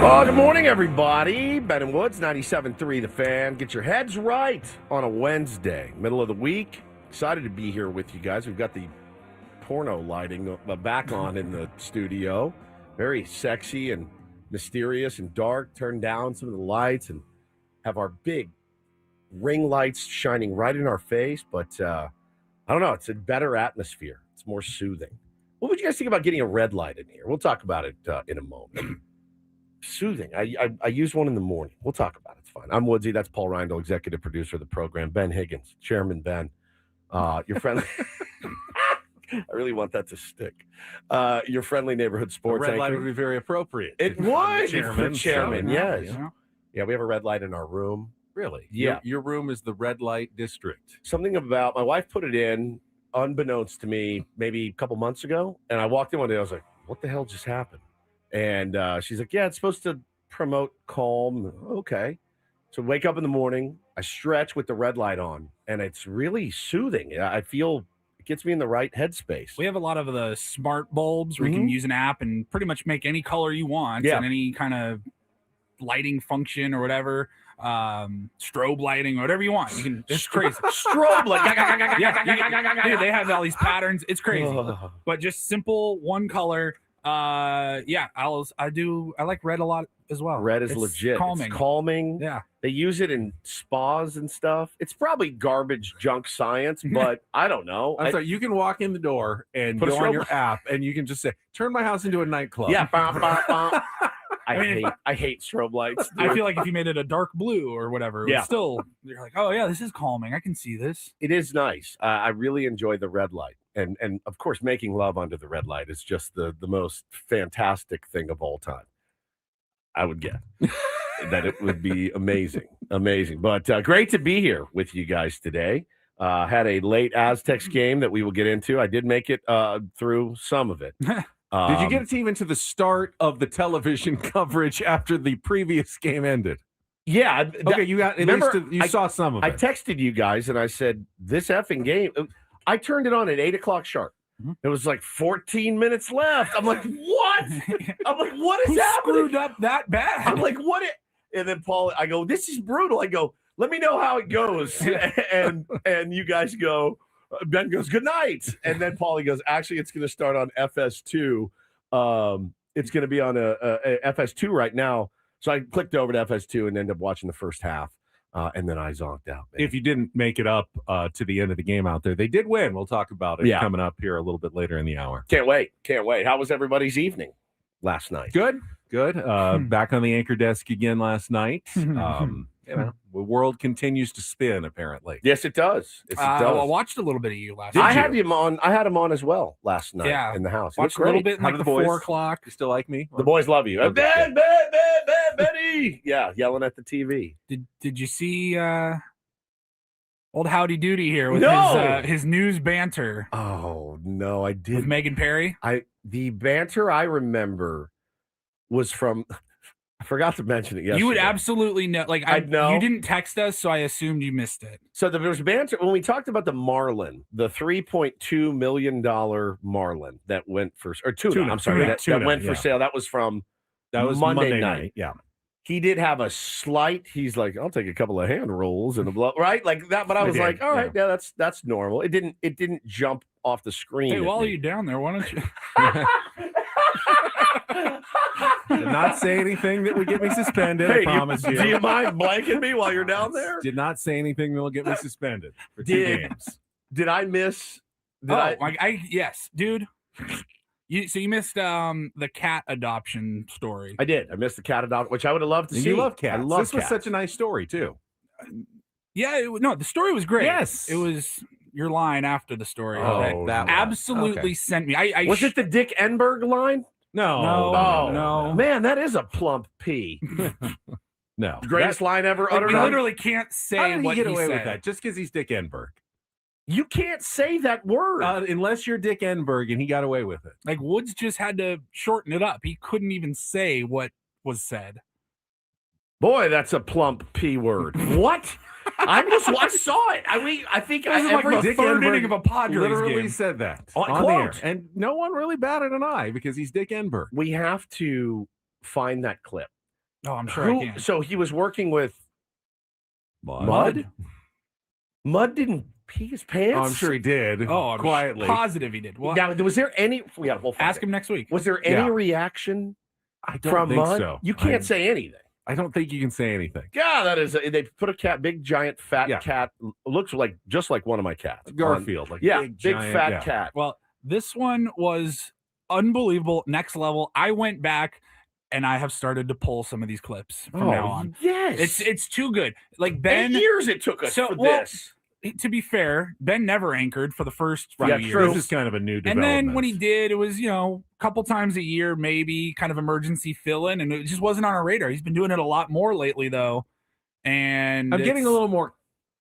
Oh, good morning, everybody. Ben and Woods, 97.3 The Fan. Get your heads right on a Wednesday, middle of the week. Excited to be here with you guys. We've got the porno lighting back on in the studio. Very sexy and mysterious and dark. Turn down some of the lights and have our big ring lights shining right in our face. But I don't know. It's a better atmosphere. It's more soothing. What would you guys think about getting a red light in here? We'll talk about it in a moment. Soothing. I use one in the morning. We'll talk about it. It's fine. I'm Woodsy. That's Paul Reindl, executive producer of the program. Ben Higgins, Chairman Ben. Your friendly. I really want that to stick. Your friendly neighborhood sports. A red light would be very appropriate. It would. Chairman, yes. Yeah. Yeah, we have a red light in our room. Really? Yeah. Your room is the red light district. Something about my wife put it in, unbeknownst to me, maybe a couple months ago. And I walked in one day. I was like, "What the hell just happened?" And she's like, "Yeah, it's supposed to promote calm." Okay. So wake up in the morning, I stretch with the red light on, and it's really soothing. I feel it gets me in the right headspace. We have a lot of the smart bulbs where you can use an app and pretty much make any color you want and any kind of lighting function or whatever, strobe lighting or whatever you want. You can. It's crazy. Strobe light. Dude, they have all these patterns. It's crazy, but just simple one color. I like red a lot as well. Red is it's legit. Calming. It's calming. Yeah. They use it in spas and stuff. It's probably garbage junk science, but I don't know. I'm sorry, you can walk in the door and Put a go on strobe your light. app and you can just say, "Turn my house into a nightclub." Yeah. I hate strobe lights. I feel like if you made it a dark blue or whatever, it's still you're like, oh yeah, this is calming. I can see this. It is nice. I really enjoy the red light. And of course, making love under the red light is just the most fantastic thing of all time. I would get that it would be amazing. But great to be here with you guys today. Had a late Aztecs game that we will get into. I did make it through some of it. Did you get even to the start of the television coverage after the previous game ended? Yeah. Okay, you got at least you saw some of it. I texted you guys and I said, this effing game. I turned it on at 8:00 sharp. It was like 14 minutes left. I'm like, what? I'm like, what is Who happening? screwed up that bad? I'm like, what? And then Paul, I go, this is brutal. I go, let me know how it goes. and you guys go, Ben goes, good night. And then Paulie goes, actually, it's going to start on FS2. It's going to be on a FS2 right now. So I clicked over to FS2 and ended up watching the first half. And then I zonked out. Man. If you didn't make it up to the end of the game out there, they did win. We'll talk about it coming up here a little bit later in the hour. Can't wait. How was everybody's evening last night? Good. Back on the anchor desk again last night. The world continues to spin, apparently. Yes, it does. I watched a little bit of you last night. I had him on as well last night in the house. Watched a little bit in like the 4 o'clock. You still like me? The boys love you. Okay. Betty. Yeah, yelling at the TV. Did you see old Howdy Doody here with his news banter? Oh no, I didn't. With Megan Perry. The banter I remember was from. I forgot to mention it yesterday. You would absolutely know. Like I know. You didn't text us, so I assumed you missed it. So there was banter when we talked about the Marlin, the $3.2 million Marlin that went for tuna. I'm sorry, that went for sale. That was Monday night. Yeah. He did have a slight. He's like, I'll take a couple of hand rolls and a blow, right? Like that. But I was like, all right, yeah, that's normal. It didn't jump off the screen. Hey, while you're down there, why don't you? Did not say anything that would get me suspended. I promise you. Do you mind blanking me while you're down there? Did not say anything that will get me suspended for 2 games. Did I miss? Yes, dude. You missed the cat adoption story. I did. I missed the cat adoption, which I would have loved to see. You love cats. This was such a nice story too. The story was great. Yes, it was your line after the story. That absolutely sent me. Was it the Dick Enberg line? No. Man, that is a plump P. No, greatest line ever uttered. We literally can't say what he get away said. with that just because he's Dick Enberg. You can't say that word unless you're Dick Enberg, and he got away with it. Like Woods just had to shorten it up. He couldn't even say what was said. Boy, that's a plump P word. What? I saw it. I think this is like the third inning of a Padres literally game. said that on the air, and no one really batted an eye because he's Dick Enberg. We have to find that clip. Oh, I'm sure I can. So he was working with Mud? Mud didn't pee his pants? Oh, I'm sure he did. Oh, I'm quietly. positive he did. Well, Now, was there any... Yeah, we'll find ask him next week. Was there any reaction I don't from think Mud? so. You can't say anything. I don't think you can say anything. Yeah, that is... They put a big, giant, fat cat. Looks just like one of my cats. Garfield. Big giant, fat cat. Well, this one was unbelievable, next level. I went back and I have started to pull some of these clips from now on. Yes. It's too good. Like Ben... 8 years it took us for this. To be fair, Ben never anchored for the first few years. True. This is kind of a new development. And then when he did, it was, a couple times a year, maybe kind of emergency fill-in, and it just wasn't on our radar. He's been doing it a lot more lately, though. And I'm getting a little more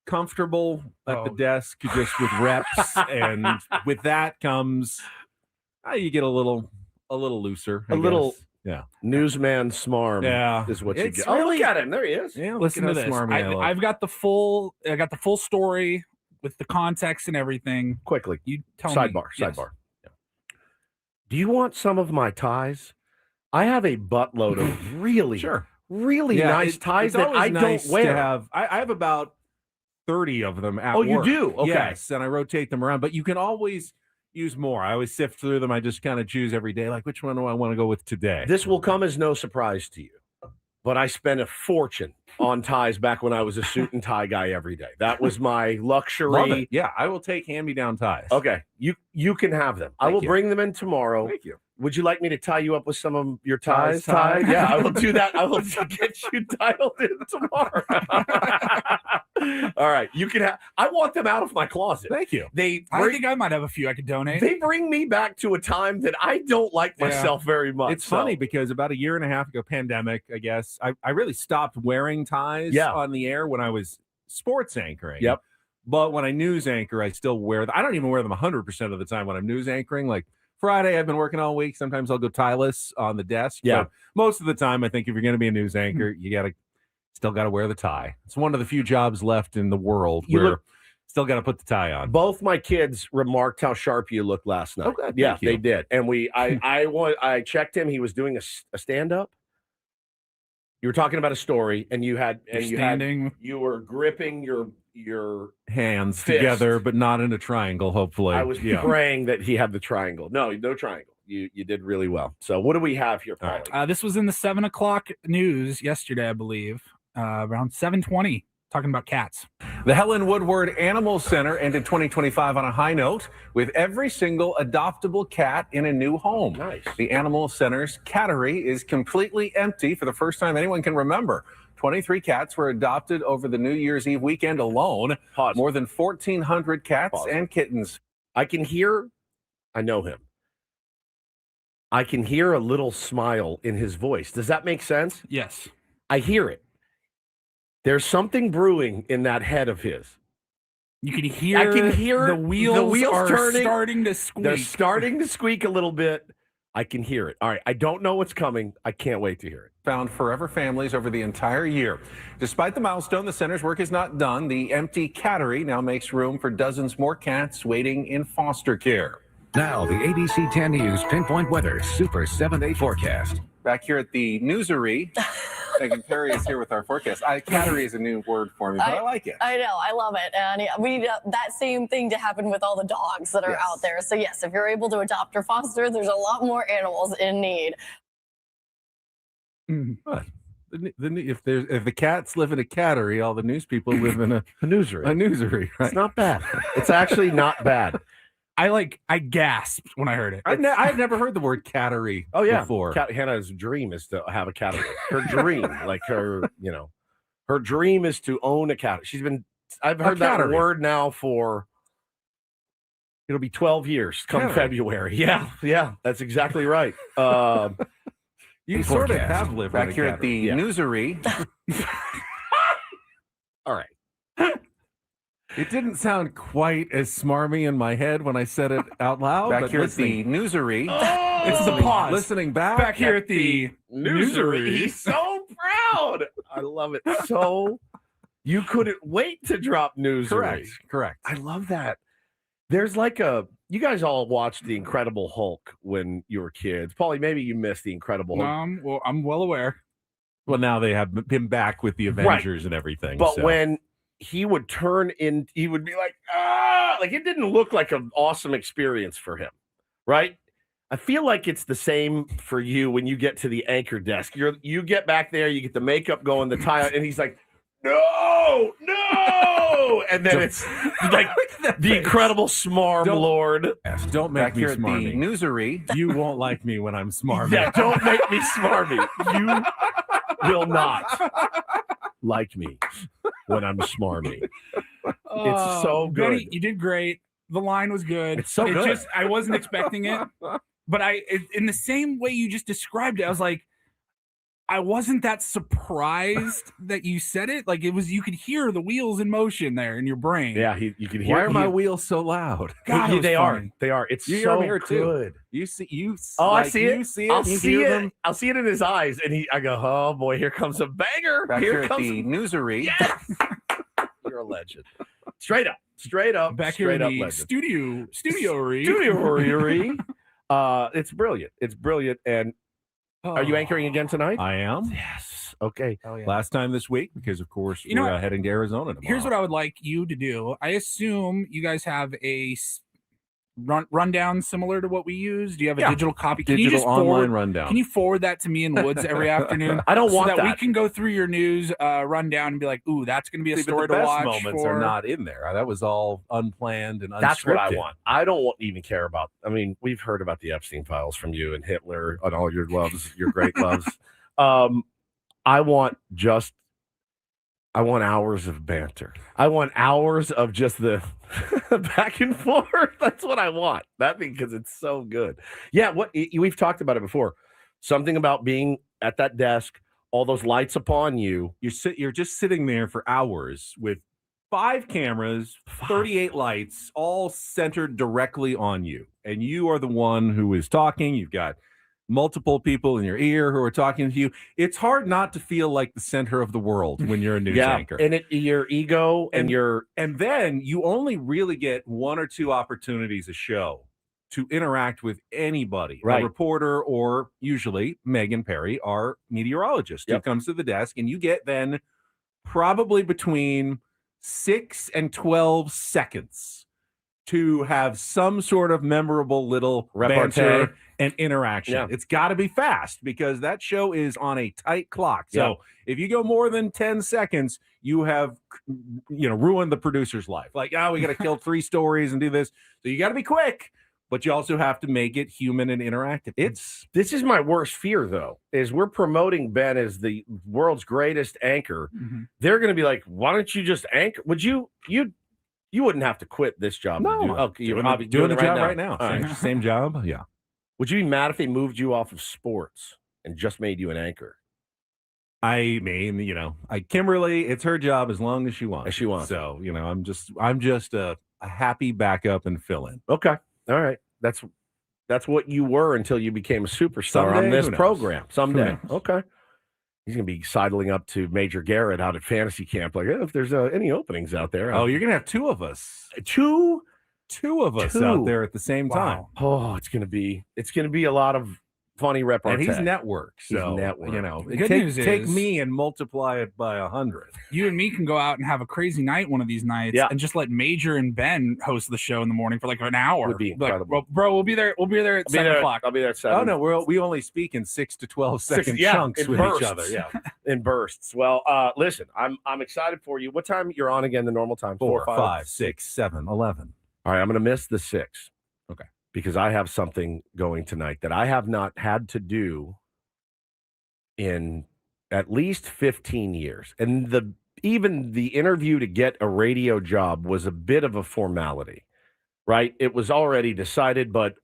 comfortable at the desk just with reps, and with that comes you get a little looser. I guess. Yeah. Newsman smarm is what you get. Oh, look at him. There he is. Yeah, listen to this. I've got the full story with the context and everything. Quickly. You tell me. Sidebar. Yeah. Do you want some of my ties? I have a buttload of really nice ties that I don't wear. I have about 30 of them at work. You do? Okay. Yes, and I rotate them around, but you can always use more. I always sift through them. I just kind of choose every day, like, which one do I want to go with today? This will come as no surprise to you, but I spent a fortune on ties back when I was a suit and tie guy every day. That was my luxury. Love it. Yeah, I will take hand-me-down ties. Okay, you can have them. I will bring them in tomorrow. Thank you. Would you like me to tie you up with some of your ties? Yeah, I will do that. I will get you dialed in tomorrow. All right, you can have. I want them out of my closet. Thank you. I think I might have a few I could donate. They bring me back to a time that I don't like myself very much. It's funny because about a year and a half ago, pandemic, I guess, I really stopped wearing ties on the air when I was sports anchoring. Yep. But when I news anchor, I still wear them. I don't even wear them 100% of the time when I'm news anchoring. Like Friday, I've been working all week. Sometimes I'll go tieless on the desk. Yeah. But most of the time, I think if you're going to be a news anchor, you still got to wear the tie. It's one of the few jobs left in the world where still got to put the tie on. Both my kids remarked how sharp you looked last night. Okay, yeah, they did. And I checked him. He was doing a stand-up. You were talking about a story, and you were gripping your hands fist together, but not in a triangle, hopefully. I was praying that he had the triangle. No triangle. You did really well. So what do we have here, Paulie? This was in the 7 o'clock news yesterday, I believe, around 7:20, talking about cats. The Helen Woodward Animal Center ended 2025 on a high note with every single adoptable cat in a new home. Nice. The Animal Center's cattery is completely empty for the first time anyone can remember. 23 cats were adopted over the New Year's Eve weekend alone. Pause. More than 1,400 cats and kittens. I know him. I can hear a little smile in his voice. Does that make sense? Yes. I hear it. There's something brewing in that head of his. You can hear. I can hear the wheels are turning. Starting to squeak. They're starting to squeak a little bit. I can hear it. All right. I don't know what's coming. I can't wait to hear it. Found forever families over the entire year. Despite the milestone, the center's work is not done. The empty cattery now makes room for dozens more cats waiting in foster care. Now, the ABC 10 News Pinpoint Weather Super 7-Day Forecast. Back here at the newsery, Megan Perry is here with our forecast. Cattery is a new word for me, but I like it. I know, I love it. And we need that same thing to happen with all the dogs that are out there. So yes, if you're able to adopt or foster, there's a lot more animals in need. What? If the cats live in a cattery, all the news people live in a newsery. A newsery, right? It's not bad. It's actually not bad. I gasped when I heard it. I've never heard the word cattery before. Hannah's dream is to have a cattery. Her dream, like her dream is to own a cat. I've heard that word now for, it'll be 12 years come February. Yeah, that's exactly right. You sort of have lived back here at the newsery. All right. It didn't sound quite as smarmy in my head when I said it out loud. Back here at the newsery. It's the pause. Listening back here at the newsery. He's so proud. I love it. So you couldn't wait to drop newsery. Correct. I love that. There's you guys all watched The Incredible Hulk when you were kids. Paulie, maybe you missed The Incredible Hulk. I'm well aware. Well, now they have him back with the Avengers and everything. But so. when he would turn in, he would be like, like it didn't look like an awesome experience for him, right? I feel like it's the same for you when you get to the anchor desk. You get back there, you get the makeup going, the tie, and he's like, no, and then it's like the incredible smarm lord. Yes, don't make me smarmy. Newsery. You won't like me when I'm smarmy. Yeah, don't make me smarmy. You will not like me when I'm smarmy. It's so good. Benny, you did great. The line was good. It's so good. I wasn't expecting it, but in the same way you just described it, I was like, I wasn't that surprised that you said it. Like you could hear the wheels in motion there in your brain. Yeah, you can hear. Why are my wheels so loud? God, it was they funny. are. They are. It's You hear so them here too. good. You see, Oh, like, I see you it. See it. I'll You see hear it. them? I'll see it in his eyes, and I go, oh boy, here comes a banger. Back here here comes at the Newsery. Yes! You're a legend. Straight up. Back here straight in up the legend. studio. It's brilliant. It's brilliant. And are you anchoring again tonight? I am. Yes. Okay. Oh, yeah. Last time this week, because of course You know we're what? heading to Arizona tomorrow. Here's what I would like you to do. I assume you guys have a rundown similar to what we use. Do you have a digital copy? Can you digital just online rundown. Can you forward that to me and Woods every afternoon? I don't so want that we that. can go through your news rundown and be like, ooh, that's going to be a See, but story the to best watch. moments are not in there. That was all unplanned and unscripted. That's what I want. I don't even care about. I mean, we've heard about the Epstein files from you and Hitler and all your gloves, your great gloves. I want hours of banter. I want hours of just the back and forth. That's what I want. That because it's so good. Yeah, we've talked about it before. Something about being at that desk, all those lights upon you. You're just sitting there for hours with 5 cameras, 38 lights, all centered directly on you. And you are the one who is talking. You've got multiple people in your ear who are talking to you. It's hard not to feel like the center of the world when you're a news anchor. And your ego and then you only really get 1 or 2 opportunities a show to interact with anybody, right. A reporter or usually Megan Perry, our meteorologist, who comes to the desk, and you get then probably between 6 and 12 seconds to have some sort of memorable little banter and interaction. Yeah. It's got to be fast because that show is on a tight clock. So if you go more than 10 seconds, you have, ruined the producer's life. Like, we got to kill 3 stories and do this. So you got to be quick, but you also have to make it human and interactive. This is my worst fear, though, is we're promoting Ben as the world's greatest anchor. Mm-hmm. They're going to be like, why don't you just anchor? Would you wouldn't have to quit this job. No, you're doing the job right now. Same job. Yeah. Would you be mad if they moved you off of sports and just made you an anchor? I mean, Kimberly, it's her job as long as she wants. As she wants. So, I'm just a happy backup and fill in. Okay. All right. That's what you were until you became a superstar on this program. Someday. Okay. He's going to be sidling up to Major Garrett out at fantasy camp. Like, if there's any openings out there. Oh, you're going to have 2 of us. Two of us out there at the same time. Oh, it's going to be a lot of funny repartee. And he's network. So, Good news take is, me and multiply it by 100. You and me can go out and have a crazy night one of these nights and just let Major and Ben host the show in the morning for like an hour. Would be incredible. Like, bro, we'll be there at 7 o'clock. I'll be there at 7. Oh, no, we only speak in 6 to 12 second chunks with each other. Yeah. In bursts. Well, listen, I'm excited for you. What time you're on again, the normal time? 4, 5, 6, 7, 11. All right, I'm going to miss the 6. Okay. Because I have something going tonight that I have not had to do in at least 15 years. And even the interview to get a radio job was a bit of a formality, right? It was already decided, but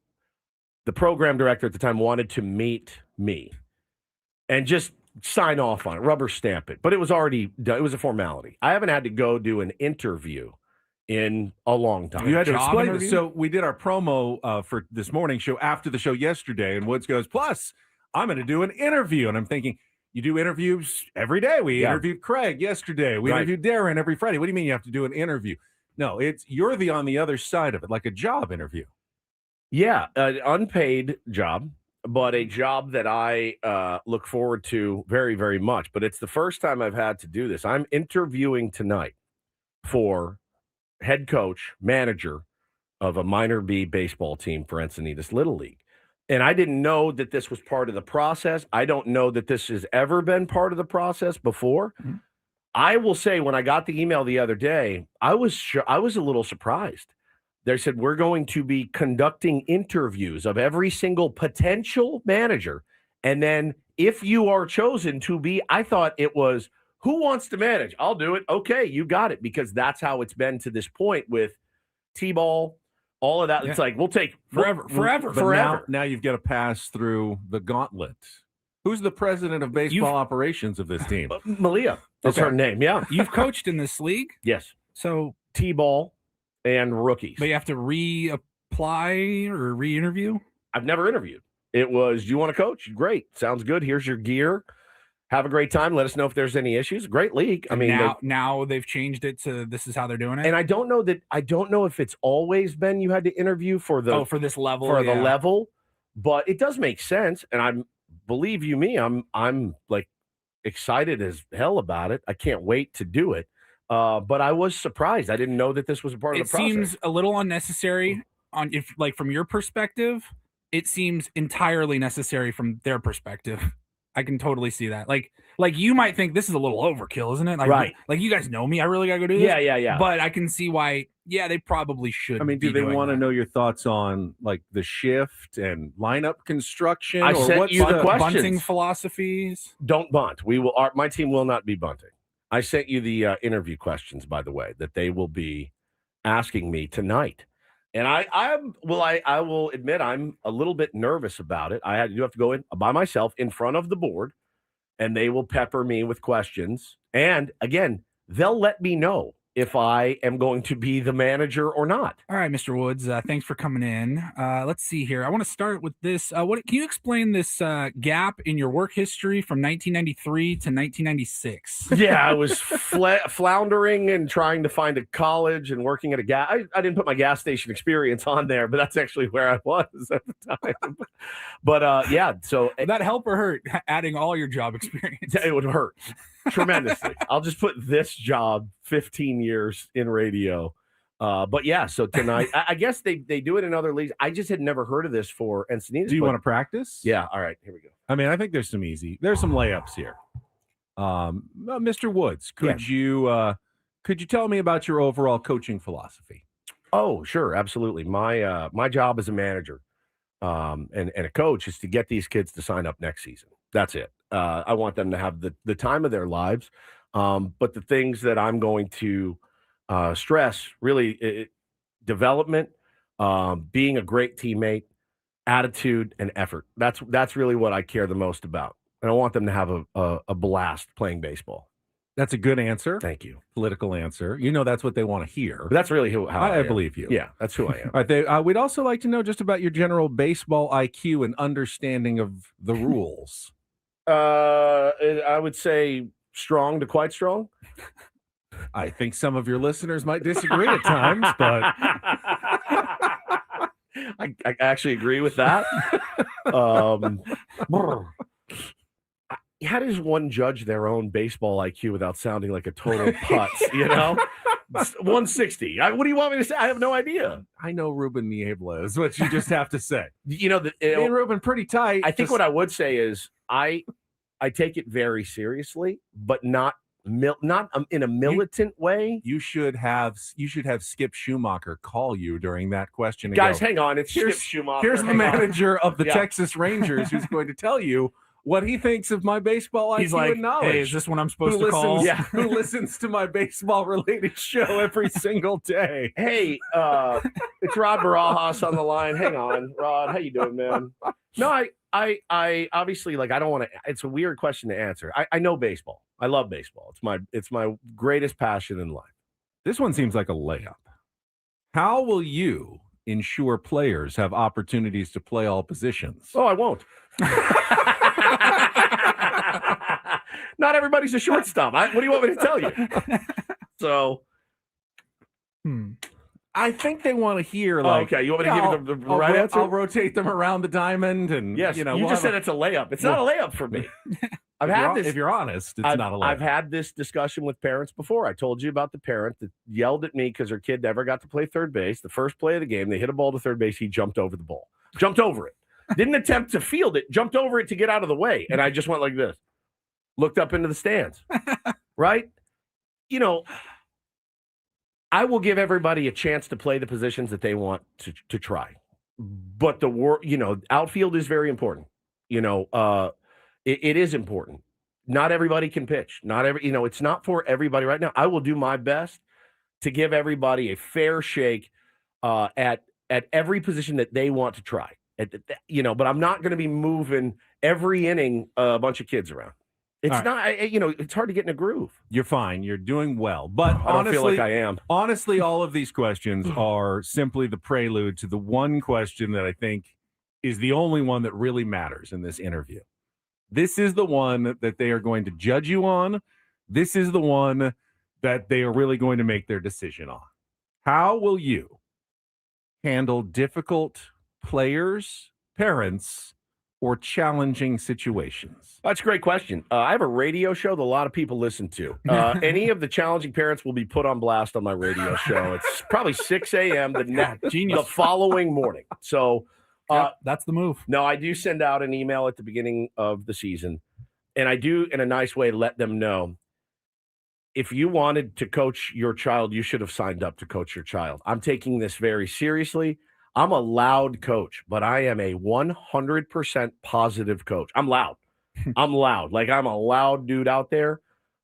the program director at the time wanted to meet me and just sign off on it, rubber stamp it. But it was already done. It was a formality. I haven't had to go do an interview in a long time. You had to explain this. So we did our promo for this morning show after the show yesterday, and Woods goes, plus, I'm going to do an interview. And I'm thinking, you do interviews every day. We interviewed Craig yesterday. We interviewed Darren every Friday. What do you mean you have to do an interview? No, you're on the other side of it, like a job interview. Yeah, an unpaid job. but a job that I look forward to very, very much. But it's the first time I've had to do this. I'm interviewing tonight for head coach, manager of a minor B baseball team for Encinitas Little League. And I didn't know that this was part of the process. I don't know that this has ever been part of the process before. Mm-hmm. I will say, when I got the email the other day, I was a little surprised. They said, we're going to be conducting interviews of every single potential manager. And then if you are chosen to be, I thought it was, who wants to manage? I'll do it. Okay, you got it. Because that's how it's been to this point with T-ball, all of that. Yeah. It's like, we'll take forever. Now you've got to pass through the gauntlet. Who's the president of baseball operations of this team? Malia. That's her name, yeah. You've coached in this league? Yes. So T-ball and rookies. But you have to reapply or re-interview? I've never interviewed. It was, do you want to coach? Great. Sounds good. Here's your gear. Have a great time. Let us know if there's any issues. Great league. I mean, now they've changed it to this is how they're doing it. And I don't know if it's always been you had to interview for this level. The level, but it does make sense. And believe you me, I'm like excited as hell about it. I can't wait to do it. But I was surprised. I didn't know that this was a part of the process. It seems a little unnecessary from your perspective. It seems entirely necessary from their perspective. I can totally see that. Like you might think this is a little overkill, isn't it? Like, right. Like you guys know me. I really got to go do this. Yeah. But I can see why, they probably should. I mean, do they want to know your thoughts on like the shift and lineup construction? I sent you the questions. Bunting philosophies? Don't bunt. My team will not be bunting. I sent you the interview questions, by the way, that they will be asking me tonight. And I will admit I'm a little bit nervous about it. I do have to go in by myself in front of the board, and they will pepper me with questions. And again, they'll let me know if I am going to be the manager or not. All right, Mr. Woods, thanks for coming in. Let's see here. I want to start with this. Can you explain this gap in your work history from 1993 to 1996? Yeah, I was floundering and trying to find a college and working at a gas. I didn't put my gas station experience on there, but that's actually where I was at the time. But yeah, so would that help or hurt adding all your job experience? It would hurt tremendously. I'll just put this job 15 years in radio. But yeah, so tonight, I guess they do it in other leagues. I just had never heard of this for Encinitas. Do you want to practice? Yeah. All right, here we go. I mean, I think there's some layups here. Mr. Woods, could you tell me about your overall coaching philosophy? Oh, sure. Absolutely. My job as a manager and a coach is to get these kids to sign up next season. That's it. I want them to have the time of their lives. But the things that I'm going to stress, really, development, being a great teammate, attitude, and effort. That's really what I care the most about. And I want them to have a blast playing baseball. That's a good answer. Thank you. Political answer. That's what they want to hear. But that's really how I believe you. Yeah, that's who I am. All right, we'd also like to know just about your general baseball IQ and understanding of the rules. I would say strong to quite strong. I think some of your listeners might disagree at times, but I actually agree with that. How does one judge their own baseball IQ without sounding like a total putz, 160. What do you want me to say? I have no idea. I know Ruben Niebla is what you just have to say. Me and Ruben pretty tight. I think what I would say is I take it very seriously, but not in a militant way. You should have Skip Schumacher call you during that question. Guys, hang on. It's Skip Schumacher. Here's the manager of the Texas Rangers who's going to tell you what he thinks of my baseball IQ and knowledge. Hey, is this what I'm supposed to call? Yeah. Who listens to my baseball-related show every single day? Hey, it's Rod Barajas on the line. Hang on, Rod. How you doing, man? No, I obviously, I don't want to. It's a weird question to answer. I know baseball. I love baseball. It's my greatest passion in life. This one seems like a layup. How will you ensure players have opportunities to play all positions? Oh, I won't. Not everybody's a shortstop. What do you want me to tell you? So, I think they want to hear like. Okay, you want me to yeah, give you the right answer? I'll rotate them around the diamond, and Yes, you know, you we'll just have said it's a layup. It's not a layup for me. if you're honest, it's not a layup. I've had this discussion with parents before. I told you about the parent that yelled at me because her kid never got to play third base. The first play of the game, they hit a ball to third base. He jumped over the ball. Jumped over it. Didn't attempt to field it. Jumped over it to get out of the way. And I just went like this. Looked up into the stands. Right? You know, I will give everybody a chance to play the positions that they want to try. But outfield is very important. It is important. Not everybody can pitch. It's not for everybody right now. I will do my best to give everybody a fair shake at every position that they want to try. But I'm not going to be moving every inning a bunch of kids around. It's it's hard to get in a groove. You're fine. You're doing well. But I don't feel like I am. Honestly, all of these questions are simply the prelude to the one question that I think is the only one that really matters in this interview. This is the one that they are going to judge you on. This is the one that they are really going to make their decision on. How will you handle difficult players, parents, or challenging situations? That's a great question. I have a radio show that a lot of people listen to. Any of the challenging parents will be put on blast on my radio show. It's probably 6 a.m. the following morning. So that's the move. No, I do send out an email at the beginning of the season, and I do, in a nice way, let them know if you wanted to coach your child, you should have signed up to coach your child. I'm taking this very seriously. I'm a loud coach, but I am a 100% positive coach. I'm loud. I'm loud. Like, I'm a loud dude out there,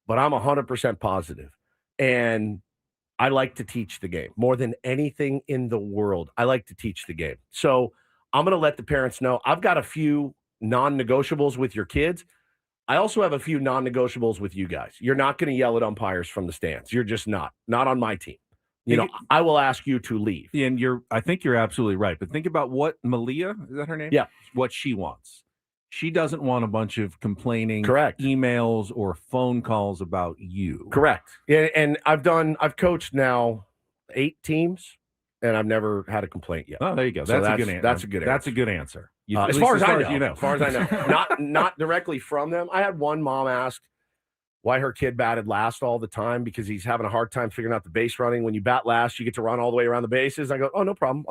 but I'm 100% positive. And I like to teach the game more than anything in the world. I like to teach the game. So I'm going to let the parents know I've got a few non-negotiables with your kids. I also have a few non-negotiables with you guys. You're not going to yell at umpires from the stands. You're just not on my team. I will ask you to leave. And I think you're absolutely right. But think about what Malia, is that her name? Yeah. What she wants. She doesn't want a bunch of complaining Correct. emails or phone calls about you. Correct. And I've coached now 8 teams, and I've never had a complaint yet. Oh, there you go. So That's a good answer. That's a good answer. That's a good answer. As far as I know. Not directly from them. I had one mom ask why her kid batted last all the time because he's having a hard time figuring out the base running. When you bat last, you get to run all the way around the bases. I go, oh, no problem.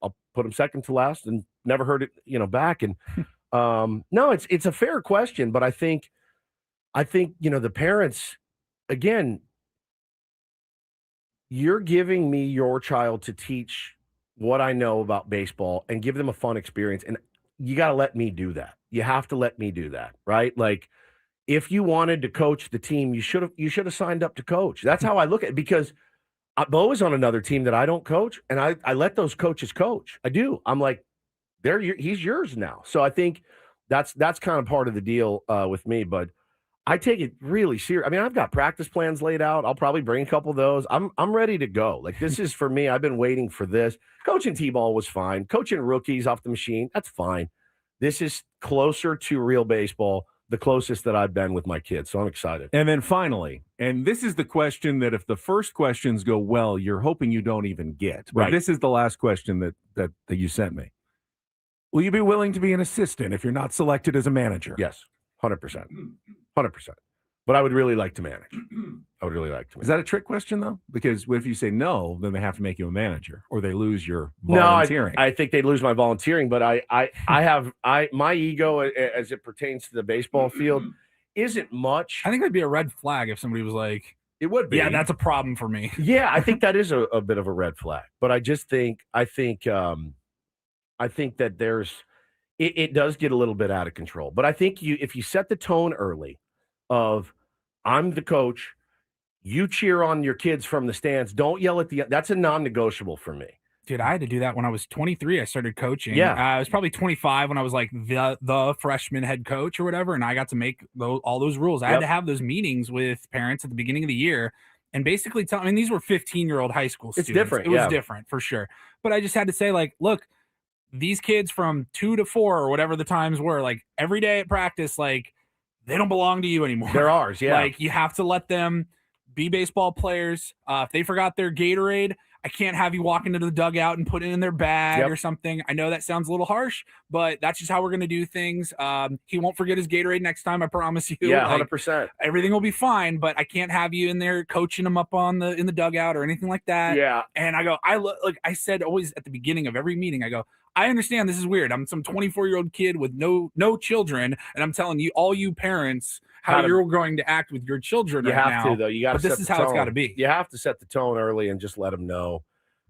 I'll put him second to last, and never heard it, back. And no, it's a fair question, but I think the parents, again, you're giving me your child to teach what I know about baseball and give them a fun experience, and you got to let me do that. You have to let me do that, right? Like, if you wanted to coach the team, you should have signed up to coach. That's how I look at it, because Bo is on another team that I don't coach, and I let those coaches coach. I do. I'm like, he's yours now. So I think that's kind of part of the deal with me. But I take it really serious. I mean, I've got practice plans laid out. I'll probably bring a couple of those. I'm ready to go. Like, this is for me. I've been waiting for this. Coaching T-ball was fine. Coaching rookies off the machine, that's fine. This is closer to real baseball, the closest that I've been with my kids. So I'm excited. And then finally, and this is the question that if the first questions go well, you're hoping you don't even get. But Right. This is the last question that you sent me. Will you be willing to be an assistant if you're not selected as a manager? Yes, 100%. 100%. But I would really like to manage. I would really like to manage. Is that a trick question, though? Because what if you say no, then they have to make you a manager, or they lose your volunteering? No, I think they'd lose my volunteering, but I have my ego as it pertains to the baseball field isn't much. I think that'd be a red flag if somebody was like, it would be. yeah, that's a problem for me. Yeah, I think that is a bit of a red flag. But I think that it does get a little bit out of control. But I think if you set the tone early of, I'm the coach, you cheer on your kids from the stands, don't yell at that's a non-negotiable for me. Dude, I had to do that when I was 23. I started coaching. Yeah. I was probably 25 when I was like the freshman head coach or whatever, and I got to make all those rules. I had to have those meetings with parents at the beginning of the year and basically tell. I mean, these were 15-year-old high school students. It's different. It was different for sure. But I just had to say, like, look, these kids from 2 to 4 or whatever the times were, like, every day at practice, like, they don't belong to you anymore. They're ours, yeah. Like, you have to let them be baseball players. If they forgot their Gatorade, I can't have you walk into the dugout and put it in their bag Yep. or something. I know that sounds a little harsh, but that's just how we're going to do things. He won't forget his Gatorade next time. I promise you. Yeah, Like, 100%. everything will be fine, but I can't have you in there coaching him up in the dugout or anything like that. Yeah. And I go, like I said always at the beginning of every meeting, I go, I understand this is weird. I'm some 24-year-old kid with no children, and I'm telling you, all you parents, how you're going to act with your children You right have now. to, though. You got to. But this is how it's got to be. You have to set the tone early and just let them know.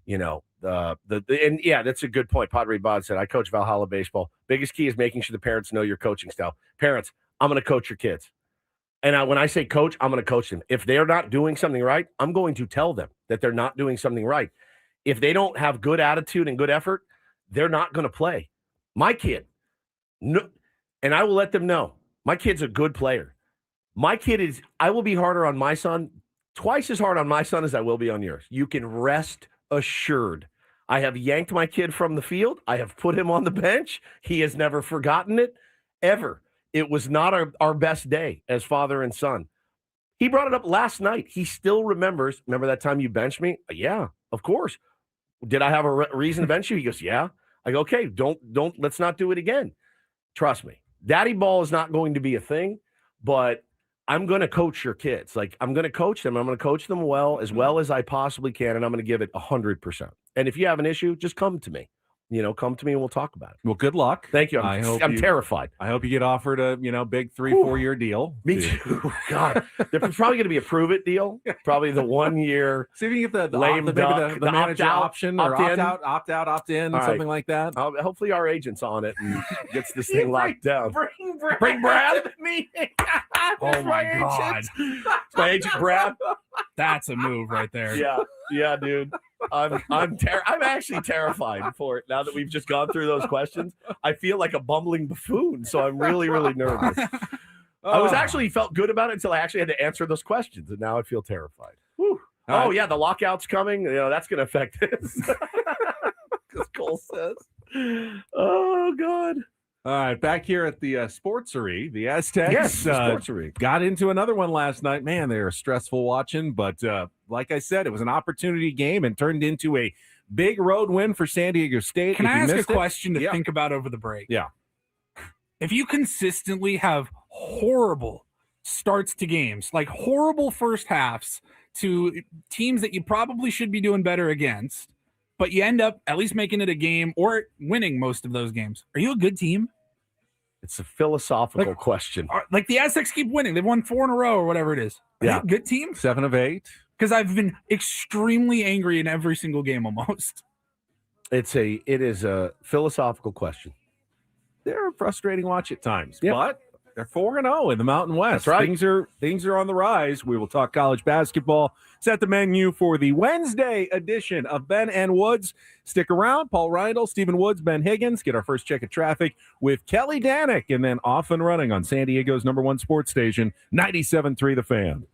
And yeah, that's a good point. Padre Bod said, I coach Valhalla baseball. Biggest key is making sure the parents know your coaching style. Parents, I'm going to coach your kids. And when I say coach, I'm going to coach them. If they're not doing something right, I'm going to tell them that they're not doing something right. If they don't have good attitude and good effort, they're not going to play. My kid, no, and I will let them know, my kid's a good player. I will be harder on my son, twice as hard on my son as I will be on yours. You can rest assured. I have yanked my kid from the field. I have put him on the bench. He has never forgotten it, ever. It was not our best day as father and son. He brought it up last night. He still remembers. Remember that time you benched me? Yeah, of course. Did I have a reason to bench you? He goes, yeah. I go, okay, don't, let's not do it again. Trust me. Daddy ball is not going to be a thing, but I'm going to coach your kids. Like, I'm going to coach them. I'm going to coach them well as I possibly can, and I'm going to give it 100%. And if you have an issue, just come to me. Come to me and we'll talk about it. Well, good luck. Thank you. I'm terrified. I hope you get offered a big 3-4 year deal. Me too. God, there's probably going to be a prove it deal. Probably the 1 year. See if you can get the the manager opt-out, option or opt out, opt in, right. something like that. Hopefully our agent's on it and gets this thing locked down. Bring Brad. Me. Oh my God. My agent Brad. That's a move right there. Yeah, dude. I'm actually terrified for it now that we've just gone through those questions. I feel like a bumbling buffoon, so I'm really, really nervous. I felt good about it until I actually had to answer those questions, and now I feel terrified. Oh yeah, the lockout's coming. That's going to affect this. Because Cole says, "Oh God." All right, back here at the Sportsery, the Aztecs. Yes, Sportsery. Got into another one last night. Man, they were stressful watching, but like I said, it was an opportunity game and turned into a big road win for San Diego State. Can I ask a question to think about over the break? Yeah. If you consistently have horrible starts to games, like horrible first halves to teams that you probably should be doing better against, but you end up at least making it a game or winning most of those games, are you a good team? It's a philosophical question. Like the Aztecs keep winning. They've won 4 in a row or whatever it is. Are they a good team? 7 of 8. Because I've been extremely angry in every single game almost. It is a philosophical question. They're a frustrating watch at times, Yep. but they're 4-0 in the Mountain West. That's right. Things are on the rise. We will talk college basketball. Set the menu for the Wednesday edition of Ben and Woods. Stick around. Paul Reindl, Stephen Woods, Ben Higgins. Get our first check of traffic with Kelly Danick, and then off and running on San Diego's #1 sports station, 97.3 The Fan.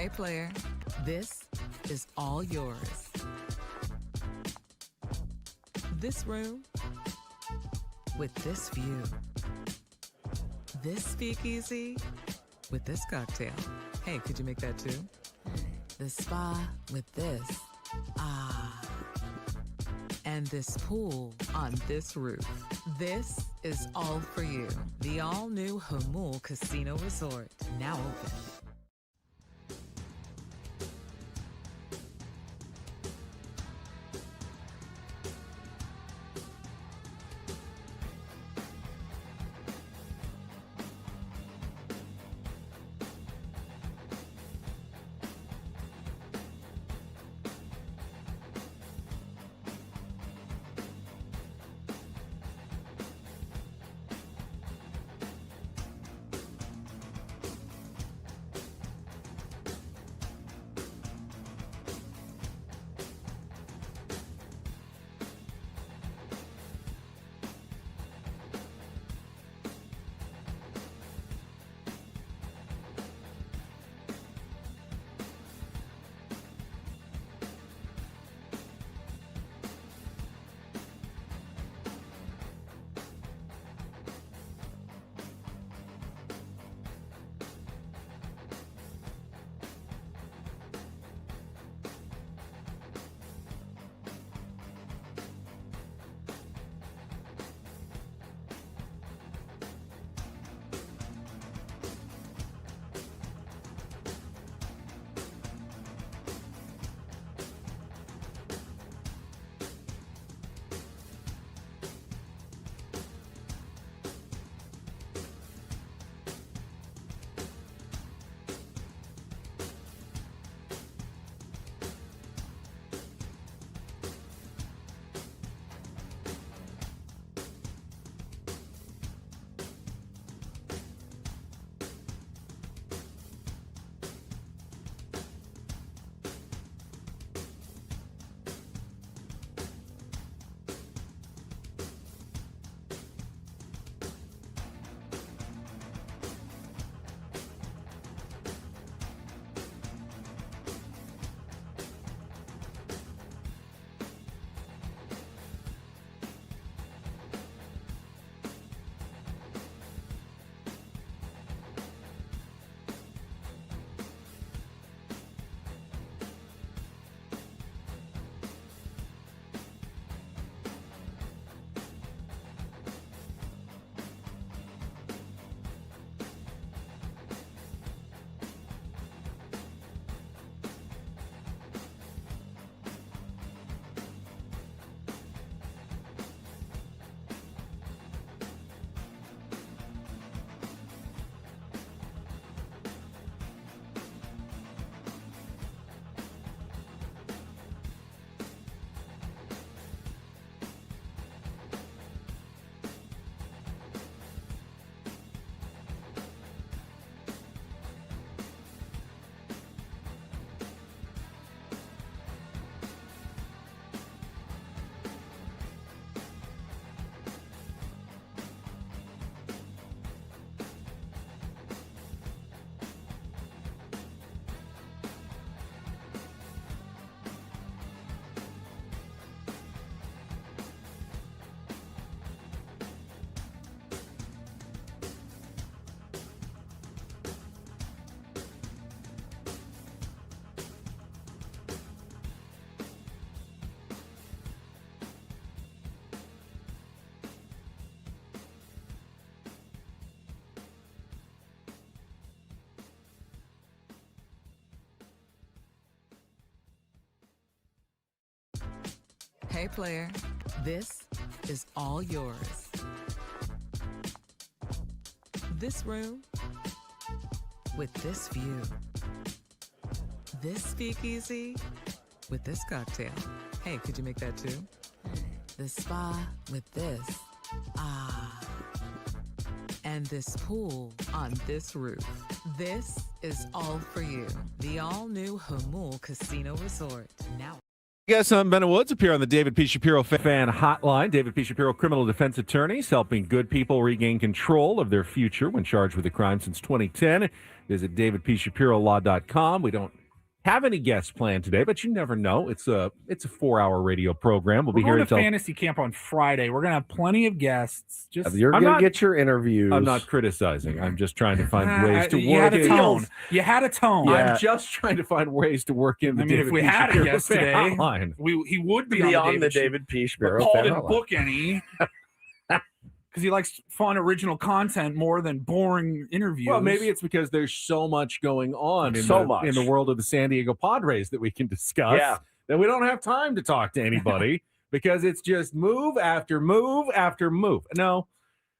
Hey player, this is all yours. This room with this view. This speakeasy with this cocktail. Hey, could you make that too? The spa with this. Ah. And this pool on this roof. This is all for you. The all-new Hamul Casino Resort, now open. Hey player, this is all yours. This room with this view. This speakeasy with this cocktail. Hey, could you make that too? The spa with this. Ah. And this pool on this roof. This is all for you. The all-new Hamul Casino Resort, now. Yes, I'm Ben Woods, appear on the David P. Shapiro Fan Hotline. David P. Shapiro, criminal defense attorneys, helping good people regain control of their future when charged with a crime since 2010. Visit davidpshapirolaw.com. We don't have any guests planned today, but you never know. It's a 4-hour radio program. We'll be We're here going to until fantasy camp on Friday. We're going to have plenty of guests. Just You're going to get your interviews. I'm not criticizing. I'm just trying to find ways to you work had a in. tone. You had a tone. I'm just trying to find ways to work in the I mean, David if we P. had a Shapiro guest fan today, hotline. he would be on the David P. Shapiro Paul fan didn't hotline. book any because he likes fun, original content more than boring interviews. Well, maybe it's because there's so much going on in the world of the San Diego Padres that we can discuss that we don't have time to talk to anybody because it's just move after move after move. No,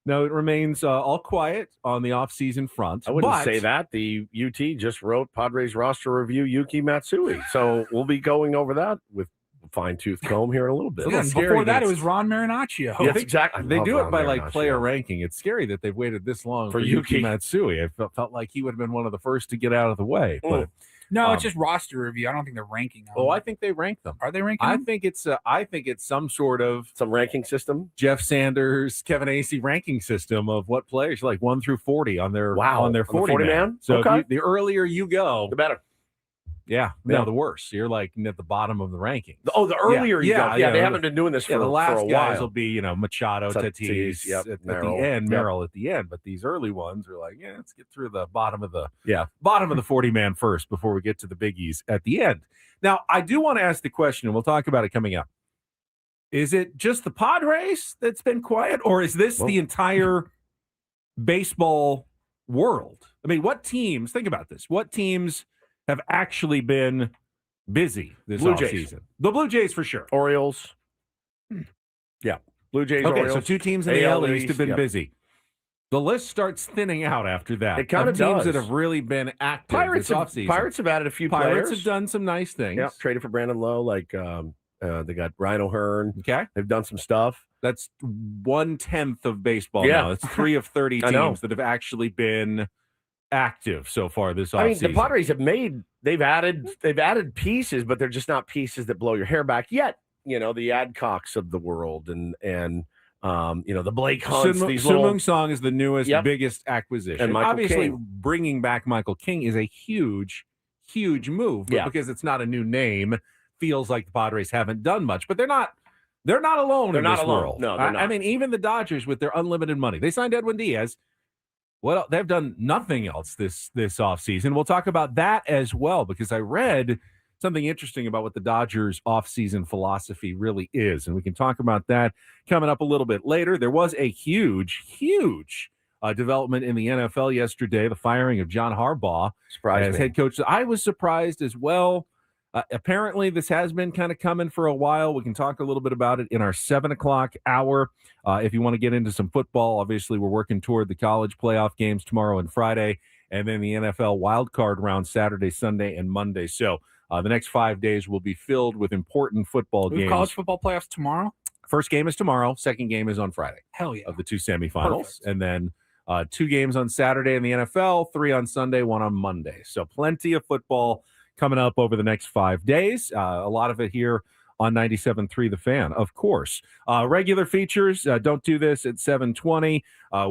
it remains all quiet on the offseason front. I wouldn't say that. The UT just wrote Padres roster review Yuki Matsui. So we'll be going over that with a fine-tooth comb here in a little bit. Yeah, before that, it was Ron Marinaccio. Yes, exactly. They do it by player ranking. It's scary that they've waited this long for Yuki Matsui. I felt like he would have been one of the first to get out of the way. But no, it's just roster review. I don't think they're ranking them. Oh, I think they rank them. Are they ranking I them? think it's some sort of ranking system. Jeff Sanders, Kevin Acee ranking system of what players like 1 through 40 on their 40 man. So okay. the earlier you go, the better. Yeah, no, the worse. You're like at the bottom of the rankings. The earlier you go. Yeah, they haven't been doing this for the last a guys while. will be, Machado, Tatis at the end, Merrill at the end. But these early ones are like, let's get through the bottom of the 40 man first before we get to the biggies at the end. Now, I do want to ask the question, and we'll talk about it coming up. Is it just the Padres that's been quiet, or is this the entire baseball world? I mean, what teams? Think about this. What teams have actually been busy this offseason? The Blue Jays for sure. Orioles. Yeah. Blue Jays, okay, Orioles. so 2 teams in the AL East have been busy. The list starts thinning out after that. It kind of teams does. that have really been active this offseason. Pirates have added a few players. Pirates have done some nice things. Yeah, traded for Brandon Lowe. Like they got Ryan O'Hearn. Okay. They've done some stuff. That's 1/10 of baseball now. It's 3 of 30 teams that have actually been active so far this offseason. I mean, the Padres they've added pieces, but they're just not pieces that blow your hair back yet. The Adcocks of the world and the Blake Hunts. Sung Song is the newest, biggest acquisition. And obviously, bringing back Michael King is a huge, huge move. But because it's not a new name, feels like the Padres haven't done much. But they're not alone in this world. No, they're not. I mean, even the Dodgers with their unlimited money, they signed Edwin Diaz. Well, they've done nothing else this offseason. We'll talk about that as well, because I read something interesting about what the Dodgers offseason philosophy really is. And we can talk about that coming up a little bit later. There was a huge development in the NFL yesterday, the firing of John Harbaugh as head coach. I was surprised as well. Apparently, this has been kind of coming for a while. We can talk a little bit about it in our 7 o'clock hour. If you want to get into some football, obviously we're working toward the college playoff games tomorrow and Friday, and then the NFL wild card round Saturday, Sunday, and Monday. So the next 5 days will be filled with important football games. College football playoffs tomorrow? First game is tomorrow. Second game is on Friday. Hell yeah. Of the 2 semifinals. Perfect. And then 2 games on Saturday in the NFL, 3 on Sunday, 1 on Monday. So plenty of football coming up over the next 5 days. A lot of it here on 97.3 The Fan, of course. Regular features, don't do this at 7:20.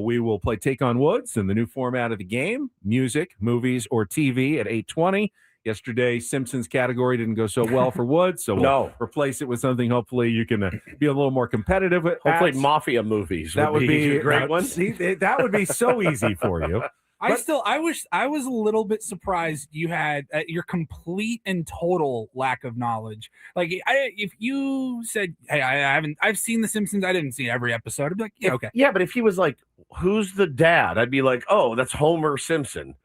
We will play Take on Woods in the new format of the game, music, movies, or TV at 8:20. Yesterday, Simpsons category didn't go so well for Woods, so we'll replace it with something hopefully you can be a little more competitive with. Hopefully mafia movies. That would be a great one. See, that would be so easy for you. I was a little bit surprised you had your complete and total lack of knowledge. Like, if you said, "Hey, I've seen The Simpsons. I didn't see every episode," I'd be like, "Yeah, okay." Yeah, but if he was like, "Who's the dad?" I'd be like, "Oh, that's Homer Simpson."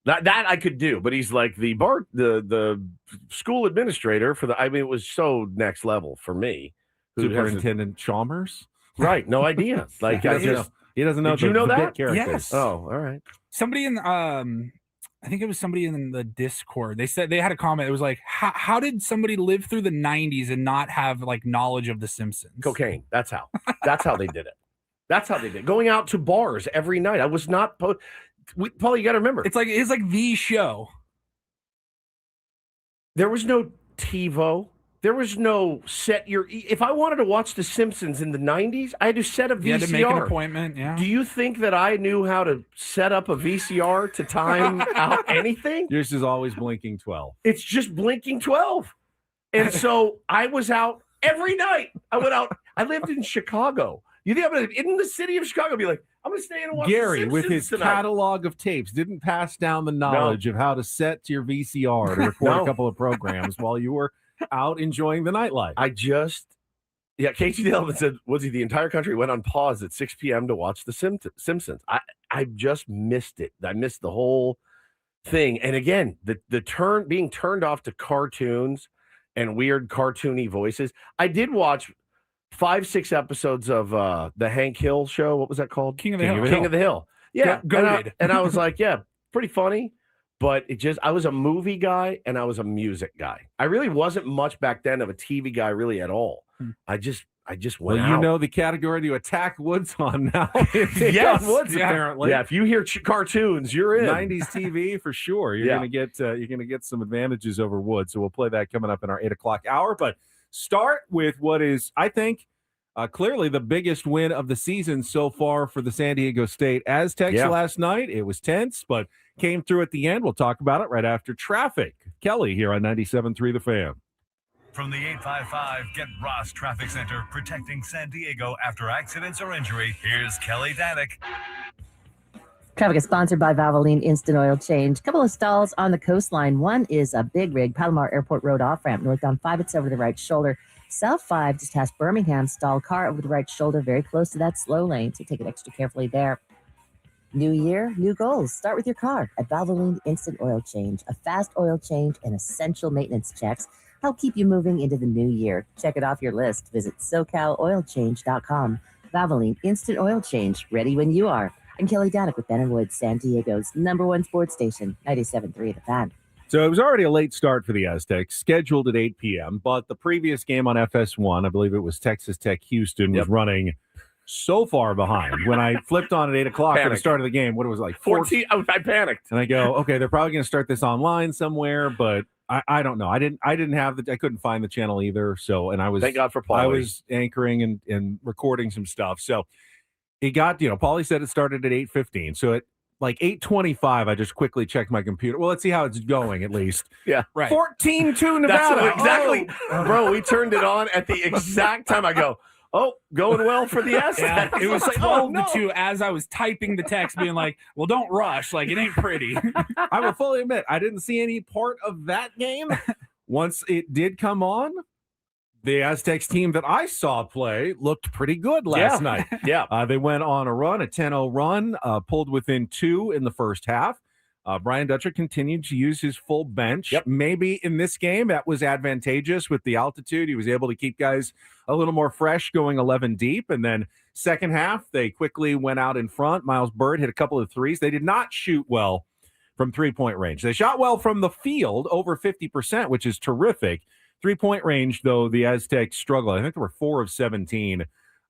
That I could do, but he's like the school administrator for the. I mean, it was so next level for me. Superintendent Chalmers, right? No idea. Like he doesn't know. Did you know that? Yes. Oh, all right. Somebody in I think it was somebody in the Discord. They said they had a comment. It was like, how did somebody live through the 90s and not have like knowledge of The Simpsons? Cocaine. That's how. That's how they did it. That's how they did it. Going out to bars every night. I was not. Paul, you got to remember. It's like the show. There was no TiVo. There was no if I wanted to watch The Simpsons in the 90s, I had to set a VCR. You had to make an appointment, yeah. Do you think that I knew how to set up a VCR to time out anything? Yours is always blinking 12. It's just blinking 12. And so I was out every night. I went out. I lived in Chicago. You think I'm going to, in the city of Chicago, be like, I'm going to stay in and watch Gary, The Simpsons with his tonight. catalog of tapes, didn't pass down the knowledge of how to set to your VCR to record a couple of programs while you were out enjoying the nightlife. Casey Dillon said, Woodsy, the entire country went on pause at 6 p.m. to watch The Simpsons. I just missed it. I missed the whole thing. And again, the being turned off to cartoons and weird cartoony voices. I did watch 5-6 episodes of the Hank Hill show. What was that called? King of the Hill. King of the Hill. Yeah. Goated. And I was like, yeah, pretty funny. But I was a movie guy and I was a music guy. I really wasn't much back then of a TV guy really at all. I just went out. You know the category to attack Woods on now. Yes. Woods, apparently. Yeah, if you hear cartoons, you're in. 90s TV for sure. You're gonna get some advantages over Woods. So we'll play that coming up in our 8 o'clock hour. But start with what is, I think, clearly the biggest win of the season so far for the San Diego State Aztecs last night. It was tense, but came through at the end. We'll talk about it right after traffic. Kelly here on 97.3 The Fan. From the 855 Get Ross Traffic Center, protecting San Diego after accidents or injury, here's Kelly Danick. Traffic is sponsored by Valvoline Instant Oil Change. Couple of stalls on the coastline. One is a big rig, Palomar Airport Road off-ramp. Northbound 5, it's over the right shoulder. South 5 just past Birmingham, stall car over the right shoulder, very close to that slow lane, so take it extra carefully there. New year, new goals. Start with your car at Valvoline Instant Oil Change. A fast oil change and essential maintenance checks help keep you moving into the new year. Check it off your list. Visit SoCalOilChange.com. Valvoline Instant Oil Change, ready when you are. I'm Kelly Danick with Ben & Woods, San Diego's #1 sports station, 97.3 The Fan. So it was already a late start for the Aztecs, scheduled at 8 p.m., but the previous game on FS1, I believe it was Texas Tech Houston, was running so far behind. When I flipped on at 8 o'clock at the start of the game, what it was like 14, I panicked. And I go, okay, they're probably going to start this online somewhere, but I don't know. I couldn't find the channel either. So, and I was, thank God for Paulie. I was anchoring and recording some stuff. So it got, Paulie said it started at 8:15. So at like 8:25, I just quickly checked my computer. Well, let's see how it's going at least. Yeah. Right. 14-2 Nevada. Exactly. Bro, we turned it on at the exact time I go, oh, going well for the Aztecs. Yeah, it was like, 12-2 as I was typing the text, being like, well, don't rush. Like, it ain't pretty. I will fully admit, I didn't see any part of that game. Once it did come on, the Aztecs team that I saw play looked pretty good last night. Yeah. They went on a run, a 10-0 run, pulled within 2 in the first half. Brian Dutcher continued to use his full bench. Yep. Maybe in this game that was advantageous with the altitude. He was able to keep guys a little more fresh going 11 deep. And then second half, they quickly went out in front. Miles Byrd hit a couple of threes. They did not shoot well from three-point range. They shot well from the field, over 50%, which is terrific. Three-point range, though, the Aztecs struggled. I think there were 4 of 17,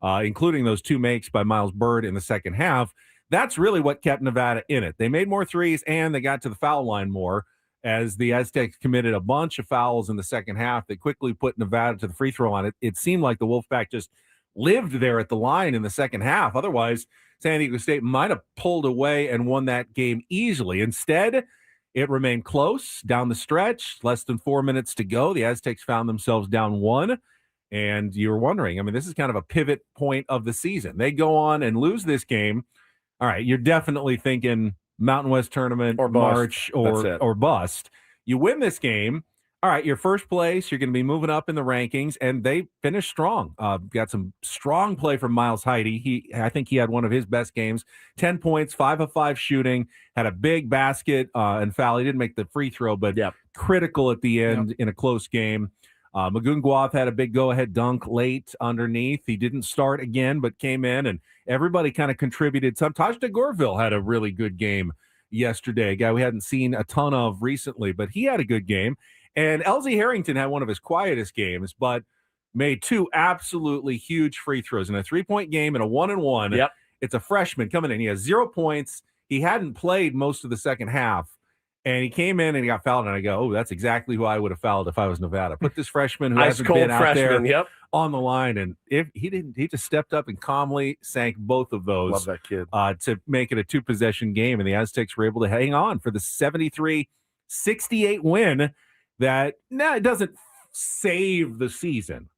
including those 2 makes by Miles Byrd in the second half. That's really what kept Nevada in it. They made more threes, and they got to the foul line more as the Aztecs committed a bunch of fouls in the second half. They quickly put Nevada to the free throw line. It seemed like the Wolfpack just lived there at the line in the second half. Otherwise, San Diego State might have pulled away and won that game easily. Instead, it remained close down the stretch. Less than 4 minutes to go. The Aztecs found themselves down 1. And you're wondering, I mean, this is kind of a pivot point of the season. They go on and lose this game. All right, you're definitely thinking Mountain West Tournament or March or bust. You win this game. All right, you're first place. You're going to be moving up in the rankings, and they finished strong. Got some strong play from Miles Heide. I think he had one of his best games. 10 points, 5 of 5 shooting, had a big basket and foul. He didn't make the free throw, but critical at the end in a close game. Magoon Guath had a big go-ahead dunk late underneath. He didn't start again, but came in, and everybody kind of contributed. Taj DeGorville had a really good game yesterday, a guy we hadn't seen a ton of recently, but he had a good game. And Elsie Harrington had one of his quietest games, but made 2 absolutely huge free throws in a 3-point game and a 1-and-1. Yep. It's a freshman coming in. He has 0 points. He hadn't played most of the second half. And he came in and he got fouled, and I go, oh, that's exactly who I would have fouled if I was Nevada. Put this freshman who hasn't been out there on the line, and if he didn't, he just stepped up and calmly sank both of those. Love that kid. To make it a 2-possession game, and the Aztecs were able to hang on for the 73-68 win. That it doesn't save the season,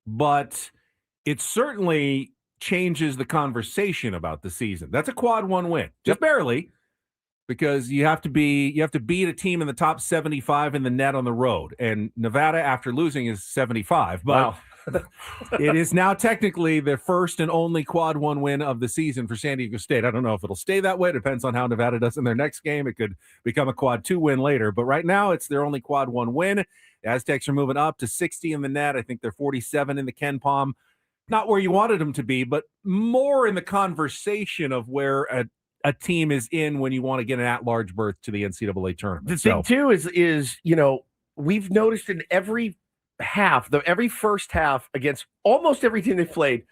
but it certainly changes the conversation about the season. That's a quad 1 win, just barely. Because you have to beat a team in the top 75 in the net on the road, and Nevada, after losing, is 75. But it is now technically their first and only quad 1 win of the season for San Diego State. I don't know if it'll stay that way. It depends on how Nevada does in their next game. It could become a quad 2 win later, but right now it's their only quad 1 win. The Aztecs are moving up to 60 in the net. I think they're 47 in the Ken Palm. Not where you wanted them to be, but more in the conversation of where a team is in when you want to get an at-large berth to the NCAA tournament. The thing, too, is we've noticed in every first half against almost every team they've played,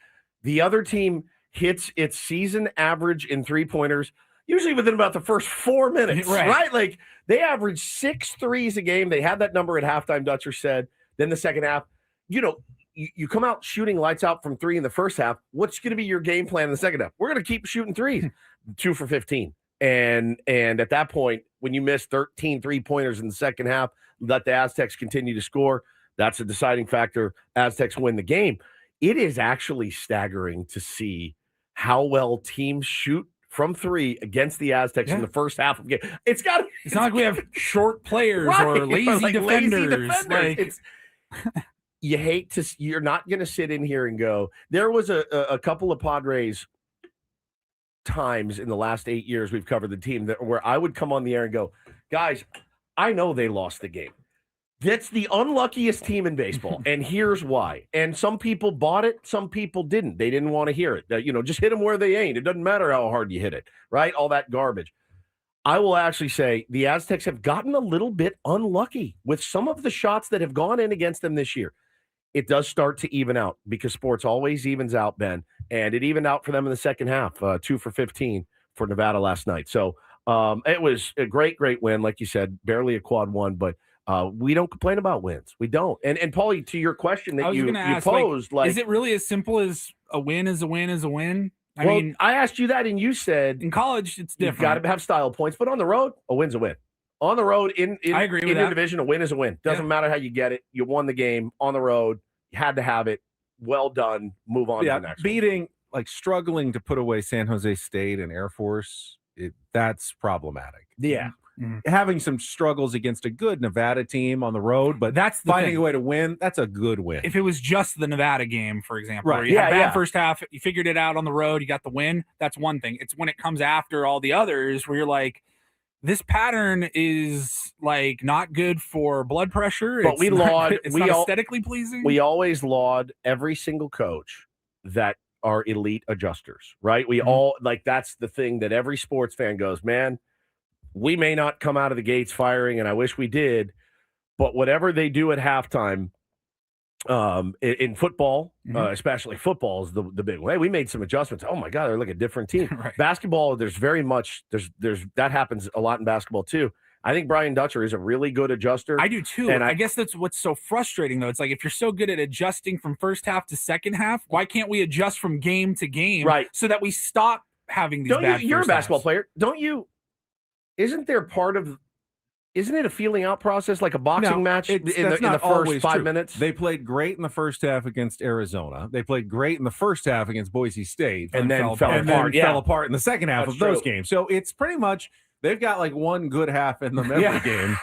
the other team hits its season average in three-pointers, usually within about the first 4 minutes, right? Like, they average 6 threes a game. They had that number at halftime, Dutcher said. Then the second half, you come out shooting lights out from 3 in the first half. What's going to be your game plan in the second half? We're going to keep shooting threes. 2 for 15. And at that point, when you miss 13 3-pointers in the second half, let the Aztecs continue to score. That's a deciding factor. Aztecs win the game. It is actually staggering to see how well teams shoot from 3 against the Aztecs in the first half of the game. It's not like we have short players or lazy defenders. You're not going to sit in here and go, there was a couple of Padres times in the last 8 years we've covered the team where I would come on the air and go, guys, I know they lost the game. That's the unluckiest team in baseball, and here's why. And some people bought it, some people didn't. They didn't want to hear it. Just hit them where they ain't. It doesn't matter how hard you hit it, right? All that garbage. I will actually say the Aztecs have gotten a little bit unlucky with some of the shots that have gone in against them this year. It does start to even out because sports always evens out, Ben. And it evened out for them in the second half, 2 for 15 for Nevada last night. So it was a great, great win. Like you said, barely a quad 1, but we don't complain about wins. We don't. And Paulie, to your question that you posed, is it really as simple as a win is a win is a win? I mean, I asked you that, and you said in college it's different. You've got to have style points, but on the road, a win's a win. On the road, I agree with that. Division, a win is a win. Doesn't matter how you get it. You won the game on the road. You had to have it. Well done. Move on to the next one. Struggling to put away San Jose State and Air Force, that's problematic. Yeah. Having some struggles against a good Nevada team on the road, but that's finding a way to win. That's a good win. If it was just the Nevada game, for example, where you had a bad first half, you figured it out on the road, you got the win. That's one thing. It's when it comes after all the others where you're like, this pattern is not good for blood pressure. But it's not aesthetically pleasing. We always laud every single coach that are elite adjusters, right? We all that's the thing that every sports fan goes, man, we may not come out of the gates firing, and I wish we did, but whatever they do at halftime, in football, especially football is the big way. We made some adjustments. Oh my God, they're like a different team. Right. Basketball, there's that happens a lot in basketball too. I think Brian Dutcher is a really good adjuster. I do too. And I guess that's what's so frustrating though. It's like, if you're so good at adjusting from first half to second half, why can't we adjust from game to game? Right. So that we stop having these You're a basketball player. Don't you? Isn't it a feeling out process like a boxing match in the first 5 minutes? They played great in the first half against Arizona. They played great in the first half against Boise State. And then fell apart in the second half of those games. So it's pretty much they've got one good half in them every game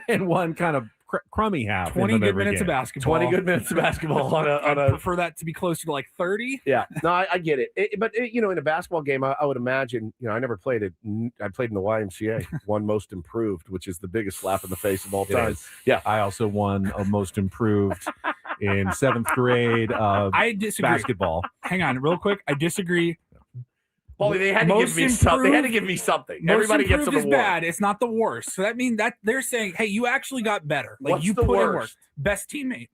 and one kind of crummy half. 20 good minutes of basketball. 20 good minutes of basketball on a I prefer that to be closer to 30. Yeah. No, I get it. But in a basketball game, I would imagine, I never played it. I played in the YMCA, won most improved, which is the biggest slap in the face of all time. Yeah. I also won a most improved in 7th grade I disagree. Basketball. Hang on real quick. I disagree. Paulie, they had to give me something. They had to give me something. Everybody gets an award. Is bad. It's not the worst. So that means that they're saying, hey, you actually got better. What's you the put worst? in work. Best teammate.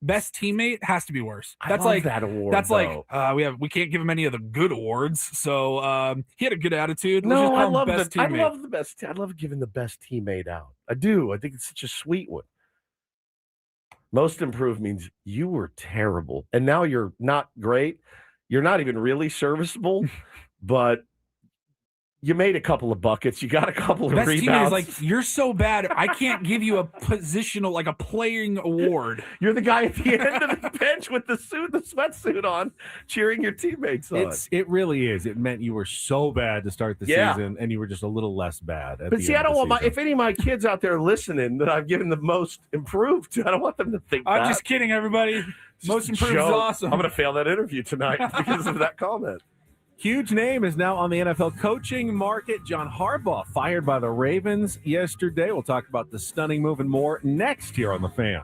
best teammate has to be worse. I That's love like that award. That's though. like we can't give him any of the good awards. So he had a good attitude. Let's No, just I call him love best I teammate. love the best. I love giving the best teammate out. I do. I think it's such a sweet one. Most improved means you were terrible, and now you're not great. You're not even really serviceable, but you made a couple of buckets. You got a couple of Best teammate is rebounds. like, you're so bad, I can't give you a positional, like a playing award. You're the guy at the end of the bench with the sweatsuit on, cheering your teammates on. It really is. It meant you were so bad to start the season, and you were just a little less bad. But see, I don't want if any of my kids out there listening that I've given the most improved to, I don't want them to think I'm that. just kidding, everybody. Most improved is Joke. awesome. I'm going to fail that interview tonight because of that comment. Huge name is now on the NFL coaching market. John Harbaugh fired by the Ravens yesterday. We'll talk about the stunning move and more next here on The Fan.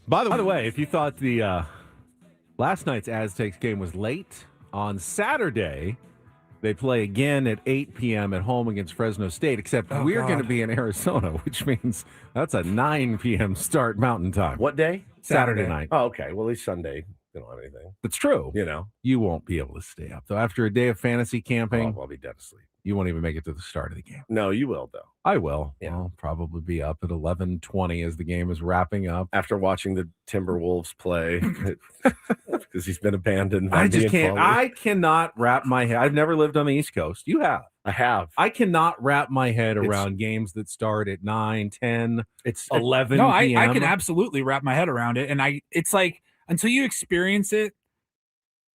By the way, if you thought the last night's Aztecs game was late, on Saturday they play again at 8 p.m. at home against Fresno State, except we're going to be in Arizona, which means that's a 9 p.m. start Mountain Time. What day? Saturday night. Oh, okay. Well, at least Sunday, they don't have anything. That's true. You know. You won't be able to stay up, though. After a day of fantasy camping, I'll be dead asleep. You won't even make it to the start of the game. No, you will, though. I will. Yeah. I'll probably be up at 11:20 as the game is wrapping up. After watching the Timberwolves play, because he's been abandoned. I just can't. I cannot wrap my head. I've never lived on the East Coast. You have. I have. I cannot wrap my head around games that start at 9, 10, it's 11 No, p.m. I can absolutely wrap my head around it. And it's like, until you experience it,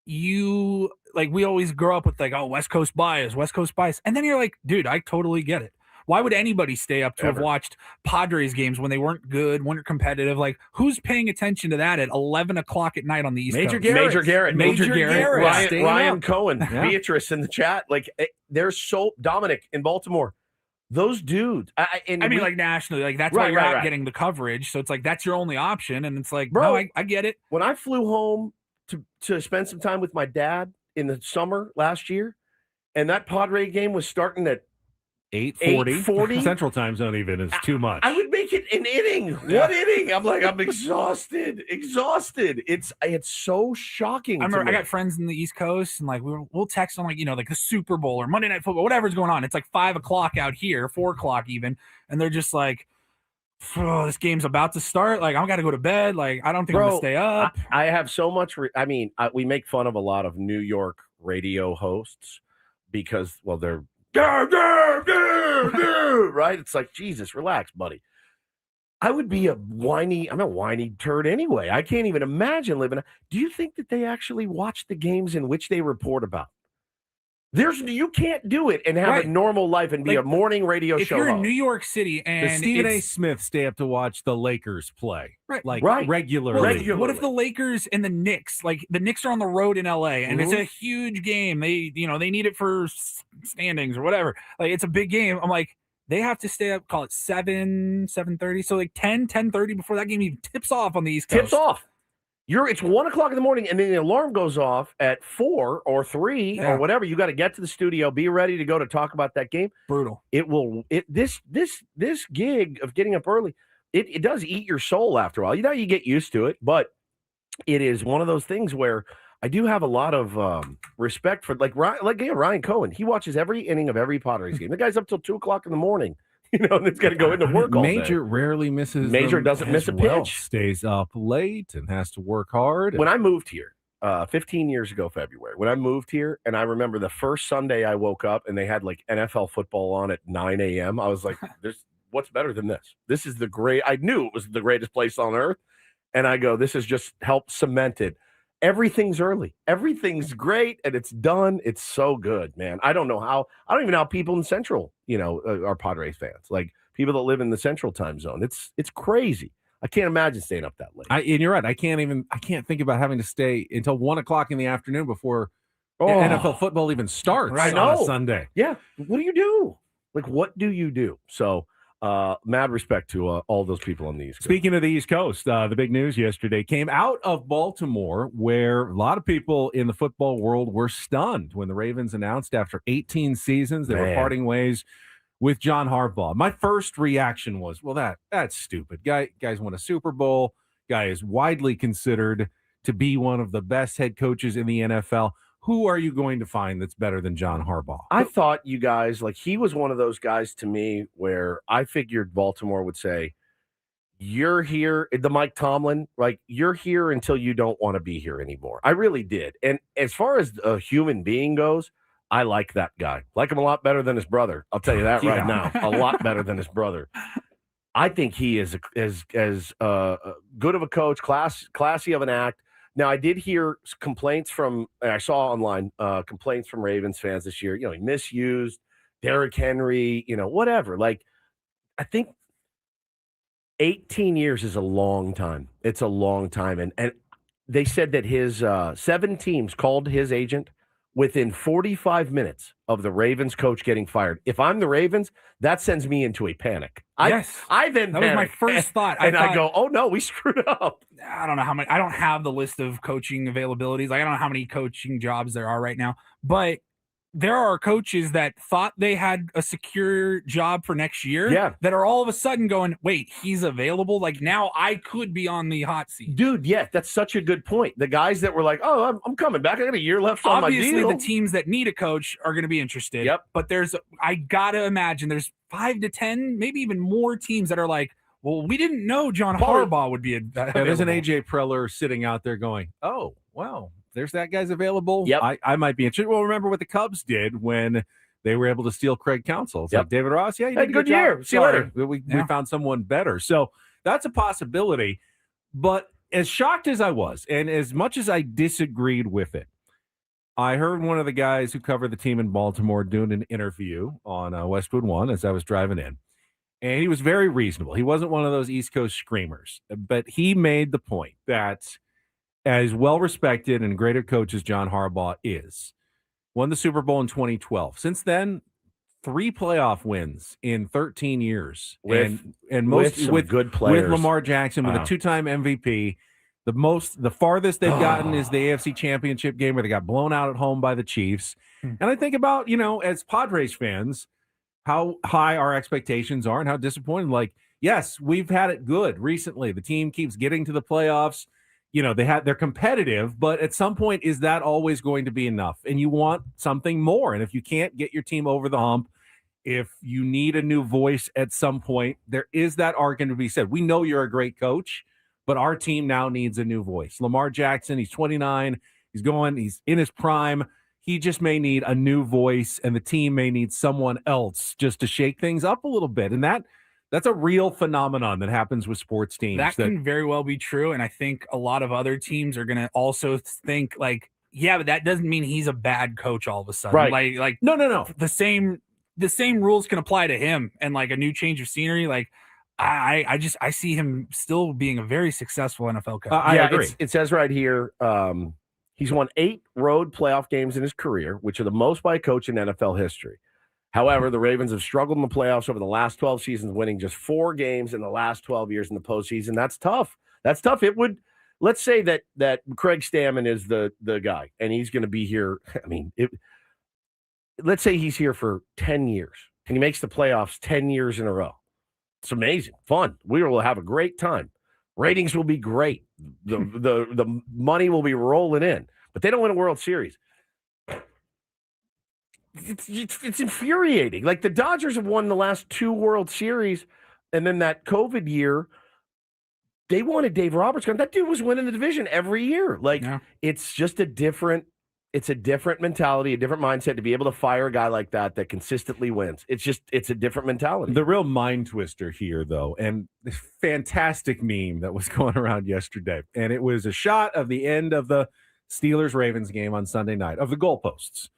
we always grow up with like, oh, West Coast bias. And then you're like, dude, I totally get it. Why would anybody stay up to have watched Padres games when they weren't good, weren't competitive? Like, who's paying attention to that at 11 o'clock at night on the East Coast? Major Garrett. Ryan up. Cohen, Beatrice in the chat. Like, they're so Dominic in Baltimore. Those dudes. I mean, like nationally, like that's why you're not getting the coverage. So it's like that's your only option, and it's like, bro, I get it. When I flew home to spend some time with my dad in the summer last year, and that Padre game was starting at 8:40 Central Time Zone, even is too much. I would make it an inning. Yeah. One inning. I'm exhausted. It's so shocking. I remember I got friends in the East Coast, and like we'll text on like the Super Bowl or Monday Night Football, whatever's going on. It's like 5 o'clock out here, 4 o'clock even, and they're just like, oh, this game's about to start. Like, I got to go to bed. Like, I don't think I'm gonna stay up. I have so much. We make fun of a lot of New York radio hosts because, well, they're right. It's like, Jesus, relax, buddy. I'm a whiny turd anyway. I can't even imagine living. Do you think that they actually watch the games in which they report about? You can't do it and have a normal life and be a morning radio show. If you're host. in New York City and Does Stephen A. Smith stay up to watch the Lakers play? Right. Regularly. What if the Lakers and the Knicks, like the Knicks are on the road in LA and it's a huge game. They need it for standings or whatever. Like, it's a big game. I'm like, they have to stay up, call it 7:30. So like 10:30 before that game even tips off on the East Coast. Tips off. It's 1 o'clock in the morning, and then the alarm goes off at 4 or 3 or whatever. You got to get to the studio, be ready to go to talk about that game. Brutal. This gig of getting up early, it does eat your soul after a while. You get used to it, but it is one of those things where I do have a lot of respect for Ryan Cohen. He watches every inning of every Padres game. The guy's up till 2 o'clock in the morning. And it's got to go into work all day. Major rarely misses. Major doesn't miss a pitch. Stays up late and has to work hard. When I moved here 15 years ago, February, when I moved here, and I remember the first Sunday I woke up and they had like NFL football on at 9 a.m. I was like, what's better than this? This is I knew it was the greatest place on earth. And I go, this has just helped cement it. Everything's early. Everything's great, and it's done. It's so good, man. I don't even know how people in Central, are Padres fans. Like people that live in the Central time zone. It's crazy. I can't imagine staying up that late. And you're right. I can't think about having to stay until 1 o'clock in the afternoon before NFL football even starts on a Sunday. Yeah. What do you do? Like, what do you do? So, mad respect to all those people on the East Coast. Speaking of the East Coast, the big news yesterday came out of Baltimore, where a lot of people in the football world were stunned when the Ravens announced after 18 seasons they were parting ways with John Harbaugh. My first reaction was, well, that's stupid. Guys won a Super Bowl. Guy is widely considered to be one of the best head coaches in the NFL. Who are you going to find that's better than John Harbaugh? I thought you guys, he was one of those guys to me where I figured Baltimore would say, you're here, the Mike Tomlin, you're here until you don't want to be here anymore. I really did. And as far as a human being goes, I like that guy. Like him a lot better than his brother. I'll tell you that right now. A lot better than his brother. I think he is as good of a coach, classy of an act. Now, I did hear complaints I saw online complaints from Ravens fans this year. He misused Derrick Henry, whatever. I think 18 years is a long time. It's a long time. And they said that his 7 teams called his agent within 45 minutes of the Ravens coach getting fired. If I'm the Ravens, that sends me into a panic. Yes. I then That was my panic, first thought. and I thought, go, oh no, we screwed up. I don't know how many. I don't have the list of coaching availabilities. Like, I don't know how many coaching jobs there are right now, but there are coaches that thought they had a secure job for next year that are all of a sudden going, wait, he's available. Like, now I could be on the hot seat. Dude, yeah, that's such a good point. The guys that were like, oh, I'm coming back. I got a year left on my deal. Obviously, the teams that need a coach are going to be interested. Yep. But I got to imagine there's 5 to 10, maybe even more teams that are like, well, we didn't know John Harbaugh would be available. There's an AJ Preller sitting out there going, oh, wow. There's that guy's available. Yep. I might be interested. Well, remember what the Cubs did when they were able to steal Craig Counsell. It's like David Ross. Yeah, you did a good year. Job. See you later. We found someone better. So that's a possibility. But as shocked as I was, and as much as I disagreed with it, I heard one of the guys who covered the team in Baltimore doing an interview on Westwood One as I was driving in. And he was very reasonable. He wasn't one of those East Coast screamers. But he made the point that as well-respected and great a coach as John Harbaugh is, won the Super Bowl in 2012. Since then, 3 playoff wins in 13 years. With good players. With Lamar Jackson, with a 2-time MVP. The farthest they've gotten is the AFC Championship game where they got blown out at home by the Chiefs. And I think about, as Padres fans, how high our expectations are and how disappointed. Like, yes, we've had it good recently. The team keeps getting to the playoffs. They're competitive, but at some point, is that always going to be enough? And you want something more. And if you can't get your team over the hump, if you need a new voice at some point, there is that argument to be said. We know you're a great coach, but our team now needs a new voice. Lamar Jackson, he's 29. He's in his prime. He just may need a new voice, and the team may need someone else just to shake things up a little bit. And that's a real phenomenon that happens with sports teams. That can very well be true. And I think a lot of other teams are going to also think like, yeah, but that doesn't mean he's a bad coach all of a sudden. Right. Like no. The same rules can apply to him, and like a new change of scenery. Like I see him still being a very successful NFL coach. I agree. It says right here, he's won 8 road playoff games in his career, which are the most by a coach in NFL history. However, the Ravens have struggled in the playoffs over the last 12 seasons, winning just 4 games in the last 12 years in the postseason. That's tough. It would, let's say that Craig Stammen is the guy, and he's going to be here. I mean, let's say he's here for 10 years, and he makes the playoffs 10 years in a row. It's amazing, fun. We will have a great time. Ratings will be great. The money will be rolling in, but they don't win a World Series. It's infuriating. Like, the Dodgers have won the last 2 World Series, and then that COVID year, they wanted Dave Roberts. That dude was winning the division every year. Like, It's just a different mentality, a different mindset to be able to fire a guy like that consistently wins. It's a different mentality. The real mind twister here, though, and this fantastic meme that was going around yesterday, and it was a shot of the end of the Steelers-Ravens game on Sunday night of the goalposts.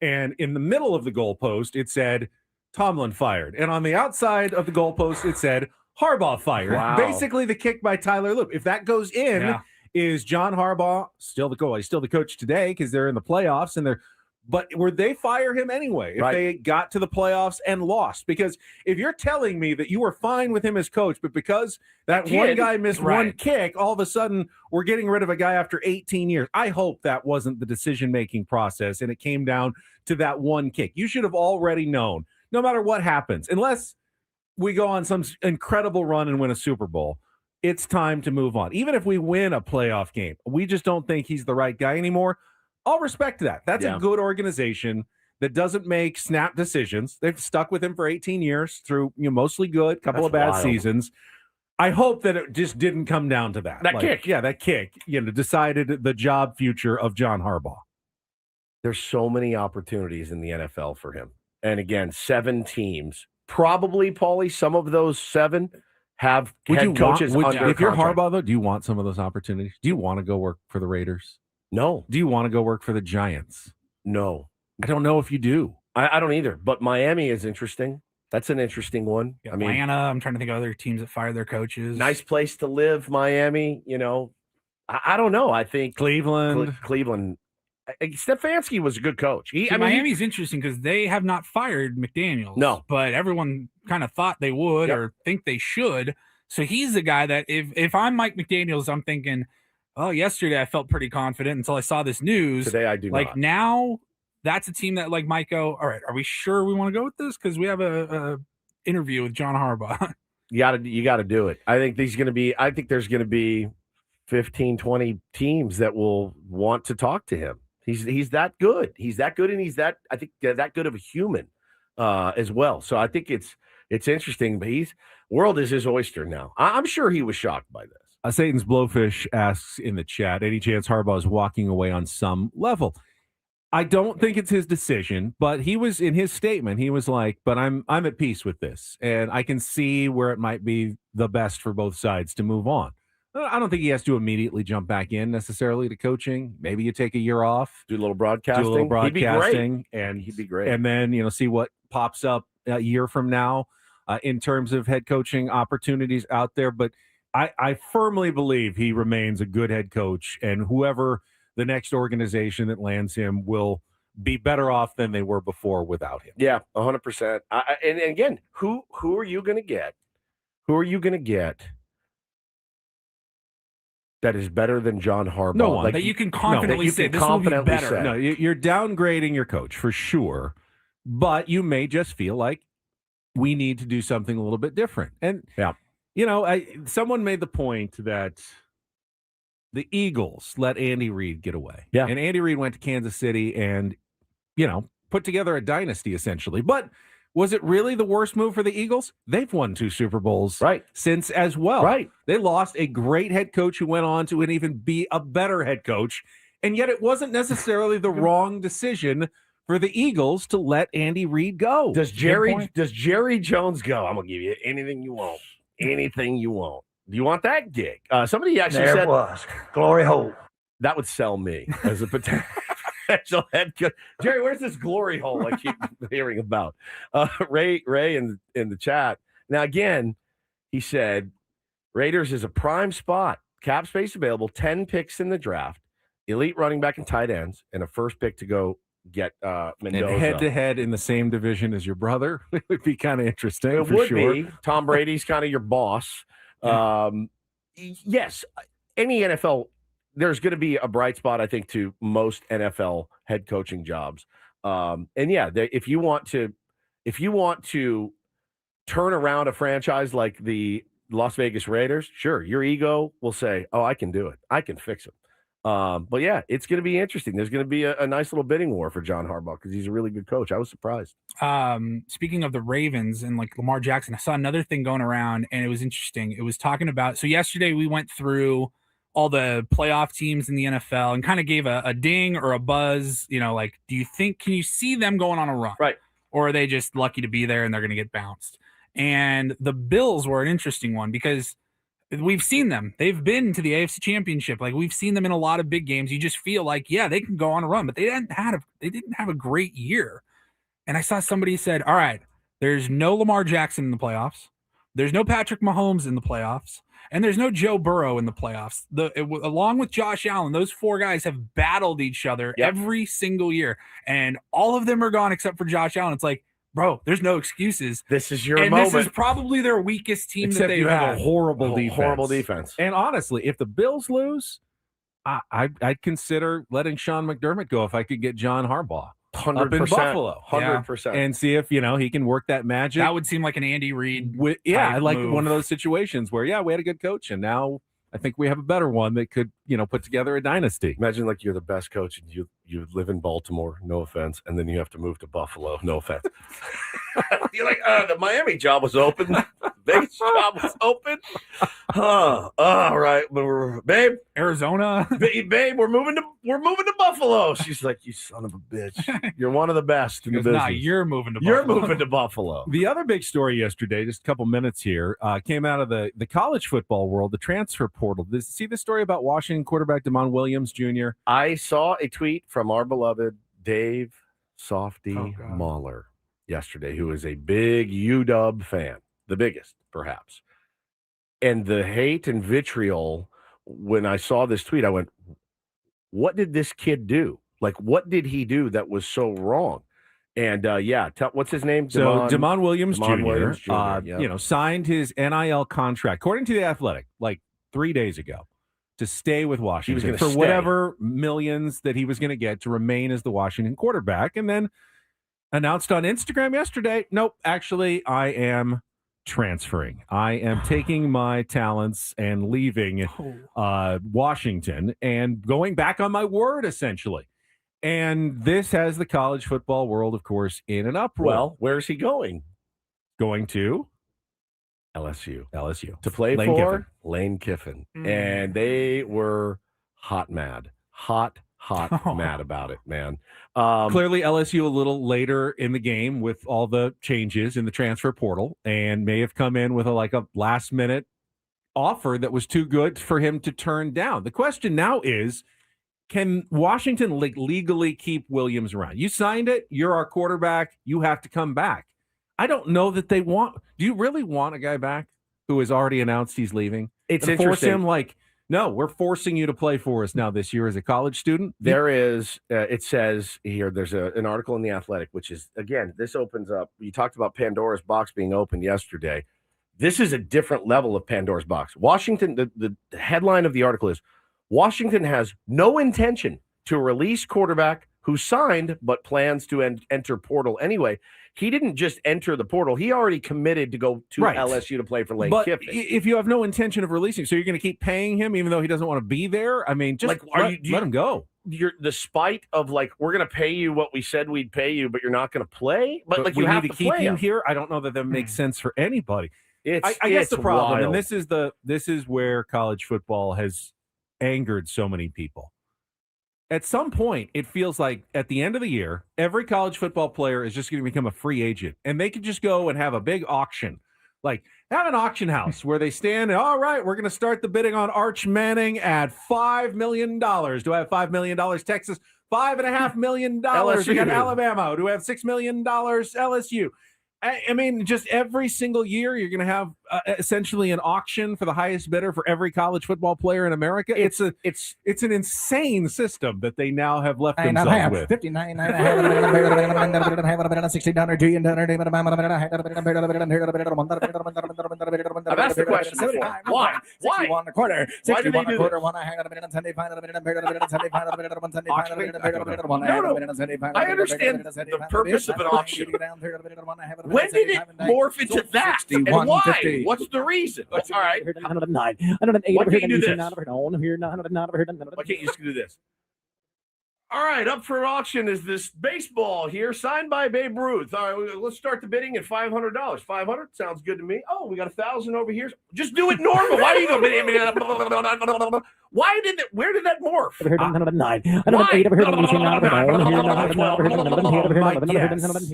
And in the middle of the goalpost, it said, Tomlin fired. And on the outside of the goalpost, it said, Harbaugh fired. Wow. Basically the kick by Tyler Loop. If that goes in, is John Harbaugh still the coach? He's still the coach today because they're in the playoffs. But would they fire him anyway if they got to the playoffs and lost? Because if you're telling me that you were fine with him as coach, but because that one guy missed one kick, all of a sudden we're getting rid of a guy after 18 years. I hope that wasn't the decision-making process and it came down to that one kick. You should have already known, no matter what happens, unless we go on some incredible run and win a Super Bowl, it's time to move on. Even if we win a playoff game, we just don't think he's the right guy anymore. I'll respect that. That's a good organization that doesn't make snap decisions. They've stuck with him for 18 years through mostly good, couple of bad seasons. I hope that it just didn't come down to that. That kick. Yeah, that kick, decided the job future of John Harbaugh. There's so many opportunities in the NFL for him. And again, 7 teams. Probably, Paulie, some of those 7 have head coaches under if you're contract. Harbaugh, though, do you want some of those opportunities? Do you want to go work for the Raiders? No. Do you want to go work for the Giants? No. I don't know if you do. I don't either. But Miami is interesting. That's an interesting one. Atlanta, I'm trying to think of other teams that fired their coaches. Nice place to live, Miami. I don't know. I think Cleveland. Cleveland. Stefanski was a good coach. Miami's interesting because they have not fired McDaniels. No. But everyone kind of thought they would or think they should. So he's the guy that if I'm Mike McDaniels, I'm thinking, oh, yesterday I felt pretty confident until I saw this news. Today I do not. Now that's a team that might go, all right, are we sure we want to go with this? Because we have a interview with John Harbaugh. You got to do it. I think there's going to be 15, 20 teams that will want to talk to him. He's that good. He's that good, and that good of a human as well. So I think it's interesting. But world is his oyster now. I'm sure he was shocked by this. Satan's Blowfish asks in the chat, any chance Harbaugh is walking away on some level? I don't think it's his decision, but he was in his statement. He was like, "But I'm at peace with this, and I can see where it might be the best for both sides to move on." I don't think he has to immediately jump back in necessarily to coaching. Maybe you take a year off, do a little broadcasting, and he'd be great. And then see what pops up a year from now in terms of head coaching opportunities out there. But I firmly believe he remains a good head coach, and whoever the next organization that lands him will be better off than they were before without him. Yeah, 100%. And again, who are you going to get? Who are you going to get that is better than John Harbaugh? No one. That you can confidently say this will be better. No, you're downgrading your coach for sure, but you may just feel like we need to do something a little bit different. And, someone made the point that the Eagles let Andy Reid get away. Yeah. And Andy Reid went to Kansas City and, put together a dynasty essentially. But was it really the worst move for the Eagles? They've won 2 Super Bowls since as well. Right. They lost a great head coach who went on to even be a better head coach. And yet it wasn't necessarily the wrong decision for the Eagles to let Andy Reid go. Does Jerry Jones go? I'm going to give you anything you want. Anything you want. Do you want that gig? Somebody actually said, was glory hole. That would sell me as a potential head coach. Jerry, where's this glory hole I keep hearing about? Ray in the chat. Now, again, he said, Raiders is a prime spot. Cap space available, 10 picks in the draft, elite running back and tight ends, and a first pick to go get Mendoza. And head-to-head in the same division as your brother. It would be kind of interesting. It for would sure. be. Tom Brady's kind of your boss. Yes, any NFL, there's going to be a bright spot, I think, to most NFL head coaching jobs. If you want to turn around a franchise like the Las Vegas Raiders, sure, your ego will say, "Oh, I can do it. I can fix it." But yeah, it's going to be interesting. There's going to be a nice little bidding war for John Harbaugh because he's a really good coach. I was surprised. Speaking of the Ravens and Lamar Jackson, I saw another thing going around and it was interesting. It was talking about, so yesterday we went through all the playoff teams in the NFL and kind of gave a ding or a buzz, do can you see them going on a run? Right. Or are they just lucky to be there and they're going to get bounced? And the Bills were an interesting one because we've seen them. They've been to the AFC Championship. We've seen them in a lot of big games. You just feel like, yeah, they can go on a run, but they didn't have a great year. And I saw somebody said, all right, there's no Lamar Jackson in the playoffs. There's no Patrick Mahomes in the playoffs. And there's no Joe Burrow in the playoffs. Along with Josh Allen, those 4 guys have battled each other every single year. And all of them are gone except for Josh Allen. It's like, bro, there's no excuses. This is your moment. This is probably their weakest team Except that they've you have had. a horrible defense. Horrible defense. And honestly, if the Bills lose, I'd consider letting Sean McDermott go if I could get John Harbaugh 100%, up in Buffalo. 100%. And see if, he can work that magic. That would seem like an Andy Reid. Like move. one of those situations where, we had a good coach and now I think we have a better one that could, put together a dynasty. Imagine you're the best coach and you live in Baltimore, no offense, and then you have to move to Buffalo, no offense. You're like, the Miami job was open. Vegas job was open. All right, babe, Arizona, babe, we're moving to Buffalo. She's like, you son of a bitch. You're one of the best in the business. Nah, you're moving to Buffalo. You're moving to Buffalo. The other big story yesterday, just a couple minutes here, came out of the college football world, the transfer portal. See the story about Washington quarterback Damon Williams Jr.? I saw a tweet from our beloved Dave Softy Mahler yesterday, who is a big UW fan, the biggest, perhaps. And the hate and vitriol, when I saw this tweet, I went, what did this kid do? Like, what did he do that was so wrong? And what's his name? So Damon Williams Jr. Williams Jr., yeah. Signed his NIL contract, according to The Athletic, like 3 days ago, to stay with Washington for whatever millions that he was going to get to remain as the Washington quarterback, and then announced on Instagram yesterday, nope, actually, I am transferring. I am taking my talents and leaving Washington and going back on my word, essentially. And this has the college football world, of course, in an uproar. Well, where's he going? Going to LSU. To play Lane for Kiffin. Lane Kiffin. And they were mad about it, man. Clearly, LSU a little later in the game with all the changes in the transfer portal and may have come in with a last-minute offer that was too good for him to turn down. The question now is, can Washington legally keep Williams around? You signed it. You're our quarterback. You have to come back. I don't know that they want. Do you really want a guy back who has already announced he's leaving? It's and interesting. Force him no, we're forcing you to play for us now this year as a college student. There is, it says here, there's an article in The Athletic, which is, again, this opens up. You talked about Pandora's box being opened yesterday. This is a different level of Pandora's box. Washington, the headline of the article is, Washington has no intention to release quarterback who signed but plans to enter portal anyway. He didn't just enter the portal. He already committed to go to LSU to play for Lane Kiffin. If you have no intention of releasing, so you're going to keep paying him even though he doesn't want to be there? I mean, just let him go. You're the spite of we're going to pay you what we said we'd pay you, but you're not going to play. But we you have need to keep play you him here. I don't know that makes sense for anybody. I guess the problem, wild. and this is where college football has angered so many people. At some point, it feels like at the end of the year, every college football player is just going to become a free agent, and they could just go and have a big auction. Have an auction house where they stand and, all right, we're going to start the bidding on Arch Manning at $5 million. Do I have $5 million? Texas, $5.5 million. LSU. We got Alabama. Do we have $6 million? LSU. I mean, just every single year, you're going to have essentially an auction for the highest bidder for every college football player in America. It's an insane system that they now have left themselves with. 59. I've asked the question before. Why? Why? Why did they do this? I understand the purpose of an auction. When did it morph into that? And why? What's the reason? All right. 109. Why can't you do this? Why can't you just do this? All right, up for auction is this baseball here, signed by Babe Ruth. All right, let's start the bidding at $500. $500 sounds good to me. Oh, we got 1,000 over here. Just do it normal. Why do you go? Where did that morph? 109.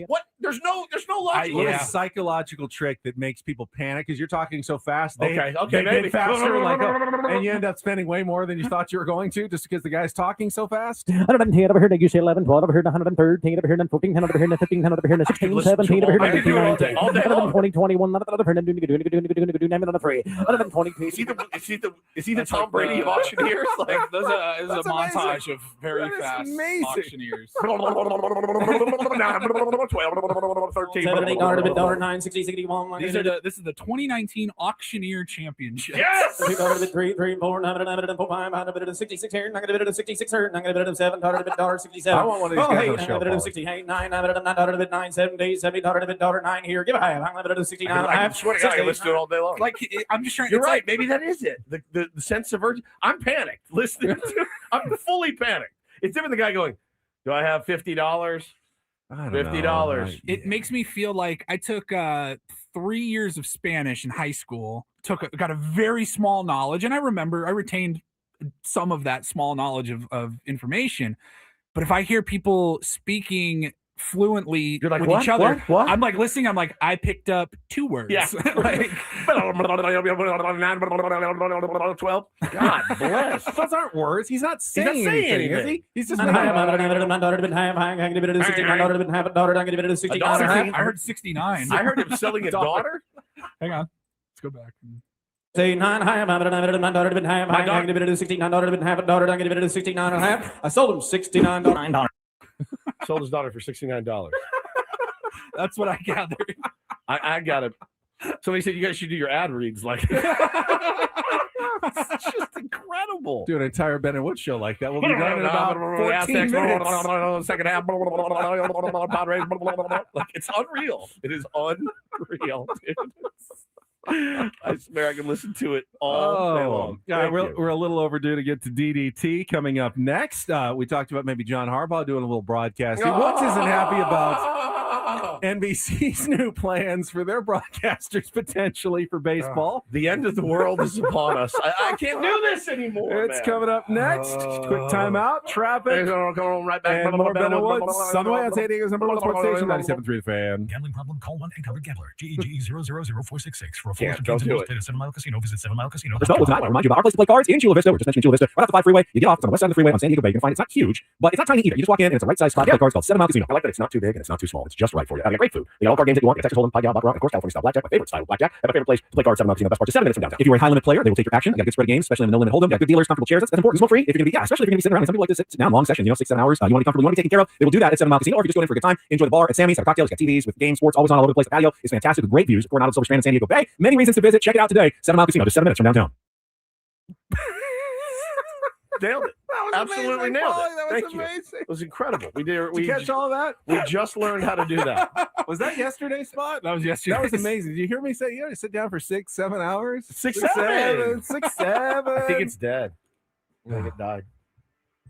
What? There's no logic. What a psychological trick that makes people panic because you're talking so fast. They maybe get faster, and you end up spending way more than you thought you were going to just because the guy's talking so fast. 110 over here, you say 11, 12 over here, 113 over here, 14 over here, 15 over here, 16, 17 over here, 19, 120, 21, Is he the Tom Brady of auctioneers? There's a montage of very fast auctioneers. 9, 60, 61. This is the 2019 Auctioneer Championship. Yes! 3, 4, 9, 66 here, 66 here, 7, $67. I want one of these guys on the show. 68, 9, 9, 70, 9 here. Give a half. 69. I swear to God, I can listen to it all day long. I'm just trying. You're right. Maybe that is it. The sense of urgency. I'm panicked listening to. I'm fully panicked. It's different. The guy going, "Do I have $50? $50." It makes me feel like I took 3 years of Spanish in high school. Got a very small knowledge, and I retained some of that small knowledge of information. But if I hear people speaking fluently You're like, with what? each other, What? I'm listening. I'm like, I picked up 2 words. Yeah. 12. God bless. Those aren't words. He's not saying anything. Is he? He's just I heard 69. I heard him selling a daughter. Hang on. Let's go back. I sold him $69. Sold his daughter for $69. That's what I gather. I got it. Somebody said you guys should do your ad reads like it's just incredible. Do an entire Ben and Wood show like that. We'll be done in about 14 minutes. Second half. Like, it's unreal. It is unreal, dude. I swear I can listen to it all day long. Yeah, we're a little overdue to get to DDT coming up next. We talked about maybe John Harbaugh doing a little broadcasting. Woods isn't happy about NBC's new plans for their broadcasters potentially for baseball. The end of the world is upon us. I can't do this anymore. It's coming up next. Quick timeout. Traffic. Going right back. And more Ben and Woods. On the way on San Diego's number one sports station, 97.3 The Fan. Gambling problem? Call 1-800-GAMBLER. GEG 000-466 for a full Can't, don't do it. Play at 7 Mile Casino. Visit 7 Mile Casino. Result was not. I remind you about our place to play cards in Chula Vista. We're just mentioning Chula Vista. Right off the 5 freeway. You get off. It's on the west side of the freeway on San Diego Bay. You can find it. It's not huge, but it's not tiny either. You just walk in and it's a right-sized spot to play cards called 7 Mile Casino. I like that it's not too big and it's not too small. It's just right for you. I got great food. They got all card games that you want. You got Texas Hold'em, Pai Gow, Baccarat, of course, California style blackjack. My favorite style of blackjack. And my favorite place to play cards, 7 Mile Casino. Best part, just 7 minutes from downtown. If you're a high limit player, they will take your action. You got a good spread of games, especially in the no limit hold'em. You got good dealers, comfortable chairs. That's important. Smoke free. If you're gonna be, especially if you're gonna be sitting around. Some people like to sit down long sessions. 6-7 hours. You want to be comfortable. You want to be taken care of. They will do that at 7 Mile Casino. Or if you're just going in for a good time, enjoy the bar at Sammy's. Have cocktails. Got TVs with games, sports, always on all over the place. The patio is fantastic with great views. Coronado, Silver Strand, and San Diego Bay. Many reasons to visit. Check it out today. 7 Mile Casino, just 7 minutes from downtown. Nailed it. Absolutely amazing, nailed Paulie. it. That was Thank you. amazing. It was incredible. We did. Did you catch all of that? We just learned how to do that. Was that yesterday's spot? That was yesterday. That was amazing. Did you hear me say you had to sit down for 6-7 hours? 6-7. 6-7. I think it's dead. I think it died.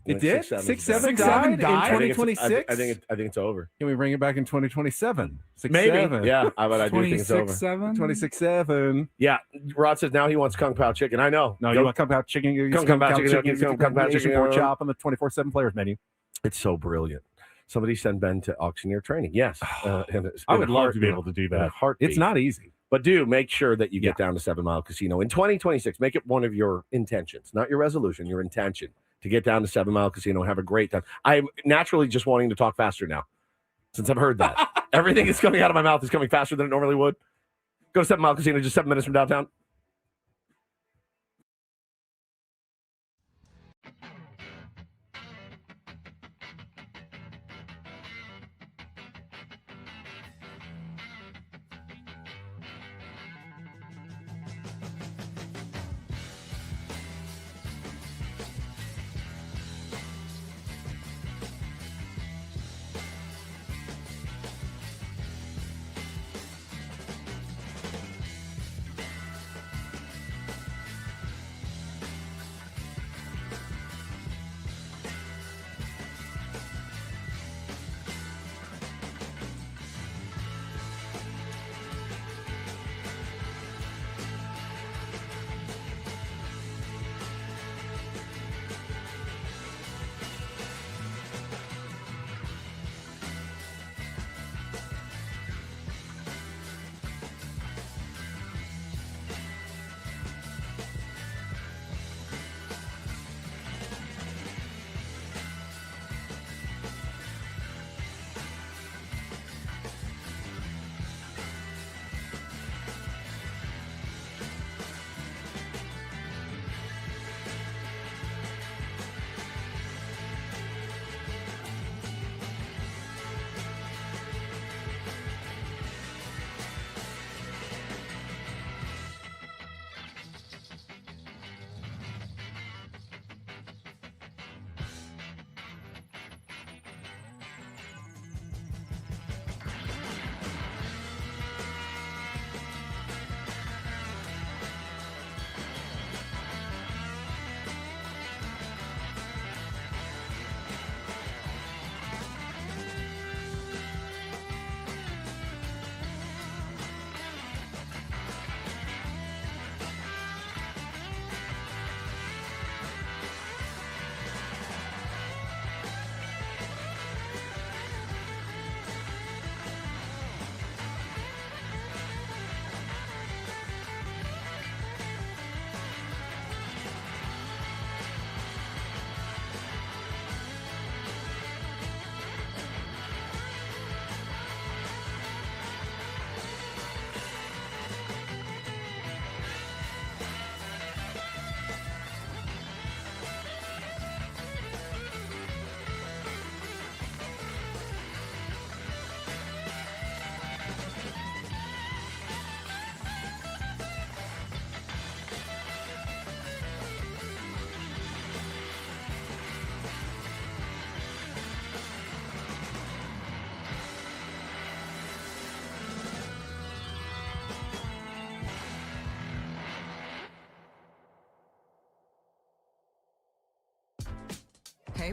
It did? 6-7 died in died? 2026? I think it's over. Can we bring it back in 2027? 6-7. Maybe. Yeah, but I do think it's over. 26-7. Yeah, Rod says now he wants Kung Pao chicken. I know. No, you want Kung Pao chicken? Kung Pao chicken. Kung Pao Asian chicken. pork chop on the 24/7 players menu. It's so brilliant. Somebody send Ben to auctioneer training. Yes. I would love to be able to do that. It's not easy. But do make sure that you get down to 7 Mile Casino in 2026. Make it one of your intentions, not your resolution, your intention to get down to 7 Mile Casino and have a great time. I'm naturally just wanting to talk faster now since I've heard that. Everything that's coming out of my mouth is coming faster than it normally would. Go to 7 Mile Casino, just 7 minutes from downtown.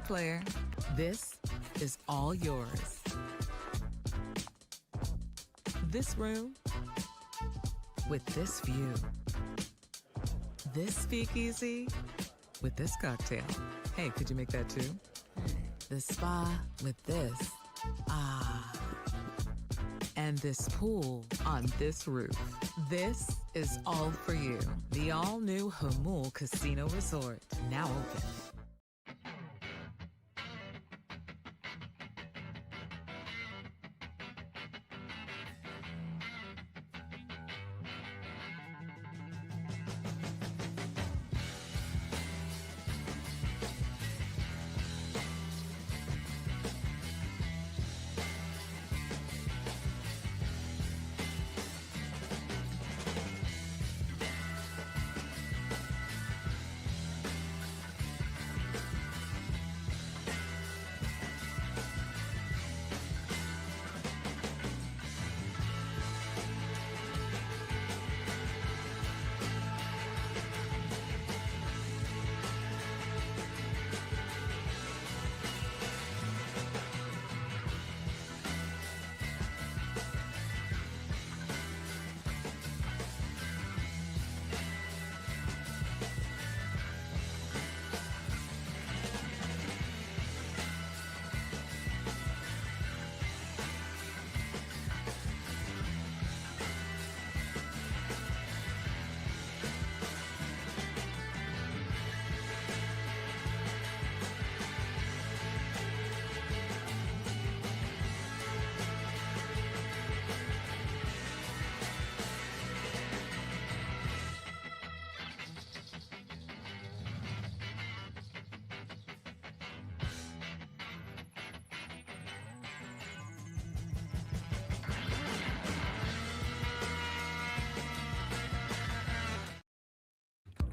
player, this is all yours. This room with this view. This speakeasy with this cocktail. Hey, could you make that too? The spa with this. Ah. And this pool on this roof. This is all for you. The all-new Hamul Casino Resort, now open.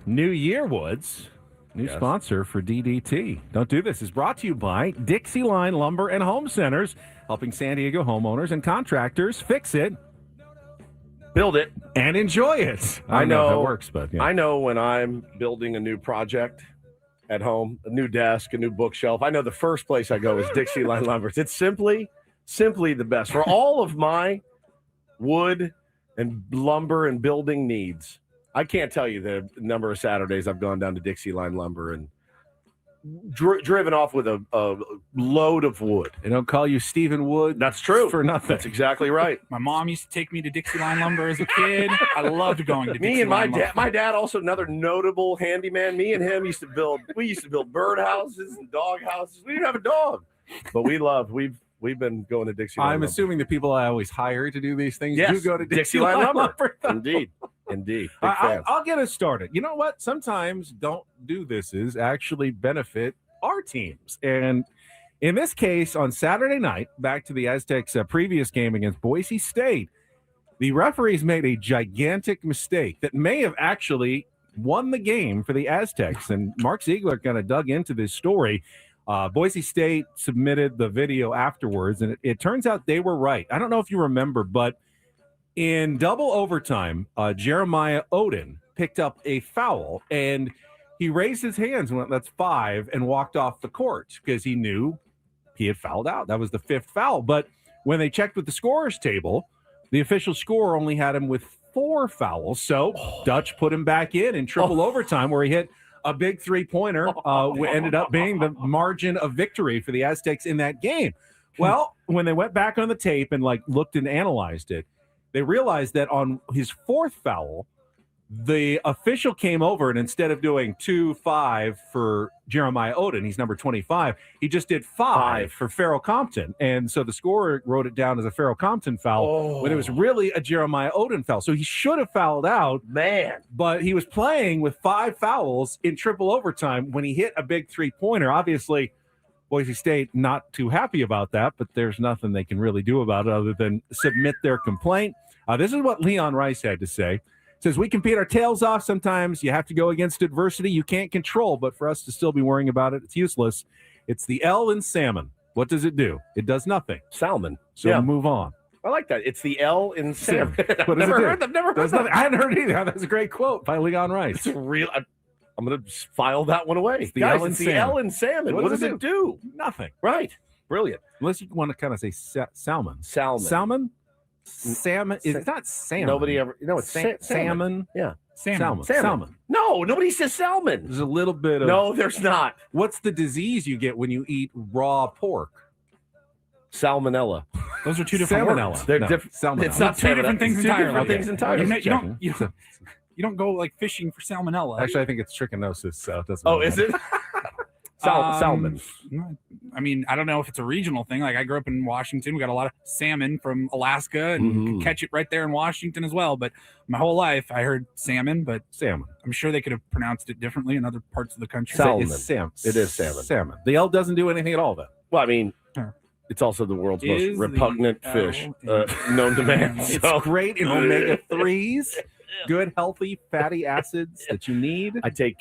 New Year, Woods. New sponsor for DDT. Don't Do This is brought to you by Dixie Line Lumber and Home Centers, helping San Diego homeowners and contractors fix it, build it, and enjoy it. I know if it works, but yeah. I know when I'm building a new project at home, a new desk, a new bookshelf, I know the first place I go is Dixie Line Lumber. It's simply the best for all of my wood and lumber and building needs. I can't tell you the number of Saturdays I've gone down to Dixie Line Lumber and driven off with a load of wood. They don't call you Stephen Wood. That's true. For nothing. That's exactly right. My mom used to take me to Dixie Line Lumber as a kid. I loved going to Dixie Me and Line Lumber. my dad, also another notable handyman. Me and him used to build bird houses and dog houses. We didn't have a dog, but we've been going to Dixie Line I'm Lumber. assuming the people I always hire to do these things Yes, do go to Dixie Line Lumber. though. Indeed. Big fan. I'll get us started. You know what? Sometimes Don't Do Thises actually benefit our teams. And in this case, on Saturday night, back to the Aztecs' previous game against Boise State, the referees made a gigantic mistake that may have actually won the game for the Aztecs. And Mark Ziegler kind of dug into this story. Boise State submitted the video afterwards, and it turns out they were right. I don't know if you remember, but in double overtime, Jeremiah Oden picked up a foul, and he raised his hands and went, "That's 5," and walked off the court because he knew he had fouled out. That was the 5th foul. But when they checked with the scorer's table, the official scorer only had him with 4 fouls. So Dutch put him back in triple overtime, where he hit a big 3-pointer, ended up being the margin of victory for the Aztecs in that game. Well, when they went back on the tape and looked and analyzed it, they realized that on his 4th foul, the official came over, and instead of doing 2-5 for Jeremiah Oden, he's number 25, he just did 5 for Farrell Compton. And so the scorer wrote it down as a Farrell Compton foul when it was really a Jeremiah Oden foul. So he should have fouled out. Man. But he was playing with 5 fouls in triple overtime when he hit a big 3-pointer. Obviously, Boise State not too happy about that, but there's nothing they can really do about it other than submit their complaint. This is what Leon Rice had to say. Says, "We compete our tails off. Sometimes you have to go against adversity you can't control, but for us to still be worrying about it, it's useless. It's the L in salmon. What does it do? It does nothing. Salmon. So move on." I like that. It's the L in salmon. What does it do? I've never heard that. I hadn't heard it either. That's a great quote by Leon Rice. It's real. I'm gonna file that one away. the Guys, Ellen it's the salmon. Ellen salmon. What does it do? Nothing. Right. Brilliant. Unless you want to kind of say salmon. Salmon. Salmon? Salmon. It's not salmon. Nobody ever. No, it's salmon. Salmon. Yeah. Salmon. No, nobody says salmon. There's a little bit of. No, there's not. What's the disease you get when you eat raw pork? Salmonella. Those are two different Salmonella. words. They're No, different. salmonella. It's not two different things It's two entirely. different things entirely. You don't go like fishing for salmonella. Actually, I think it's trichinosis, so it doesn't. Oh, really is matter. it? Salmon. I mean, I don't know if it's a regional thing. Like I grew up in Washington. We got a lot of salmon from Alaska and you can catch it right there in Washington as well. But my whole life I heard salmon, but Salmon. I'm sure they could have pronounced it differently in other parts of the country. Salmon. It's salmon. It is salmon. Salmon. The L doesn't do anything at all, though. Well, I mean, Sure. it's also the world's most Is the repugnant fish L known to man. It's So great in omega 3s, good healthy fatty acids that you need. I take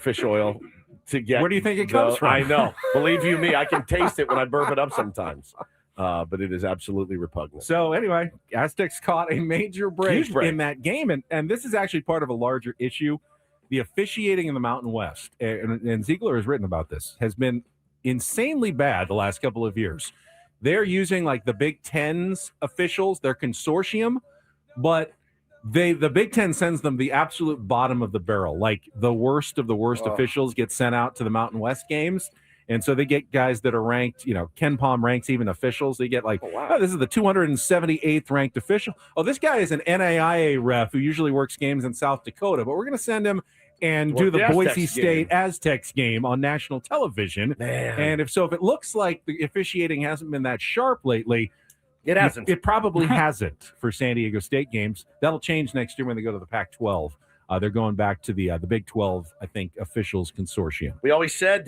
fish oil to get. Where do you think it comes from? I know. Believe you me, I can taste it when I burp it up sometimes. But it is absolutely repugnant. So anyway, Aztecs caught a major break, Huge break. in that game, and this is actually part of a larger issue. The officiating in the Mountain West, and Ziegler has written about this, has been insanely bad the last couple of years. They're using like the Big Ten's officials, their consortium, but the Big Ten sends them the absolute bottom of the barrel. Like the worst of the worst officials get sent out to the Mountain West games. And so they get guys that are ranked, Ken Palm ranks even officials. They get like, oh, this is the 278th ranked official. Oh, this guy is an NAIA ref who usually works games in South Dakota, but we're going to send him and do the Boise State Aztecs game on national television. Man. And if it looks like the officiating hasn't been that sharp lately, It hasn't. It probably hasn't for San Diego State games. That'll change next year when they go to the Pac-12. They're going back to the Big 12, I think, officials consortium. We always said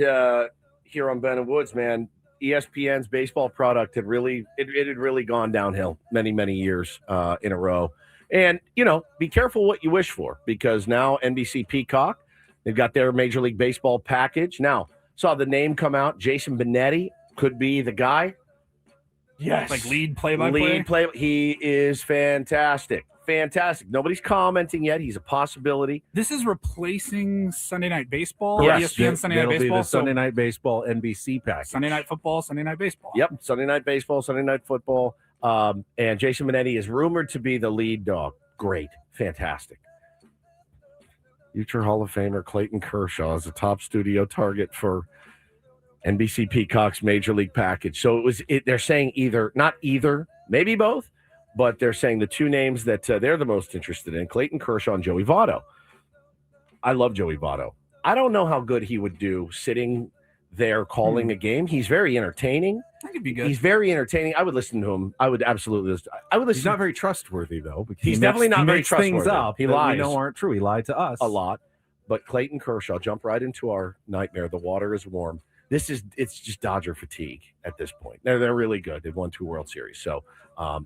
here on Ben and Woods, man, ESPN's baseball product had really gone downhill many years in a row. And, be careful what you wish for, because now NBC Peacock, they've got their Major League Baseball package. Now, saw the name come out. Jason Benetti could be the guy. Yes. Like lead play-by-play? He is fantastic. Fantastic. Nobody's commenting yet. He's a possibility. This is replacing Sunday Night Baseball? Yes. ESPN Sunday Night It'll Baseball? be the Sunday Night Baseball NBC package. Sunday Night Football, Sunday Night Baseball. Yep. Sunday Night Baseball, Sunday Night Football. And Jason Benetti is rumored to be the lead dog. Great. Fantastic. Future Hall of Famer Clayton Kershaw is the top studio target for NBC Peacock's Major League package. So they're saying not either, maybe both, but they're saying the two names that they're the most interested in, Clayton Kershaw and Joey Votto. I love Joey Votto. I don't know how good he would do sitting there calling a game. He's very entertaining. That could be good. He's very entertaining. I would listen to him. I would absolutely listen. I would listen. He's not very trustworthy, though. Because He's definitely not very trustworthy. Things up he that lies. we know aren't true. He lied to us a lot. But Clayton Kershaw, jump right into our nightmare. The water is warm. It's just Dodger fatigue at this point. They're really good. They've won 2 World Series. So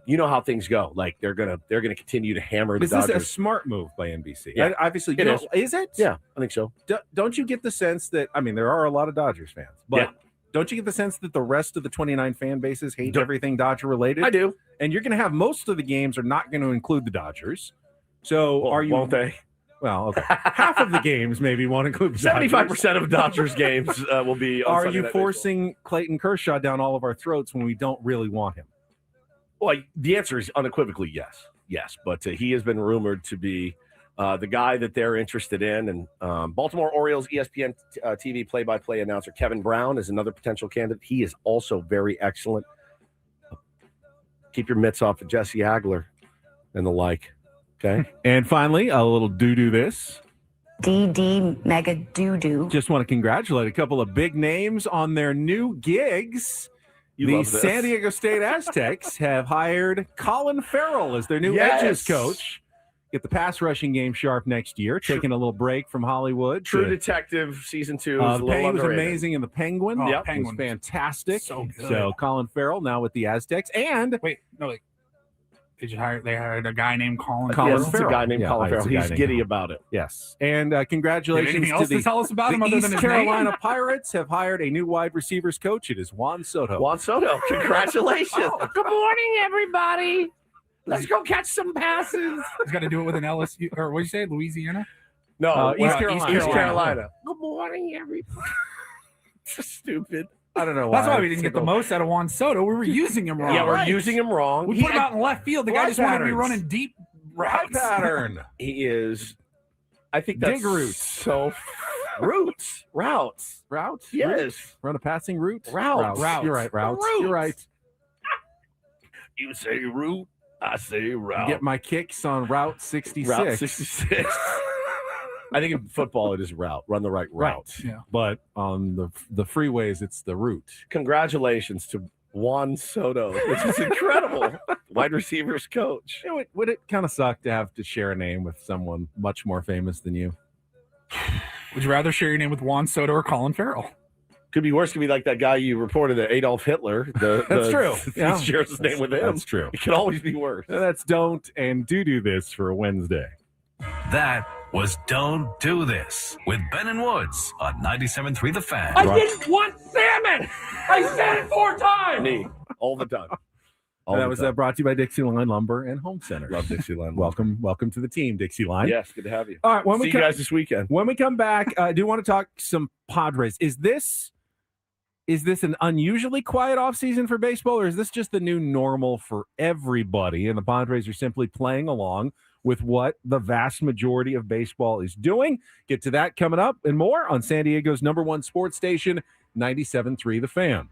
you know how things go. Like they're gonna continue to hammer the Dodgers. This is a smart move by NBC. Yeah. Obviously, Is it? Yeah, I think so. Don't you get the sense that there are a lot of Dodgers fans, but don't you get the sense that the rest of the 29 fan bases hate everything Dodger related? I do. And you're going to have most of the games are not going to include the Dodgers. So won't they? Well, okay. Half of the games maybe won't include the 75% of Dodgers games will be on Are Sunday you Night forcing Baseball. Clayton Kershaw down all of our throats when we don't really want him? Well, the answer is unequivocally yes. Yes, but he has been rumored to be the guy that they're interested in. And Baltimore Orioles ESPN TV play-by-play announcer Kevin Brown is another potential candidate. He is also very excellent. Keep your mitts off of Jesse Agler and the like. Okay. And finally, a little do this. DD Mega Doo-Doo. Just want to congratulate a couple of big names on their new gigs. The San Diego State Aztecs have hired Colin Farrell as their new edges coach. Get the pass rushing game sharp next year. Taking a little break from Hollywood. True Detective season 2 he was amazing in the Penguin. Penguin was fantastic. So good. So Colin Farrell now with the Aztecs. And they hired a guy named Colin Farrell. Yes, it's a guy named Colin Farrell. He's giddy about it. Yes. And congratulations anything else to tell us about him other East than his Carolina name? Pirates have hired a new wide receivers coach. It is Juan Soto. Juan Soto, congratulations. Good morning, everybody. Let's go catch some passes. He's got to do it with an LSU, or what did you say, Louisiana? No, East Carolina. East Carolina. Good morning, everybody. So stupid. I don't know why. That's why we didn't get the most out of Juan Soto. We were using him wrong. Yeah, we're using him wrong. We put him out in left field. The guy just wanted to be running deep routes. Pattern. He is. I think that's Dig routes. So routes. Yes. Run a passing route. Routes. You're right. Routes. Routes. You're right. You say route, I say route. Get my kicks on Route 66. Route 66. I think in football it is route. Run the right route. Yeah. But on the freeways, it's the route. Congratulations to Juan Soto, which is incredible. Wide receivers coach. Would it kind of suck to have to share a name with someone much more famous than you? Would you rather share your name with Juan Soto or Colin Farrell? Could be worse. Could be like that guy you reported, that Adolf Hitler. That's true. Yeah. He shares his name with him. That's true. It could always be worse. That's Don't and Do This for a Wednesday. That was Don't Do This with Ben and Woods on 97.3 The Fan. I didn't want salmon. I said it 4 times. Me, all the time. That was brought to you by Dixie Line Lumber and Home Center. Love Dixie Line. Welcome to the team, Dixie Line. Yes, good to have you. All right, See you guys this weekend. When we come back, I do want to talk some Padres. Is this an unusually quiet offseason for baseball, or is this just the new normal for everybody? And the Padres are simply playing along with what the vast majority of baseball is doing. Get to that coming up and more on San Diego's #1 sports station, 97.3 The Fan.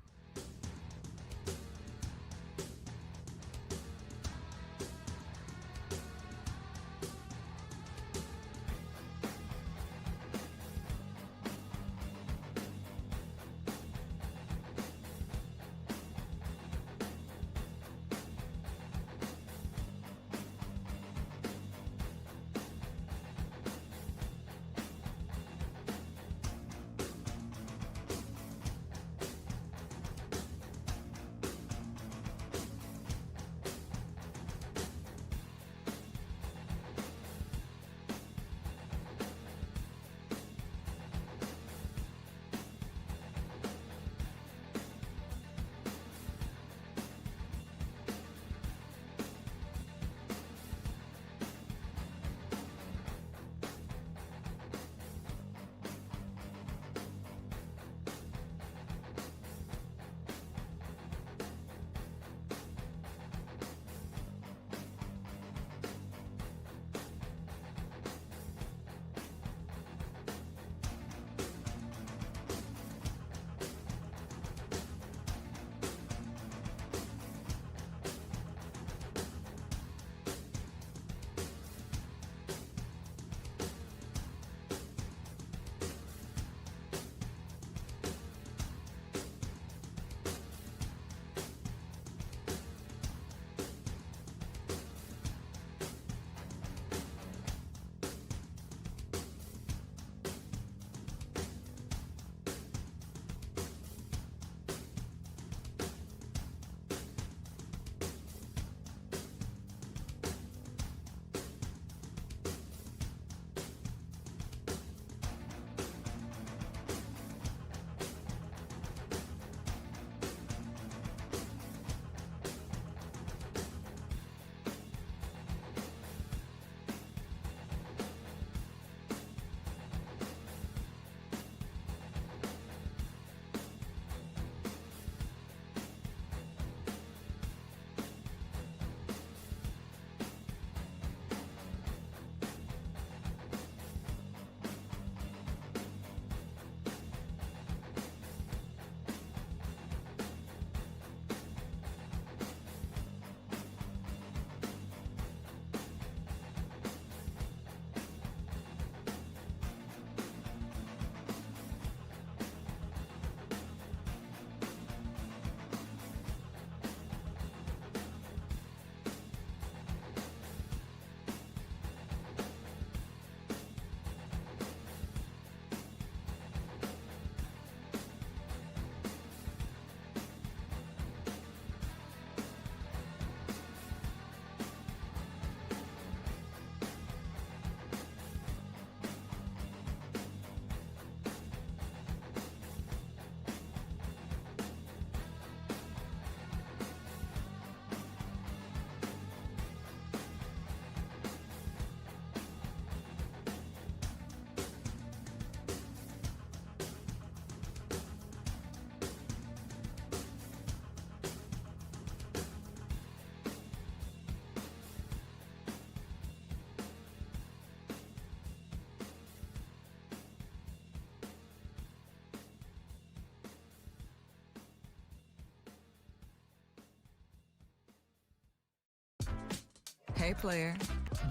Hey, player,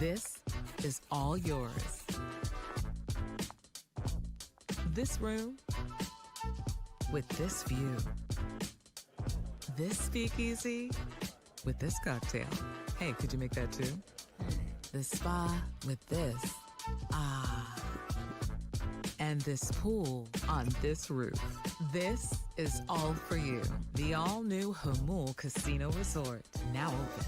this is all yours. This room with this view. This speakeasy with this cocktail. Hey, could you make that too? The spa with this. Ah. And this pool on this roof. This is all for you. The all-new Hamul Casino Resort, now open.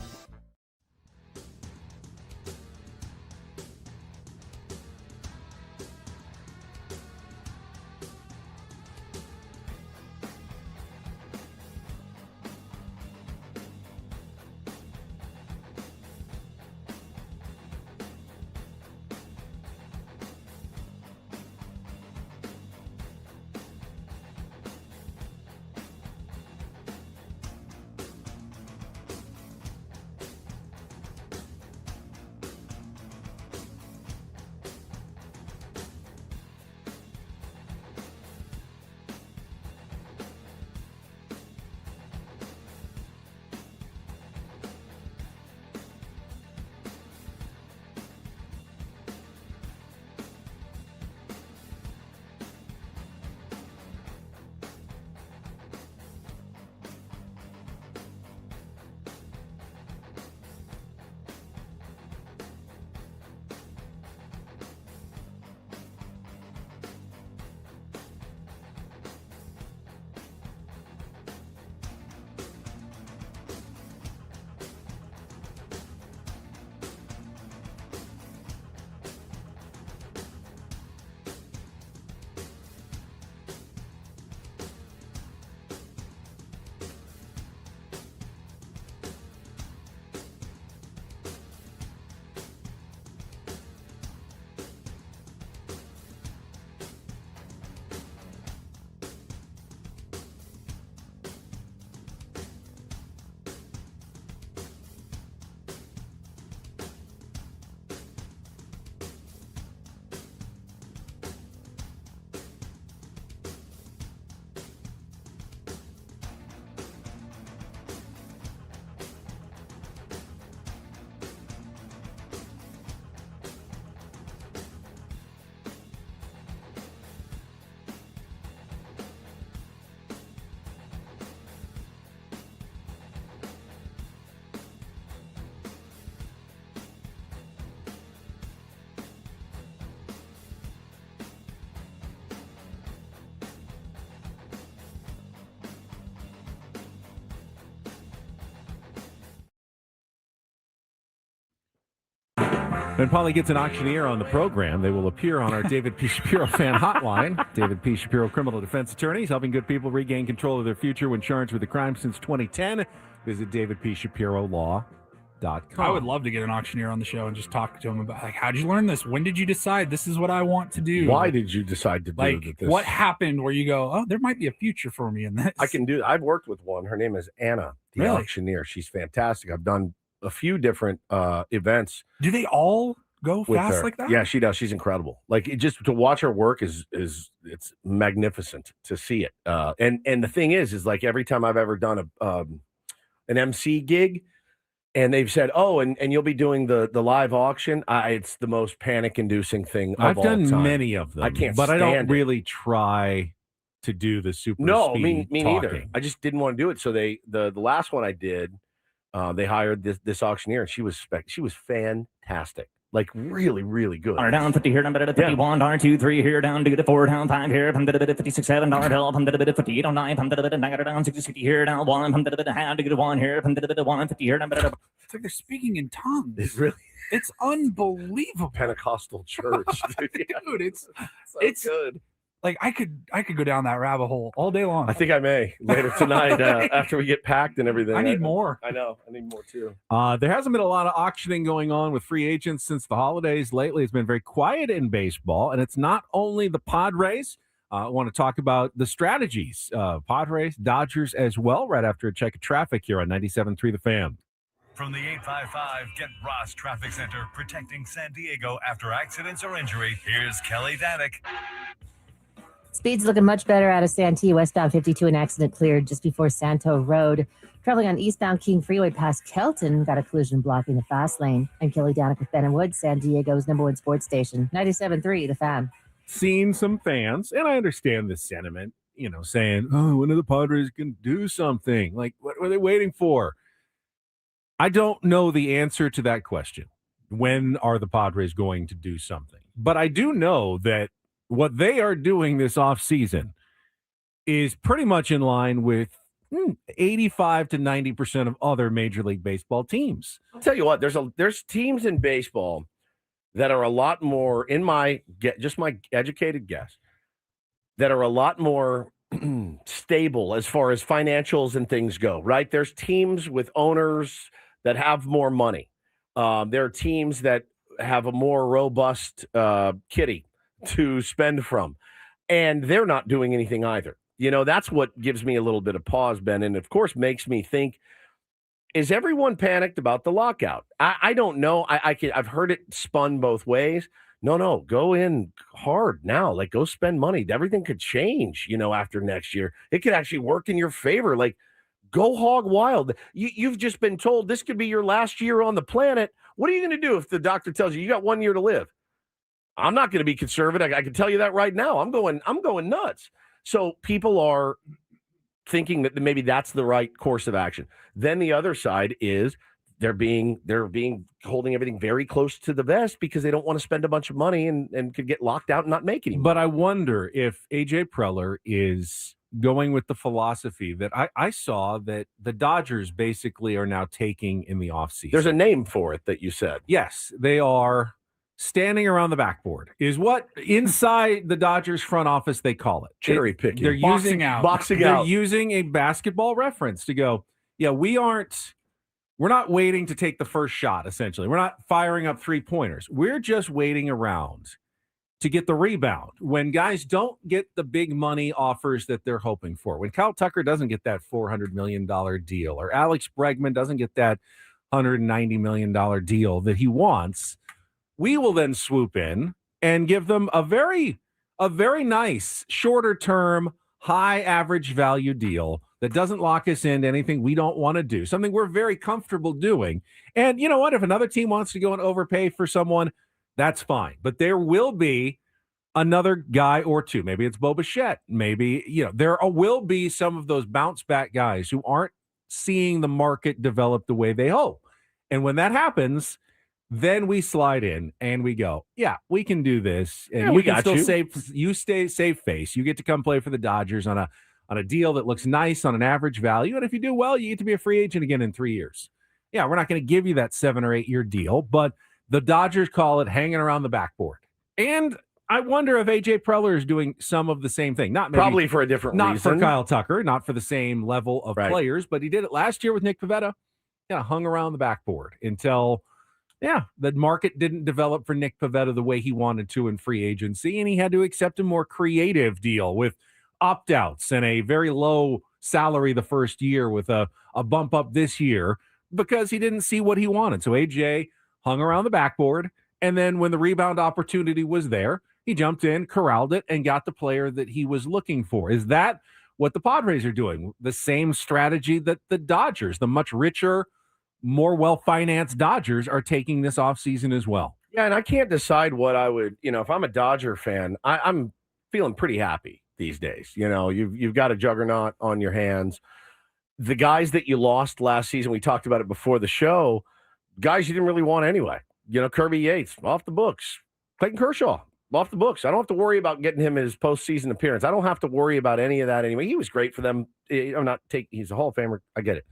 When Paulie gets an auctioneer on the program, they will appear on our David P. Shapiro fan hotline. David P. Shapiro, criminal defense attorneys, helping good people regain control of their future when charged with a crime since 2010. Visit davidpshapirolaw.com. I would love to get an auctioneer on the show and just talk to him about, like, how did you learn this? When did you decide this is what I want to do? Why did you decide to do this? What happened where you go, oh, there might be a future for me in this? I can do. I've worked with one. Her name is Anna, the auctioneer. She's fantastic. I've done a few different events. Do they all go fast like that? Yeah, she does. She's incredible. Like, just to watch her work is it's magnificent to see it. And the thing is like every time I've ever done an MC gig, and they've said, oh, and you'll be doing the live auction. It's the most panic-inducing thing of all time. I've done many of them. I can't, but stand I don't it. really try to do the super. No, speed me talking. neither. I just didn't want to do it. So the last one I did, they hired this auctioneer, and she was fantastic. Like, really, really good. Down 50 here, down bit of 51, $2, 3 here, down to the 4, down 5 here, pum to the bit of 56, $7 bill, pum to the bit of 58 on 9, pum to the bit of down 60 here, down 1, pum to the bit of half to get 1 here, pum to the bit of 150 here, down bit of. It's like they're speaking in tongues. It's really, it's unbelievable. Pentecostal church, dude. It's good. Like, I could go down that rabbit hole all day long. I think I may later tonight after we get packed and everything. I need more. I know. I need more too. There hasn't been a lot of auctioning going on with free agents since the holidays. Lately, it's been very quiet in baseball, and it's not only the Padres. I want to talk about the strategies. Padres, Dodgers as well, right after a check of traffic here on 97.3 The Fan. From the 855 Get Ross Traffic Center, protecting San Diego after accidents or injury, here's Kelly Danick. Speed's looking much better out of Santee, westbound 52, an accident cleared just before Santo Road. Traveling on eastbound King Freeway past Kelton, got a collision blocking the fast lane. I'm Kelly Danick with Ben and Woods, San Diego's #1 sports station, 97.3 The Fan. Seen some fans, and I understand this sentiment, saying, oh, when are the Padres going to do something? Like, what are they waiting for? I don't know the answer to that question. When are the Padres going to do something? But I do know that what they are doing this offseason is pretty much in line with 85 to 90% of other Major League Baseball teams. I'll tell you what, there's teams in baseball that are a lot more, in my educated guess, that are a lot more stable as far as financials and things go, right? There's teams with owners that have more money. There are teams that have a more robust kitty to spend from, and they're not doing anything either. That's what gives me a little bit of pause, Ben, and of course makes me think, is everyone panicked about the lockout? I don't know. I've heard it spun both ways. No, go in hard now. Like, go spend money. Everything could change, after next year. It could actually work in your favor. Like, go hog wild. You've just been told this could be your last year on the planet. What are you going to do if the doctor tells you got 1 year to live? I'm not going to be conservative. I can tell you that right now. I'm going nuts. So people are thinking that maybe that's the right course of action. Then the other side is they're holding everything very close to the vest because they don't want to spend a bunch of money and could get locked out and not make any money. But I wonder if AJ Preller is going with the philosophy that I saw that the Dodgers basically are now taking in the offseason. There's a name for it that you said. Yes, they are standing around the backboard is what inside the Dodgers front office they call it. Cherry picking. They're Boxing out. They're using a basketball reference to go, yeah, we're not waiting to take the first shot, essentially. We're not firing up 3-pointers. We're just waiting around to get the rebound when guys don't get the big money offers that they're hoping for. When Kyle Tucker doesn't get that $400 million deal, or Alex Bregman doesn't get that $190 million deal that he wants, we will then swoop in and give them a very nice, shorter term, high average value deal that doesn't lock us into anything we don't want to do, something we're very comfortable doing. And you know what? If another team wants to go and overpay for someone, that's fine. But there will be another guy or two. Maybe it's Bo Bichette. Maybe, there will be some of those bounce back guys who aren't seeing the market develop the way they hope. And when that happens, then we slide in and we go, yeah, we can do this. And we got you stay safe face. You get to come play for the Dodgers on a deal that looks nice on an average value. And if you do well, you get to be a free agent again in 3 years. Yeah, we're not going to give you that 7 or 8 year deal, but the Dodgers call it hanging around the backboard. And I wonder if AJ Preller is doing some of the same thing. Probably for a different reason. Not for Kyle Tucker, not for the same level of players, but he did it last year with Nick Pivetta. Yeah, hung around the backboard until the market didn't develop for Nick Pivetta the way he wanted to in free agency, and he had to accept a more creative deal with opt-outs and a very low salary the first year with a bump up this year because he didn't see what he wanted. So AJ hung around the backboard, and then when the rebound opportunity was there, he jumped in, corralled it, and got the player that he was looking for. Is that what the Padres are doing? The same strategy that the Dodgers, the much richer, more well-financed Dodgers, are taking this offseason as well. Yeah, and I can't decide what I would, if I'm a Dodger fan, I'm feeling pretty happy these days. You've got a juggernaut on your hands. The guys that you lost last season, we talked about it before the show, guys you didn't really want anyway. Kirby Yates, off the books. Clayton Kershaw, off the books. I don't have to worry about getting him his postseason appearance. I don't have to worry about any of that anyway. He was great for them. He's a Hall of Famer. I get it.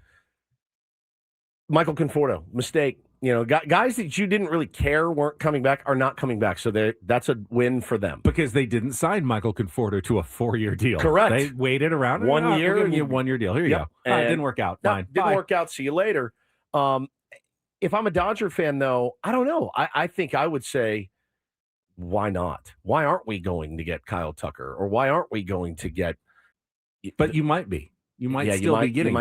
Michael Conforto, mistake. Guys that you didn't really care weren't coming back are not coming back. So that's a win for them. Because they didn't sign Michael Conforto to a 4-year deal. Correct. They waited around. 1 year. We're giving you a 1-year deal. Here you go. It didn't work out. Fine. Didn't work out. See you later. If I'm a Dodger fan, though, I don't know. I think I would say, why not? Why aren't we going to get Kyle Tucker? Or why aren't we going to get... But you might be. You might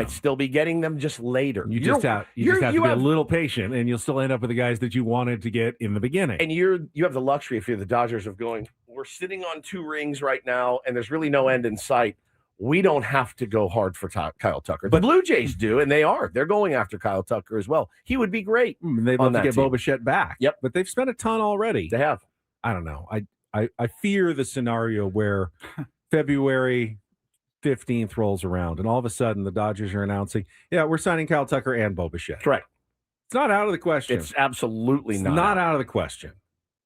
still be getting them just later. You just have to be a little patient, and you'll still end up with the guys that you wanted to get in the beginning. And you have the luxury, if you're the Dodgers, of going, we're sitting on 2 rings right now, and there's really no end in sight. We don't have to go hard for Kyle Tucker. The Blue Jays do, and they are. They're going after Kyle Tucker as well. He would be great. They'd love to get Bo Bichette back. Yep. But they've spent a ton already. They have. I don't know. I fear the scenario where February 15th rolls around, and all of a sudden the Dodgers are announcing, yeah, we're signing Kyle Tucker and Bo Bichette. Correct. It's not out of the question. It's absolutely not out of the question.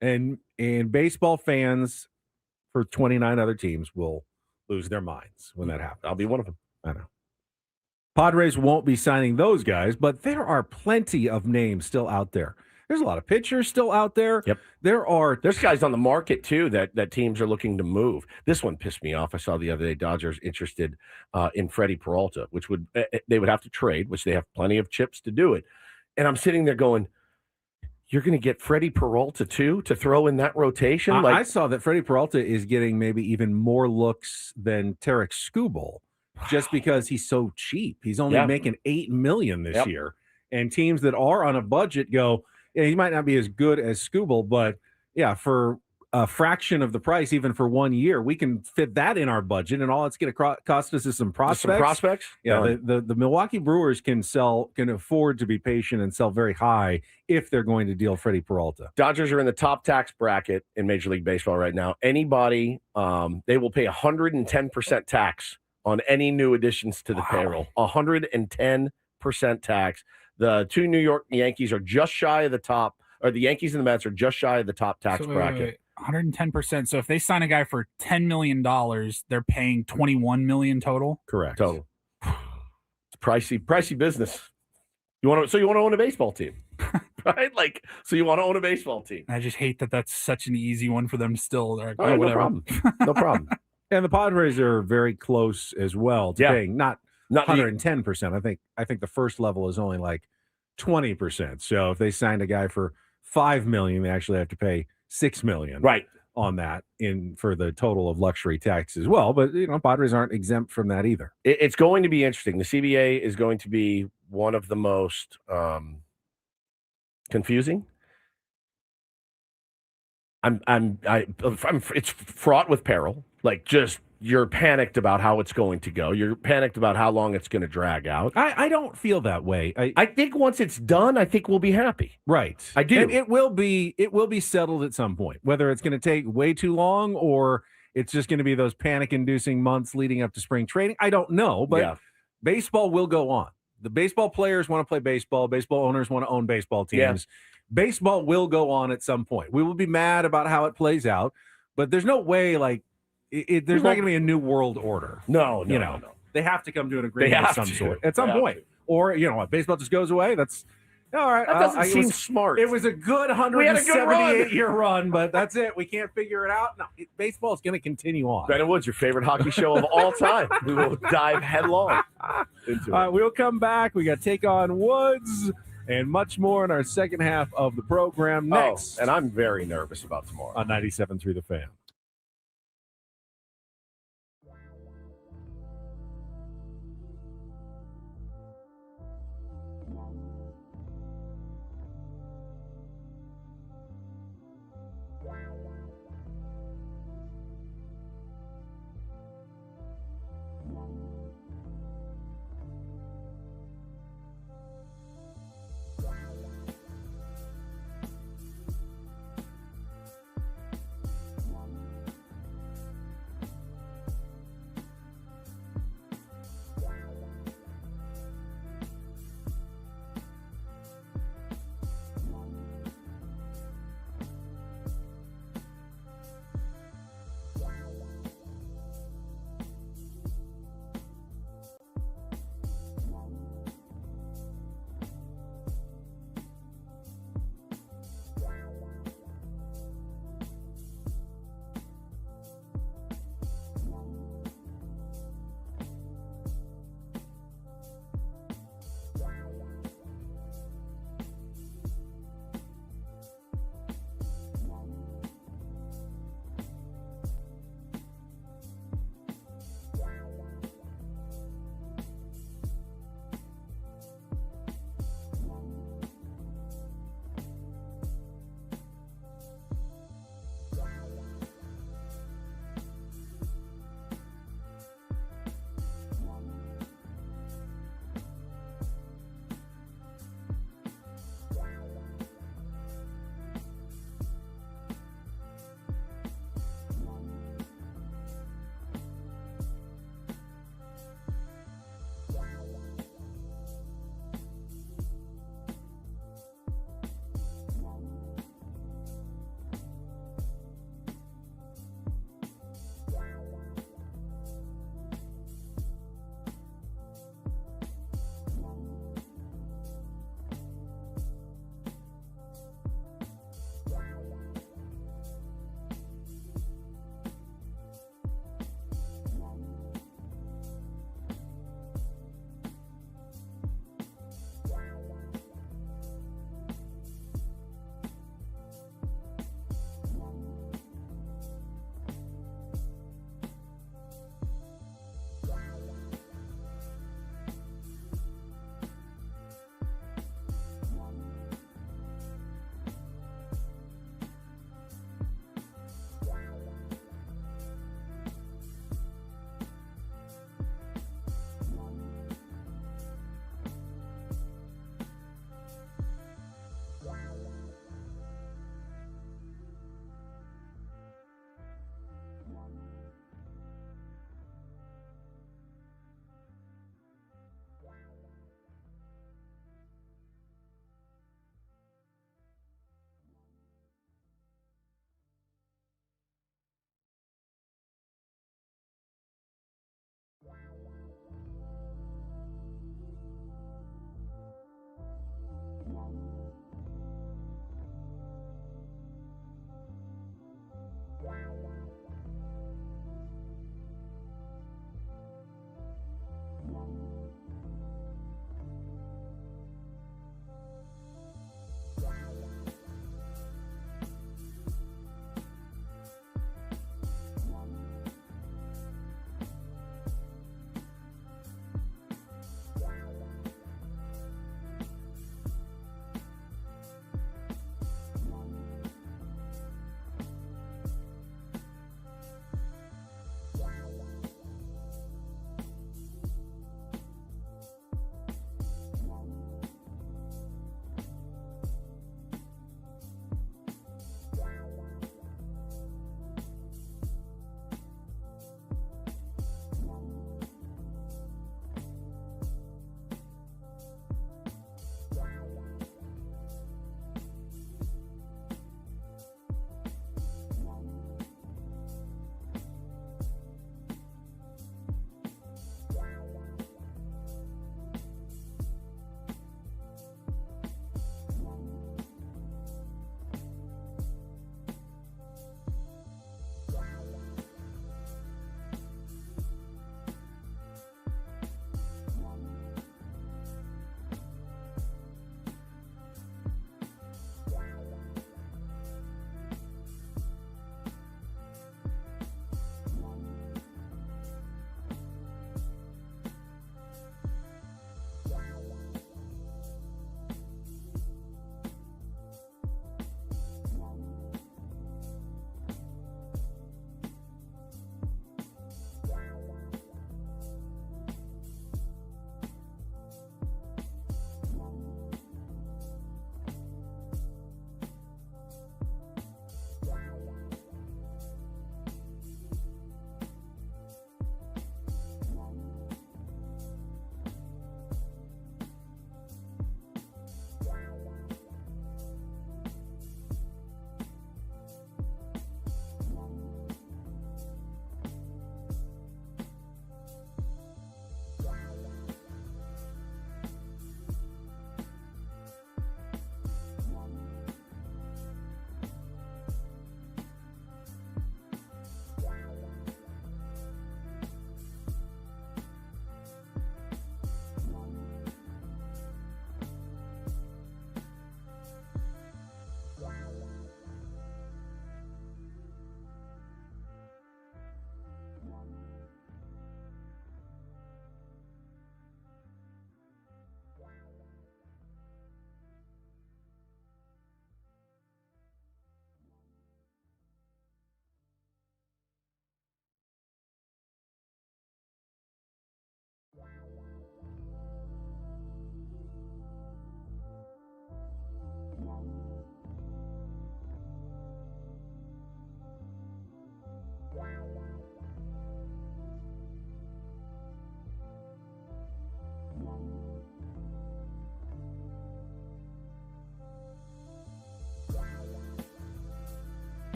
And baseball fans for 29 other teams will lose their minds when that happens. I'll be one of them. I know. Padres won't be signing those guys, but there are plenty of names still out there. There's a lot of pitchers still out there. Yep. There's guys on the market too that teams are looking to move. This one pissed me off. I saw the other day Dodgers interested in Freddie Peralta, which they would have to trade, which they have plenty of chips to do it. And I'm sitting there going, you're going to get Freddie Peralta too to throw in that rotation? I saw that Freddie Peralta is getting maybe even more looks than Tarek Skubal just because he's so cheap. He's only making $8 million this year. And teams that are on a budget go, yeah, he might not be as good as Skubal, but yeah, for a fraction of the price, even for 1 year, we can fit that in our budget, and all it's going to cost us is some prospects. Yeah, the Milwaukee Brewers can afford to be patient and sell very high if they're going to deal Freddie Peralta. Dodgers are in the top tax bracket in Major League Baseball right now. Anybody, they will pay 110% tax on any new additions to the payroll. 110% tax. The 2 New York Yankees are just shy of the top, or the Yankees and the Mets are just shy of the top tax bracket. 110%. So if they sign a guy for $10 million, they're paying $21 million total? Correct. Total. It's pricey business. You want to own a baseball team, right? So you want to own a baseball team. I just hate that that's such an easy one for them still. They're like, right, whatever. No problem. And the Padres are very close as well to paying not 110%. I think the first level is only like 20%. So if they signed a guy for $5 million, they actually have to pay $6 million on that for the total of luxury tax as well. But Padres aren't exempt from that either. It's going to be interesting. The CBA is going to be one of the most confusing. It's fraught with peril. You're panicked about how it's going to go. You're panicked about how long it's going to drag out. I don't feel that way. I think once it's done, I think we'll be happy. Right. I do. And it will be settled at some point. Whether it's going to take way too long or it's just going to be those panic-inducing months leading up to spring training, I don't know. But baseball will go on. The baseball players want to play baseball. Baseball owners want to own baseball teams. Yeah. Baseball will go on at some point. We will be mad about how it plays out, but there's no way there's not going to be a new world order. No. They have to come to an agreement of some sort at some point. Or, what, baseball just goes away? That's all right. That doesn't seem smart. It was a good 178-year run, but that's it. We can't figure it out. No, baseball is going to continue on. Ben and Woods, your favorite hockey show of all time. We will dive headlong into it. We'll come back. We got Take on Woods and much more in our second half of the program next. And I'm very nervous about tomorrow. On 97.3 The Fan.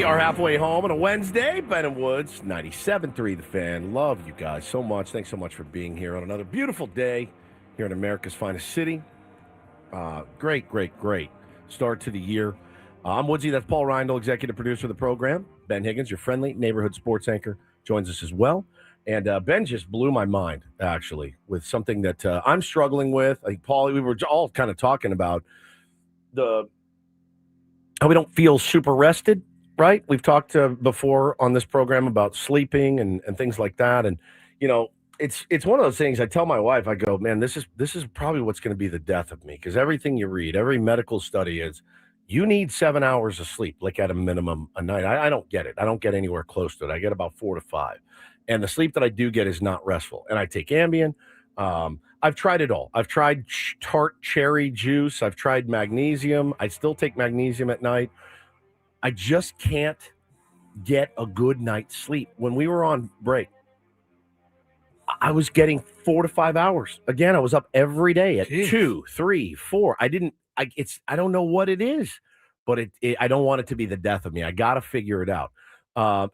are halfway home on a Wednesday. Ben and Woods, 97.3 The Fan. Love you guys so much. Thanks so much for being here on another beautiful day here in America's finest city. Great start to the year. I'm Woodsy. That's Paul Reindl, executive producer of the program. Ben Higgins, your friendly neighborhood sports anchor, joins us as well. And Ben just blew my mind, actually, with something that I'm struggling with. I think, Paul, we were all kind of talking about how we don't feel super rested, right? We've talked before on this program about sleeping and things like that. And, you know, it's one of those things I tell my wife, I go, man, this is probably what's going to be the death of me, because everything you read, every medical study is you need 7 hours of sleep, like at a minimum a night. I don't get it. I don't get anywhere close to it. I get about 4 to 5. And the sleep that I do get is not restful. And I take Ambien. I've tried it all. I've tried tart cherry juice. I've tried magnesium. I still take magnesium at night. I just can't get a good night's sleep. When we were on break, I was getting 4 to 5 hours. Again, I was up every day at 2, 3, 4. I don't know what it is, but I don't want it to be the death of me. I got to figure it out.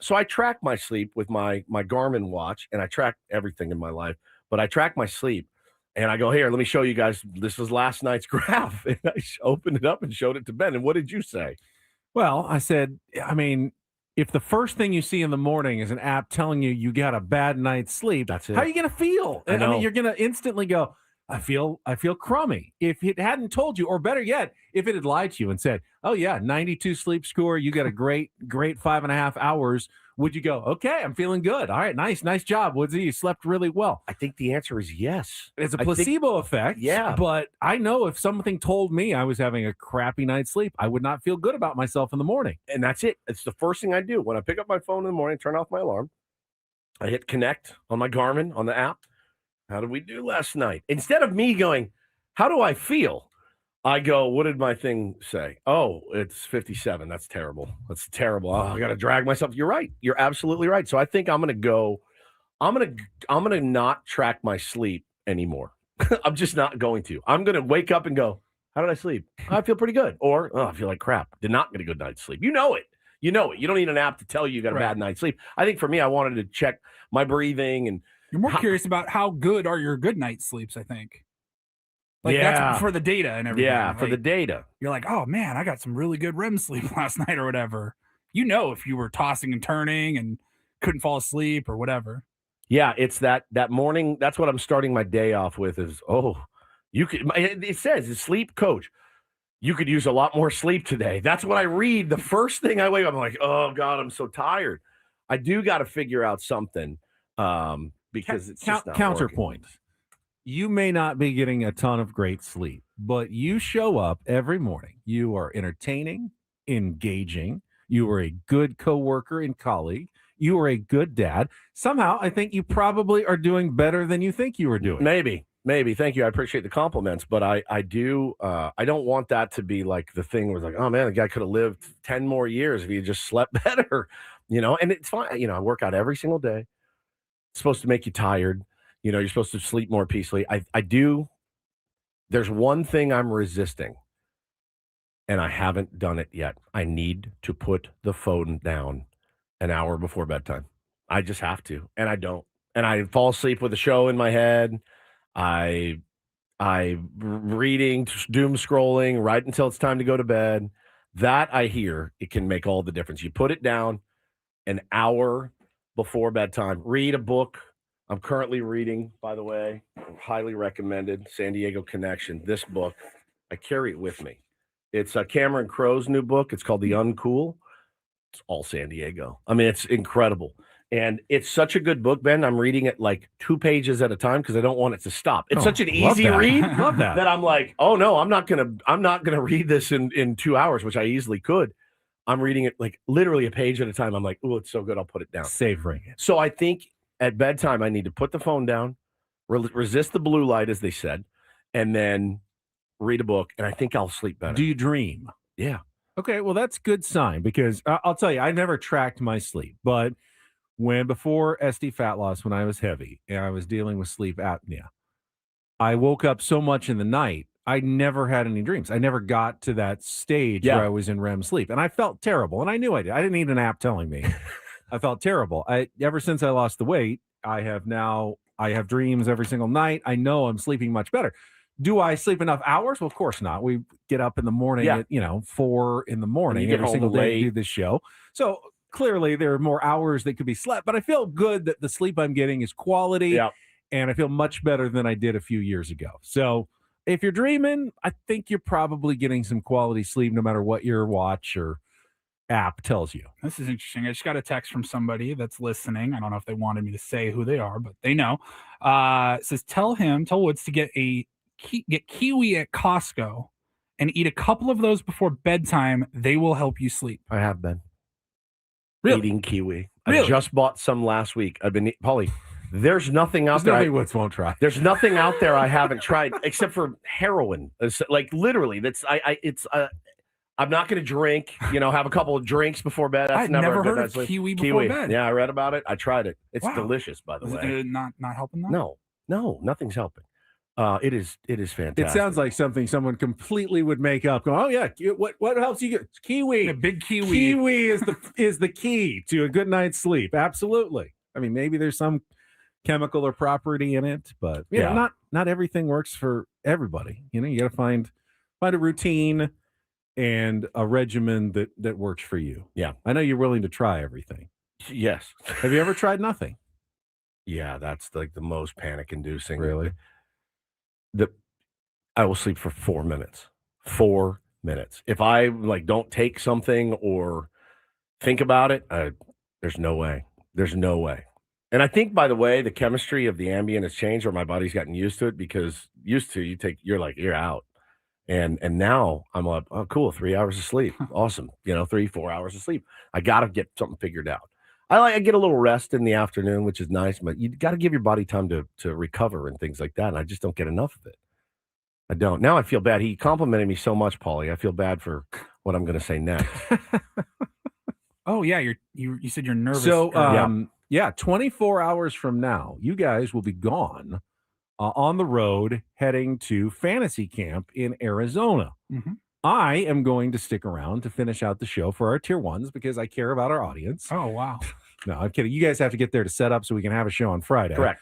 So I track my sleep with my Garmin watch, and I track everything in my life, but I track my sleep. And I go, here, let me show you guys. This was last night's graph. And I opened it up and showed it to Ben. And what did you say? Well, I said, I mean, if the first thing you see in the morning is an app telling you got a bad night's sleep, that's it. How are you going to feel? I mean, you're going to instantly go, I feel crummy. If it hadn't told you, or better yet, if it had lied to you and said, oh yeah, 92 sleep score, you got a great 5.5 hours, would you go, okay, I'm feeling good. All right, nice job, Woodsy. You slept really well. I think the answer is yes. It's a placebo effect. Yeah. But I know if something told me I was having a crappy night's sleep, I would not feel good about myself in the morning. And that's it. It's the first thing I do. When I pick up my phone in the morning, turn off my alarm, I hit connect on my Garmin, on the app. How did we do last night? Instead of me going, how do I feel? I go, what did my thing say? Oh, it's 57. That's terrible. That's terrible. Oh, I got to drag myself. You're right. You're absolutely right. So I think I'm going to not track my sleep anymore. I'm just not going to. I'm going to wake up and go, how did I sleep? I feel pretty good. Or, oh, I feel like crap. Did not get a good night's sleep. You know it. You don't need an app to tell you got a bad night's sleep. I think for me, I wanted to check my breathing. And you're more curious about how good are your good night sleeps, I think. Like that's for the data and everything. Yeah, like, for the data. You're like, oh man, I got some really good REM sleep last night or whatever. You know, if you were tossing and turning and couldn't fall asleep or whatever. Yeah, it's that morning. That's what I'm starting my day off with is, you could, it says the sleep coach, you could use a lot more sleep today. That's what I read. The first thing I wake up, I'm like, oh God, I'm so tired. I do got to figure out something because it's just not counterpoint. Working. You may not be getting a ton of great sleep, but you show up every morning. You are entertaining, engaging. You are a good coworker and colleague. You are a good dad. Somehow, I think you probably are doing better than you think you were doing. Maybe. Thank you. I appreciate the compliments, but I don't want that to be like the thing where it's like, oh man, the guy could have lived 10 more years if he just slept better, and it's fine. I work out every single day. It's supposed to make you tired. You're supposed to sleep more peacefully. I do. There's one thing I'm resisting, and I haven't done it yet. I need to put the phone down an hour before bedtime. I just have to, and I don't. And I fall asleep with a show in my head. I reading, doom scrolling right until it's time to go to bed. That I hear it can make all the difference. You put it down an hour before bedtime. Read a book. I'm currently reading, by the way, highly recommended, San Diego Connection. This book, I carry it with me. It's Cameron Crowe's new book. It's called The Uncool. It's all San Diego. I mean, it's incredible. And it's such a good book, Ben. I'm reading it like 2 pages at a time because I don't want it to stop. It's such an easy read love that I'm like, oh no, I'm not gonna read this in 2 hours, which I easily could. I'm reading it like literally a page at a time. I'm like, oh, it's so good, I'll put it down. Savoring it. So I think at bedtime I need to put the phone down, resist the blue light, as they said, and then read a book, and I think I'll sleep better. Do you dream? Yeah. Okay, well that's good sign because I'll tell you, I never tracked my sleep, but before SD fat loss, when I was heavy and I was dealing with sleep apnea, I woke up so much in the night, I never had any dreams. I never got to that stage where I was in REM sleep, and I felt terrible, and I knew I did. I didn't need an app telling me. I felt terrible. Ever since I lost the weight, I have dreams every single night. I know I'm sleeping much better. Do I sleep enough hours? Well, of course not. We get up in the morning at 4 in the morning every single day to do this show. So clearly there are more hours that could be slept, but I feel good that the sleep I'm getting is quality, and I feel much better than I did a few years ago. So if you're dreaming, I think you're probably getting some quality sleep no matter what your watch or app tells you. This is interesting. I just got a text from somebody that's listening. I don't know if they wanted me to say who they are, but they know. It says, tell Woods to get kiwi at Costco and eat a couple of those before bedtime. They will help you sleep. I have been Really? eating kiwi. Really? I just bought some last week. I've been Paulie. There's nothing out there. Woods won't try. There's nothing out there I haven't tried except for heroin. It's like literally, I'm not going to drink. Have a couple of drinks before bed. That's I've never heard of kiwi before bed. Yeah, I read about it. I tried it. It's delicious, by the Is way. it not helping them? No, nothing's helping. It is fantastic. It sounds like something someone completely would make up. Going, oh yeah, what helps you get kiwi? A big kiwi. Kiwi is the key to a good night's sleep. Absolutely. I mean, maybe there's some chemical or property in it, but not everything works for everybody. You got to find a routine and a regimen that works for you. Yeah, I know you're willing to try everything. Yes. Have you ever tried nothing? Yeah, that's like the most panic-inducing. Really? I will sleep for 4 minutes. 4 minutes. If I don't take something or think about it, there's no way. There's no way. And I think, by the way, the chemistry of the Ambien has changed, or my body's gotten used to it, because you're out. And now I'm like, oh, cool, 3 hours of sleep. Awesome. 3-4 hours of sleep. I got to get something figured out. I get a little rest in the afternoon, which is nice, but you got to give your body time to recover and things like that. And I just don't get enough of it. I don't. Now I feel bad. He complimented me so much, Paulie. I feel bad for what I'm going to say next. Oh yeah, you said you're nervous. So 24 hours from now, you guys will be gone on the road heading to fantasy camp in Arizona. Mm-hmm. I am going to stick around to finish out the show for our tier ones because I care about our audience. Oh wow. No, I'm kidding. You guys have to get there to set up so we can have a show on Friday. Correct.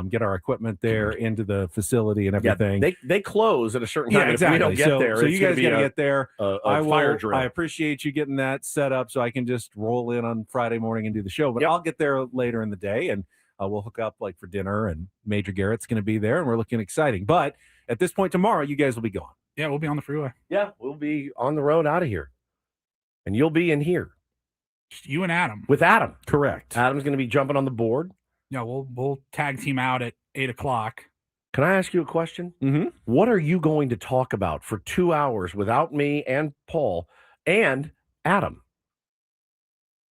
Get our equipment there into the facility and everything. Yeah, they close at a certain time. Yeah, exactly. If we don't get there, so you guys got to get there. Fire drill. I appreciate you getting that set up so I can just roll in on Friday morning and do the show. But I'll get there later in the day and we'll hook up for dinner. And Major Garrett's going to be there, and we're looking exciting. But at this point tomorrow, you guys will be gone. Yeah, we'll be on the freeway. Yeah, we'll be on the road out of here, and you'll be in here. Just you and Adam. With Adam, correct. Adam's going to be jumping on the board. Yeah, we'll tag team out at 8:00. Can I ask you a question? Mm-hmm. What are you going to talk about for 2 hours without me and Paul and Adam?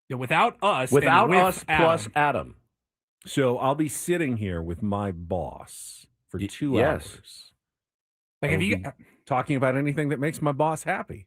Yeah, without us. Without and with us plus Adam. So I'll be sitting here with my boss for 2 hours. Like, have you talking about anything that makes my boss happy?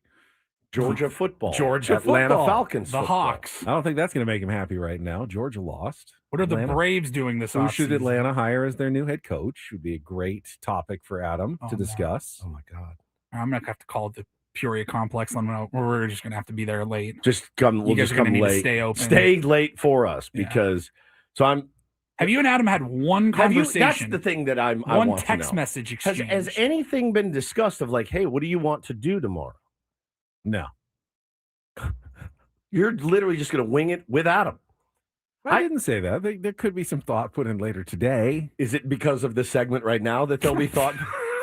Georgia football. Atlanta Falcons. The football. Hawks. I don't think that's going to make him happy right now. Georgia lost. What are the Braves doing this Who offseason? should Atlanta hire as their new head coach? Would be a great topic for Adam to discuss. Oh my God. I'm going to have to call the Peoria Complex. We're just going to have to be there late. Just come. We'll just come late. Stay open. Stay late for us because. So I'm. Have you and Adam had one conversation? That's the thing that I one want text to know. message exchange. Has anything been discussed of hey, what do you want to do tomorrow? No. You're literally just going to wing it with Adam. I didn't say that. There could be some thought put in later today. Is it because of this segment right now that there'll be thought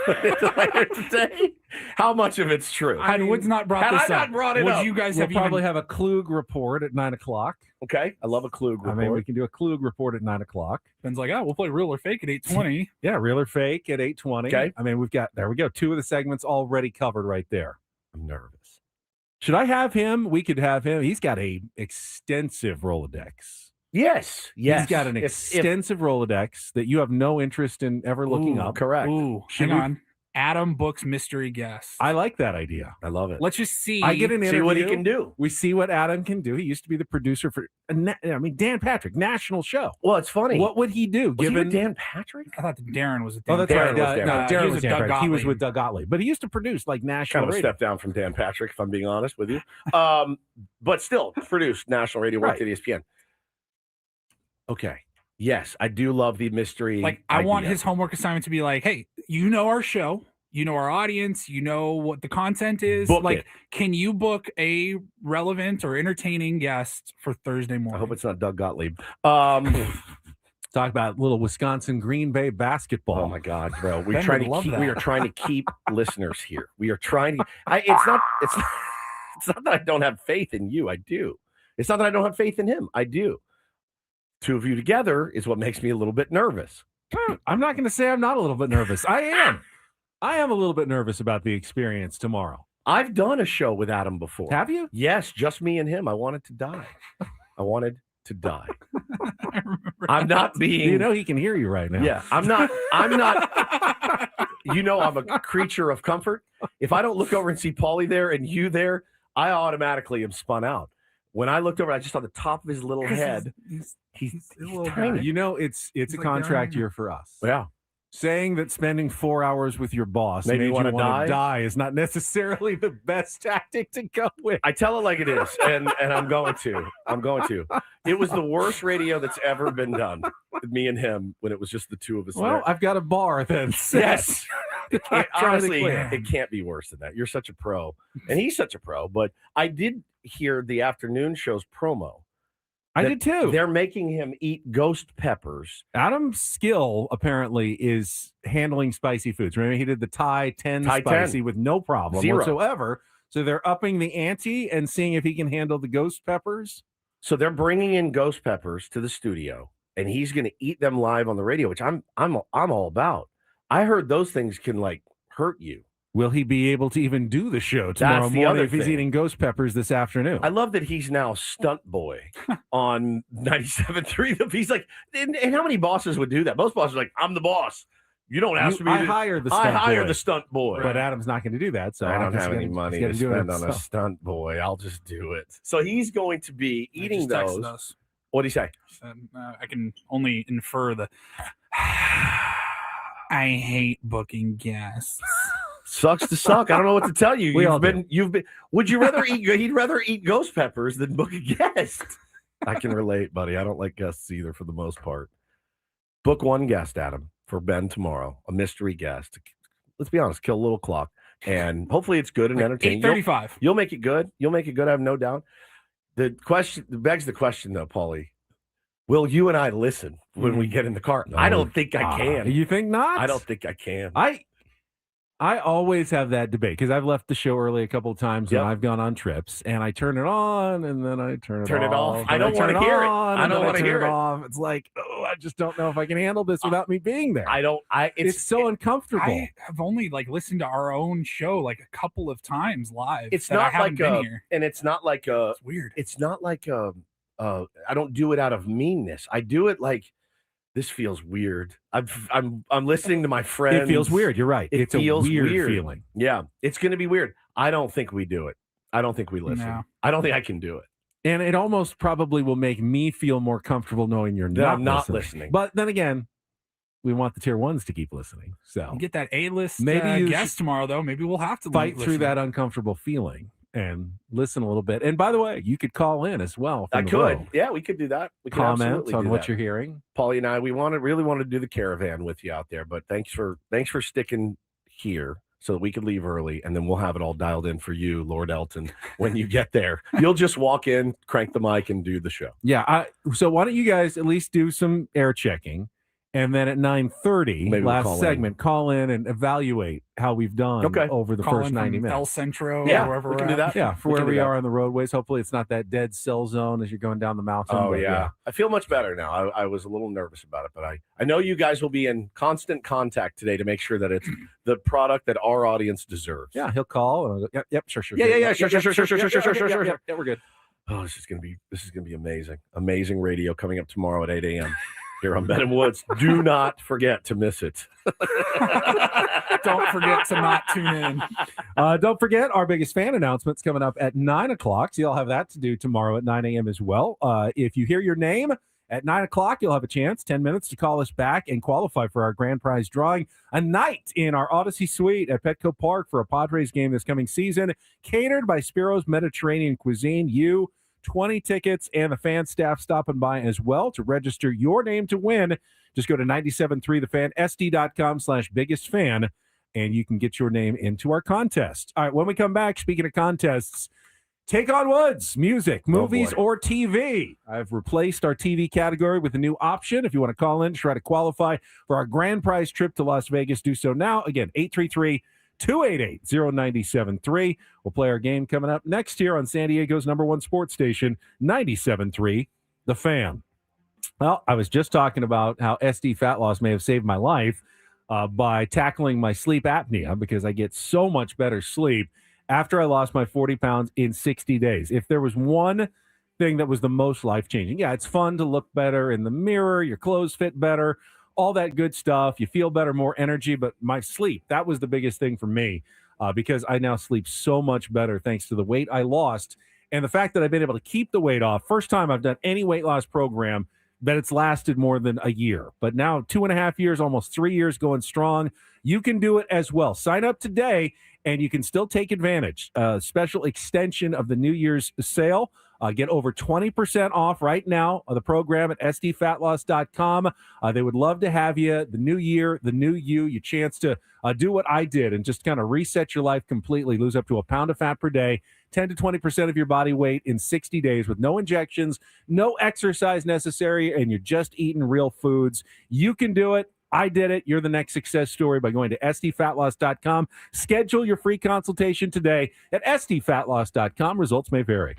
put in later today? How much of it's true? Had Woods not brought this up, not brought it would up, you guys we'll have probably have a Klug report at 9:00. Okay, I love a Klug report. I mean, we can do a Klug report at 9:00. Ben's like, we'll play real or fake at 8:20. Yeah, real or fake at 8:20. Okay. I mean, there we go. 2 of the segments already covered right there. I'm nervous. Should I have him? We could have him. He's got a extensive Rolodex. Yes. He's got an extensive Rolodex that you have no interest in ever looking up. Correct. Hang on. Adam books mystery guests. I like that idea. I love it. Let's just see. I get an interview. See what he can do. We see what Adam can do. He used to be the producer for, Dan Patrick, national show. Well, it's funny. What would he do? Was he with Dan Patrick? I thought Darren was. Oh, that's Darren right. was Dan Patrick. Darren He was was with Dan Doug Patrick. He was Gottlieb. with Doug Gottlieb, but he used to produce like national Kind of a radio. step down from Dan Patrick, if I'm being honest with you. But still produced national radio, worked at ESPN. Okay. Yes, I do love the mystery. Like, I want idea. his homework assignment to be like, hey, you know our show, you know our audience, you know what the content is. Book like, it. can you book a relevant or entertaining guest for Thursday morning? I hope it's not Doug Gottlieb. Talk about little Wisconsin Green Bay basketball. Oh my God, bro! We Ben are would love that. trying to keep listeners here. We are trying to. It's not that I don't have faith in you. I do. It's not that I don't have faith in him. I do. Two of you together is what makes me a little bit nervous. I'm not going to say I'm not a little bit nervous. I am. I am a little bit nervous about the experience tomorrow. I've done a show with Adam before. Have you? Yes, just me and him. I wanted to die. I'm not being. You know he can hear you right now. Yeah, I'm not. You know, I'm a creature of comfort. If I don't look over and see Paulie there and you there, I automatically am spun out. When I looked over, I just saw the top of his little head. He's tiny. You know, it's a like contract Darren. year for us. Yeah. Saying that spending 4 hours with your boss Made made you you wanna want to die is not necessarily the best tactic to go with. I tell it like it is, and I'm going to. It was the worst radio that's ever been done with me and him when it was just the two of us. Well, there. I've got a bar then. Yes. Honestly, clear. it can't be worse than that. You're such a pro, and he's such a pro. But I did hear the afternoon show's promo. I did too. They're making him eat ghost peppers. Adam's skill apparently is handling spicy foods. Remember, he did the Thai 10 Thai spicy 10. with no problem Zero. whatsoever. So they're upping the ante and seeing if he can handle the ghost peppers. So they're bringing in ghost peppers to the studio, and he's going to eat them live on the radio, which I'm all about. I heard those things can like hurt you. Will he be able to even do the show tomorrow That's the morning other if he's thing. eating ghost peppers this afternoon? I love that he's now stunt boy on 97.3. He's like, and how many bosses would do that? Most bosses are like, I'm the boss. You don't ask me. I hire the stunt I hire boy. the stunt boy. But Adam's not going to do that. So I don't guess have he's any gonna- money he's to gonna do it spend on a himself. stunt boy. I'll just do it. So he's going to be eating Just texted those. us. What do you say? Said, I can only infer the. I hate booking guests. Sucks to suck. I don't know what to tell you. We all do. You've been. Would you rather eat? He'd rather eat ghost peppers than book a guest. I can relate, buddy. I don't like guests either, for the most part. Book one guest, Adam, for Ben tomorrow. A mystery guest. Let's be honest. Kill a little clock, and hopefully it's good and entertaining. 8:35. You'll make it good. You'll make it good. I have no doubt. The question begs the question, though, Paulie. Will you and I listen when we get in the car? I don't think I can. You think not? I don't think I can. I always have that debate because I've left the show early a couple of times when Yep. I've gone on trips, and I turn it on and then I turn it Turn it off. off. I and don't turn wanna hear it. on, I and don't then wanna turn hear it. off. It's like, oh, I just don't know if I can handle this without me being there. It's It's so uncomfortable. I have only like listened to our own show like a couple of times live. It's that I not haven't like been a, here. and it's not like a. It's weird. It's not like a. I don't do it out of meanness. I do it like this feels weird. I'm listening to my friends. It feels weird. You're right. It It's a feels weird weird. feeling. Yeah, it's going to be weird. I don't think we do it. I don't think we listen. No. I don't think I can do it. And it almost probably will make me feel more comfortable knowing you're That not, I'm not listening. But then again, we want the tier ones to keep listening. So You get that A-list Maybe you guest tomorrow, though. Maybe we'll have to fight through listen. that uncomfortable feeling and listen a little bit. And by the way, you could call in as well. I from the could. road. Yeah, we could do that. We could Comment absolutely on do what that. you're hearing. Paulie and I, we really want to do the caravan with you out there, but thanks for sticking here so that we could leave early, and then we'll have it all dialed in for you, Lord Elton, when you get there. You'll just walk in, crank the mic, and do the show. Yeah. So why don't you guys at least do some air checking? And then at 9:30, Maybe we'll last call in. segment, call in and evaluate how we've done Okay. over the Call first in 90 from minutes. El Centro, Yeah, or wherever we we're can do at. that. Yeah, for We where can do we that. are on the roadways. Hopefully it's not that dead cell zone as you're going down the mountain. Oh, but yeah. I feel much better now. I was a little nervous about it, but I know you guys will be in constant contact today to make sure that it's the product that our audience deserves. Yeah, he'll call. And I'll go, yep, sure. Yeah, sure. We're good. Oh, this is gonna be amazing. Amazing radio coming up tomorrow at 8 a.m. here on Ben and Woods. Do not forget to miss it. Don't forget to not tune in. Don't forget our biggest fan announcements coming up at 9 o'clock. So you'll have that to do tomorrow at 9 a.m. as well. If you hear your name at 9 o'clock, you'll have a chance, 10 minutes to call us back and qualify for our grand prize drawing. A night in our Odyssey Suite at Petco Park for a Padres game this coming season, catered by Spiro's Mediterranean Cuisine. 20 tickets, and the fan staff stopping by as well. To register your name to win, just go to 97.3thefan, sd.com/biggest fan, and you can get your name into our contest. All right, when we come back, speaking of contests, take on Woods, music, movies, or TV. I've replaced our TV category with a new option. If you want to call in to try to qualify for our grand prize trip to Las Vegas, do so now. Again, 833-288-0973. We'll play our game coming up next year on San Diego's #1 sports station, 97.3 The Fan. Well, I was just talking about how SD fat loss may have saved my life by tackling my sleep apnea, because I get so much better sleep after I lost my 40 pounds in 60 days. If there was one thing that was the most life-changing, yeah, it's fun to look better in the mirror, your clothes fit better, all that good stuff. You feel better, more energy, but my sleep, that was the biggest thing for me because I now sleep so much better thanks to the weight I lost and the fact that I've been able to keep the weight off. First time I've done any weight loss program that it's lasted more than a year. But now 2.5 years, almost 3 years going strong. You can do it as well. Sign up today and you can still take advantage. Special extension of the New Year's sale. Get over 20% off right now of the program at sdfatloss.com. They would love to have you. The new year, the new you, your chance to do what I did and just kind of reset your life completely. Lose up to 1 pound of fat per day, 10 to 20% of your body weight in 60 days with no injections, no exercise necessary, and you're just eating real foods. You can do it. I did it. You're the next success story by going to sdfatloss.com. Schedule your free consultation today at sdfatloss.com. Results may vary.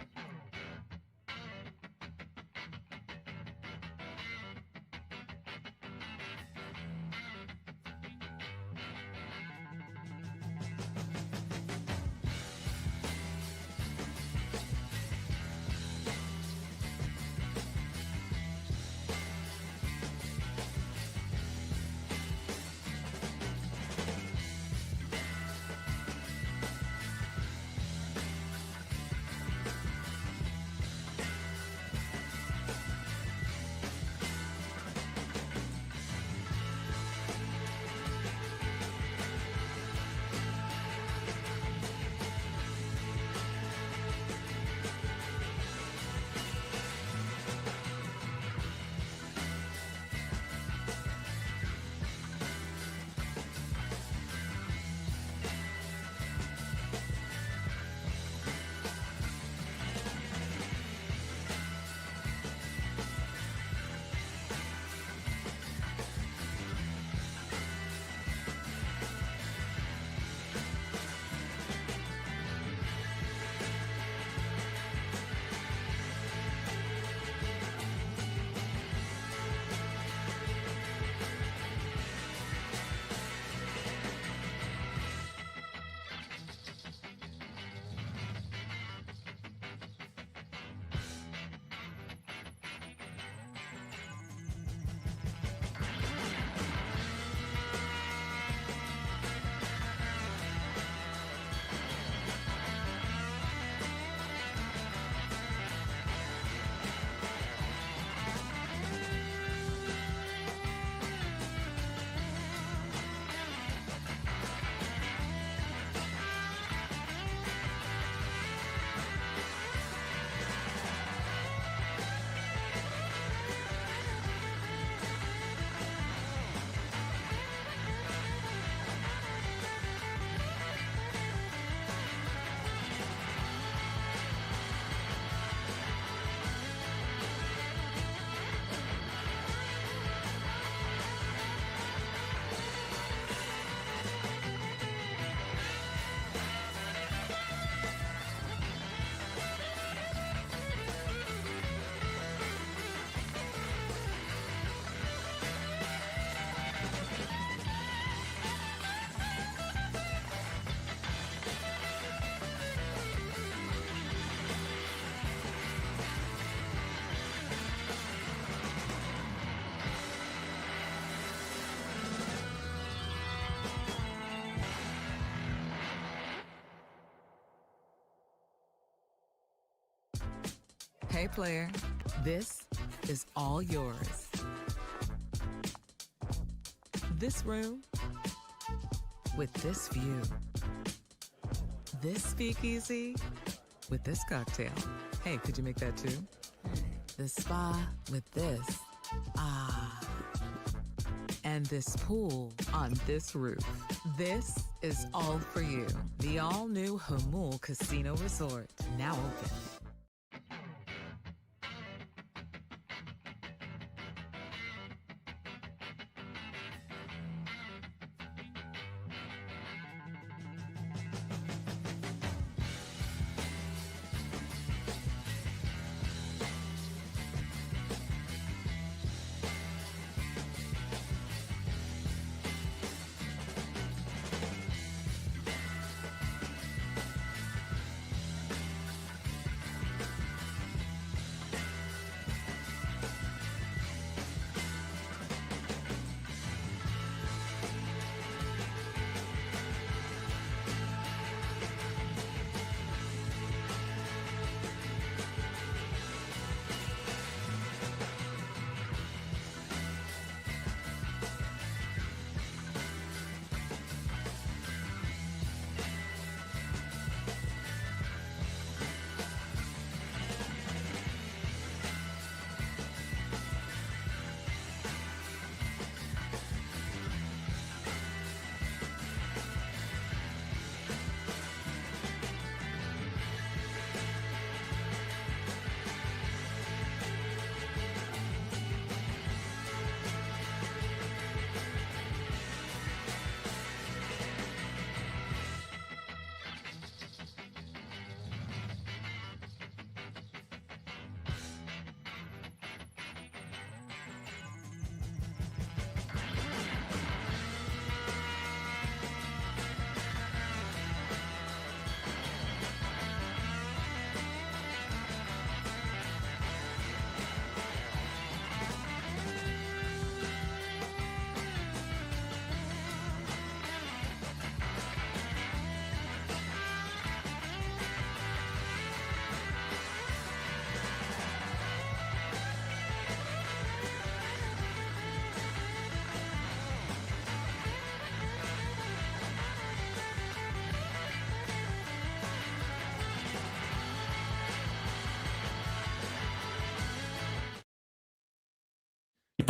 Hey, player, this is all yours. This room with this view. This speakeasy with this cocktail. Hey, could you make that too? The spa with this. Ah. And this pool on this roof. This is all for you. The all-new Hamul Casino Resort, now open.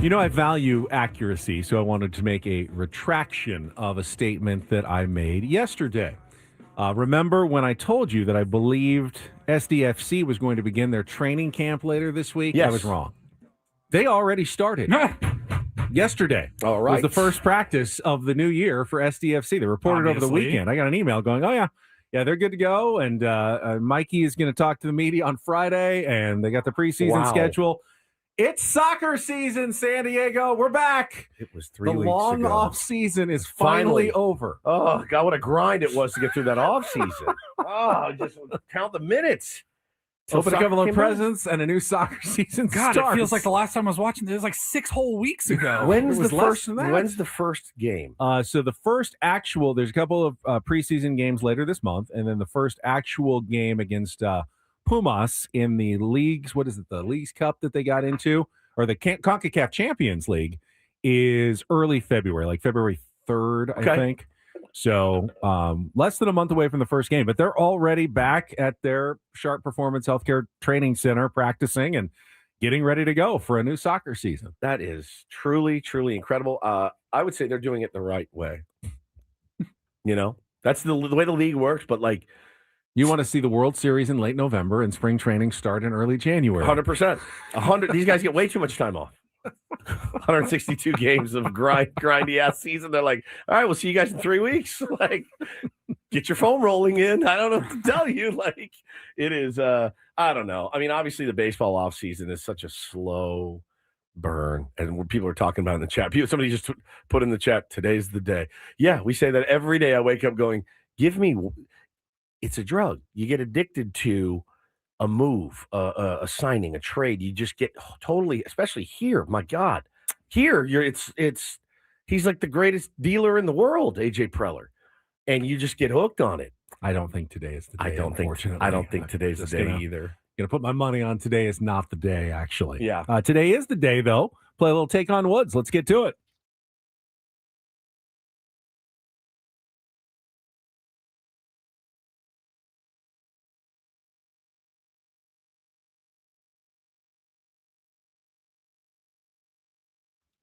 You know, I value accuracy, so I wanted to make a retraction of a statement that I made yesterday. Remember when I told you that I believed SDFC was going to begin their training camp later this week? Yes. I was wrong. They already started. Yesterday All right. was the first practice of the new year for SDFC. They reported over the weekend. I got an email going, oh, yeah, they're good to go. And Mikey is going to talk to the media on Friday, and they got the preseason schedule. It's soccer season, San Diego. We're back. It was 3 weeks ago. The long off season is finally over. Oh, God, what a grind it was to get through that off season. Just count the minutes. Open a couple of presents and a new soccer season starts. It feels like the last time I was watching it was like 6 whole weeks ago. When's the first game? So the first actual, there's a couple of preseason games later this month, and then the first actual game against Pumas in the leagues, what is it, the Leagues Cup that they got into, or the CONCACAF Champions League, is early February, like February 3rd, I think. So less than a month away from the first game, but they're already back at their Sharp Performance Healthcare Training Center practicing and getting ready to go for a new soccer season. That is truly, truly incredible. I would say they're doing it the right way. That's the way the league works, but like, you want to see the World Series in late November and spring training start in early January. 100%. These guys get way too much time off. 162 games of grindy ass season. They're like, all right, we'll see you guys in 3 weeks. Like, get your phone rolling in. I don't know what to tell you. Like, it is. I don't know. I mean, obviously, the baseball off season is such a slow burn, and when people are talking about it in the chat, somebody just put in the chat, today's the day. Yeah, we say that every day. I wake up going, give me. It's a drug. You get addicted to a move, a signing, a trade. You just get totally, especially here. My God, here he's like the greatest dealer in the world, AJ Preller, and you just get hooked on it. I don't think today is the day. I don't think today's the day either. Gonna put my money on today is not the day, actually. Yeah. Today is the day, though. Play a little Take on Woods. Let's get to it.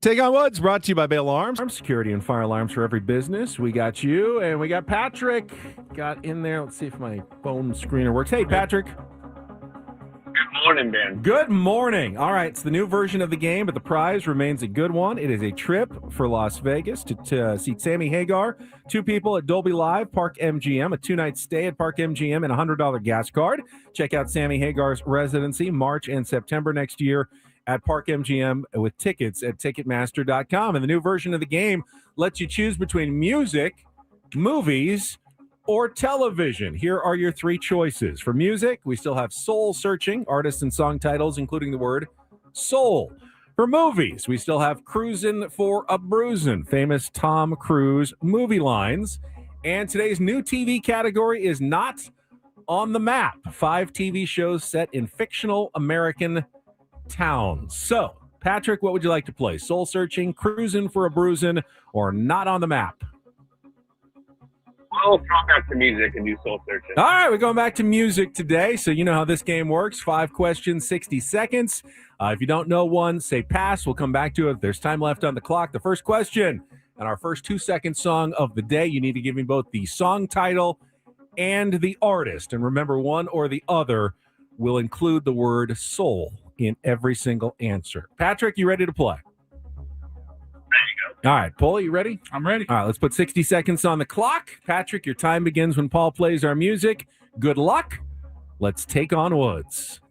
Take on Woods, brought to you by Bail Alarms. Security and fire alarms for every business. We got you, and we got Patrick. Got in there. Let's see if my phone screener works. Hey, Patrick. Good morning, Ben. Good morning. All right, it's the new version of the game, but the prize remains a good one. It is a trip for Las Vegas to see Sammy Hagar, 2 people at Dolby Live, Park MGM, a 2-night stay at Park MGM, and a $100 gas card. Check out Sammy Hagar's residency March and September next year at Park MGM with tickets at Ticketmaster.com. And the new version of the game lets you choose between music, movies, or television. Here are your 3 choices. For music, we still have Soul Searching, artists and song titles, including the word soul. For movies, we still have Cruisin' for a Bruisin', famous Tom Cruise movie lines. And today's new TV category is Not on the Map, 5 TV shows set in fictional American towns. So, Patrick, what would you like to play? Soul Searching, Cruisin' for a Bruisin', or Not on the Map? I'll throw back to music and do Soul Searching. All right, we're going back to music today. So you know how this game works. 5 questions, 60 seconds. If you don't know one, say pass. We'll come back to it if there's time left on the clock. The first question and our first 2-second song of the day. You need to give me both the song title and the artist. And remember, one or the other will include the word soul in every single answer. Patrick, you ready to play? All right, Paul, you ready? I'm ready. All right, let's put 60 seconds on the clock. Patrick, your time begins when Paul plays our music. Good luck. Let's take on Woods.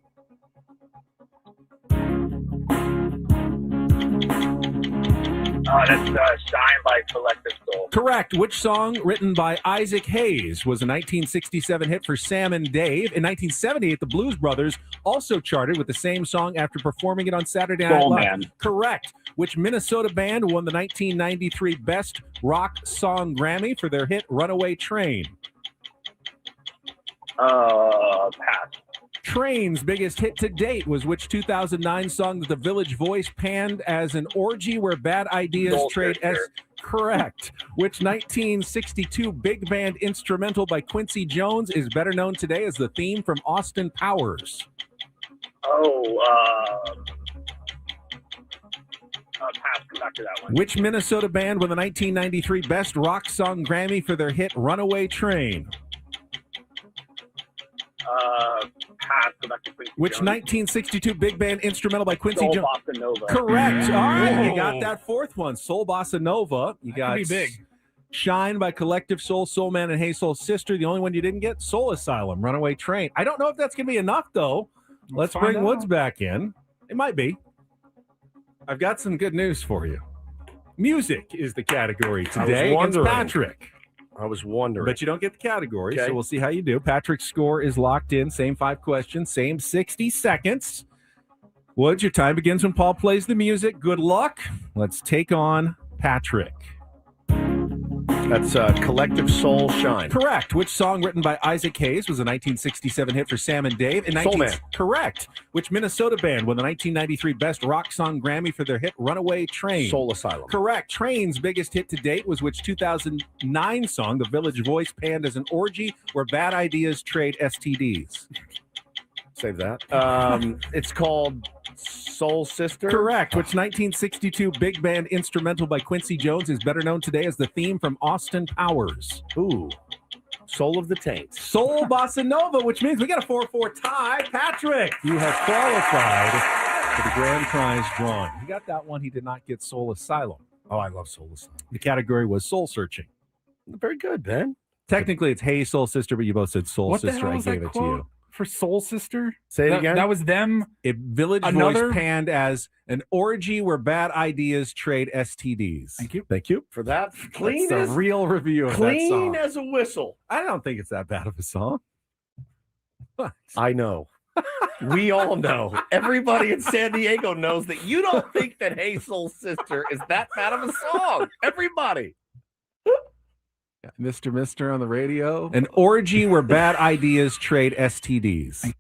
That's Shine by Collective Soul. Correct. Which song, written by Isaac Hayes, was a 1967 hit for Sam and Dave? In 1978, the Blues Brothers also charted with the same song after performing it on Saturday Night Soul Live. Man. Correct. Which Minnesota band won the 1993 Best Rock Song Grammy for their hit Runaway Train? Pass. Train's biggest hit to date was which 2009 song that the Village Voice panned as an orgy where bad ideas Soul trade Sister. Correct. Which 1962 big band instrumental by Quincy Jones is better known today as the theme from Austin Powers? Pass. Come back to that one. Which Minnesota band won the 1993 Best Rock Song Grammy for their hit Runaway Train? Pass. Go back to Quincy Which Jones. 1962 big band instrumental by Quincy Soul Jones? Bossa Nova. Correct. All right, you got Whoa. that 4th one. Soul Bossa Nova. You got Could be big. Shine by Collective Soul, Soul Man, and Hey Soul Sister. The only one you didn't get, Soul Asylum, Runaway Train. I don't know if that's going to be enough, though. Let's find bring out. Woods back in. It might be. I've got some good news for you. Music is the category today against wondering. Patrick. I was wondering. But you don't get the category, Okay. so we'll see how you do. Patrick's score is locked in. Same 5 questions, same 60 seconds. Woods, your time begins when Paul plays the music. Good luck. Let's take on Patrick. That's Collective Soul Shine. Correct. Which song written by Isaac Hayes was a 1967 hit for Sam and Dave? Soul Man. Correct. Which Minnesota band won the 1993 Best Rock Song Grammy for their hit Runaway Train? Soul Asylum. Correct. Train's biggest hit to date was which 2009 song the Village Voice panned as an orgy where bad ideas trade STDs? Save that. It's called Soul Sister. Correct. Which 1962 big band instrumental by Quincy Jones is better known today as the theme from Austin Powers? Ooh. Soul of the Taints. Soul Bossa Nova, which means we got a 4-4 tie. Patrick, you have qualified for the grand prize drawing. He got that one. He did not get Soul Asylum. Oh, I love Soul Asylum. The category was Soul Searching. Very good, Ben. Technically, it's Hey Soul Sister, but you both said Soul What the Sister. hell I was gave that it to quote you. for Soul Sister? Say it That- again. That was them. A Village Another- Voice panned as an orgy where bad ideas trade STDs. Thank you. Thank you for that. Clean That's as a real review of that clean song. as a whistle. I don't think it's that bad of a song. I know. We all know. Everybody in San Diego knows that you don't think that Hey Soul Sister is that bad of a song. Everybody. Mr. on the radio. An orgy where bad ideas trade STDs.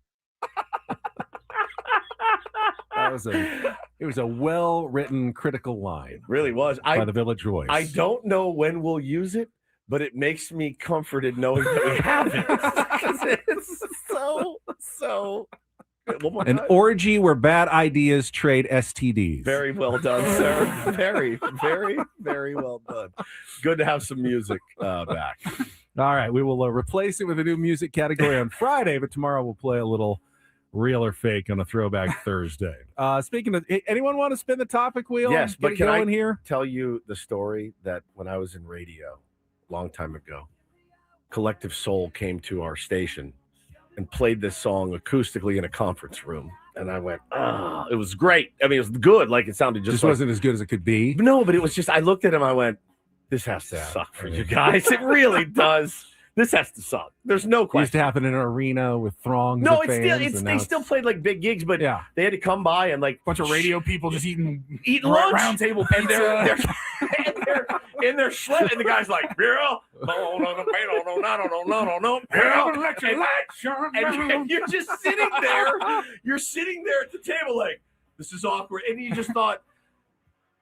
It was a well-written critical line. It really was. By the Village Voice. I don't know when we'll use it, but it makes me comforted knowing that we have it. 'Cause it's so. An orgy where bad ideas trade STDs. Very well done, sir. Very, very, very well done. Good to have some music back. All right, we will replace it with a new music category on Friday, but tomorrow we'll play a little real or fake on a Throwback Thursday. Speaking of, anyone want to spin the topic wheel? Yes, but can I here? tell you the story that when I was in radio a long time ago, Collective Soul came to our station and played this song acoustically in a conference room. And I went, oh, it was great. I mean, it was good. Like, it sounded just wasn't as good as it could be. No, but it was just, I looked at him, I went, this has to suck for you guys. It really does. This has to suck. There's no question. It used to happen in an arena with throngs No, of fans. they still played like big gigs, but they had to come by and like bunch of radio people just eating lunch, round table pizza. and they're in their sled, and the guy's like, "Girl, no, and you're just sitting there. You're sitting there at the table like, this is awkward, and you just thought,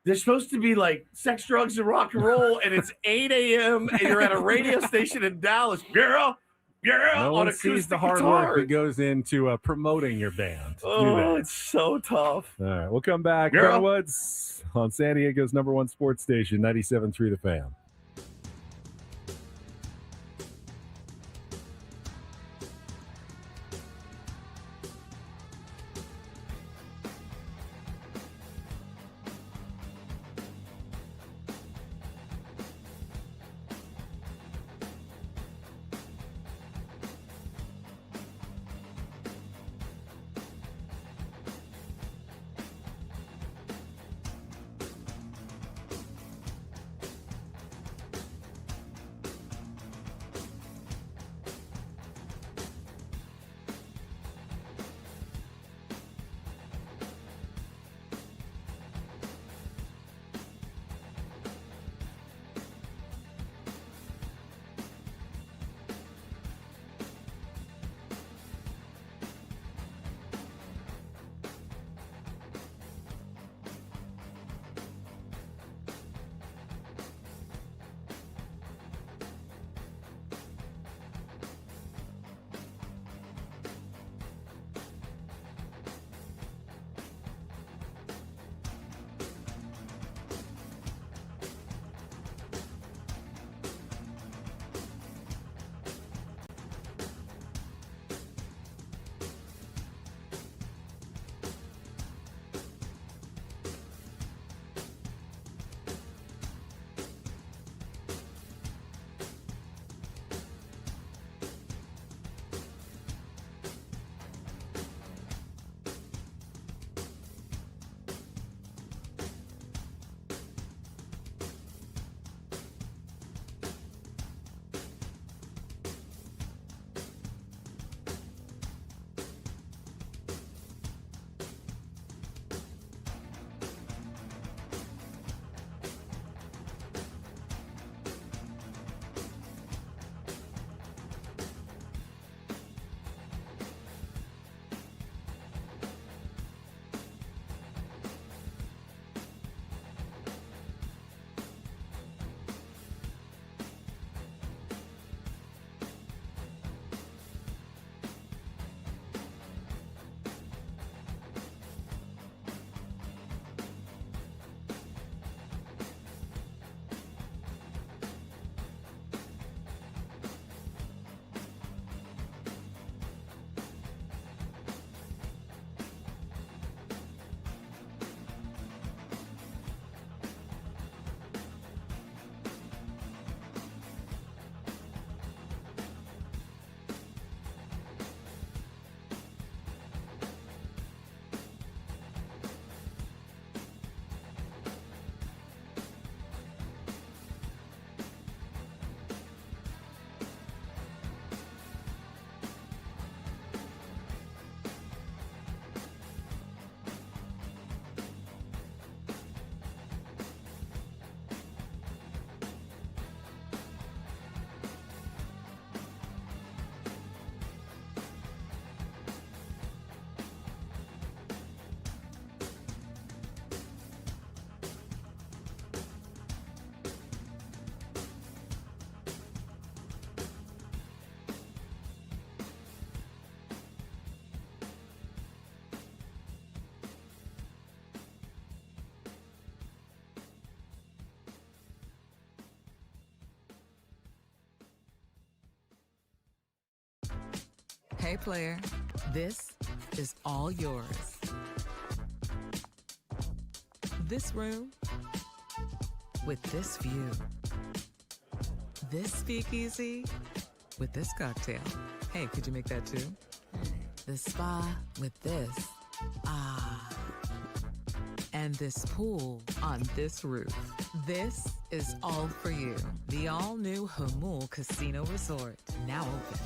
they're supposed to be like sex, drugs, and rock and roll, and it's 8 a.m. and you're at a radio station in Dallas. Girl, no one on sees the acoustic hard guitar. work that goes into promoting your band. Oh, it's so tough. All right, we'll come back. Girl. Brent Woods on San Diego's #1 sports station, 97.3 The Fan. Hey, player, this is all yours. This room with this view. This speakeasy with this cocktail. Hey, could you make that too? The spa with this. And this pool on this roof. This is all for you. The all-new Hamul Casino Resort, now open.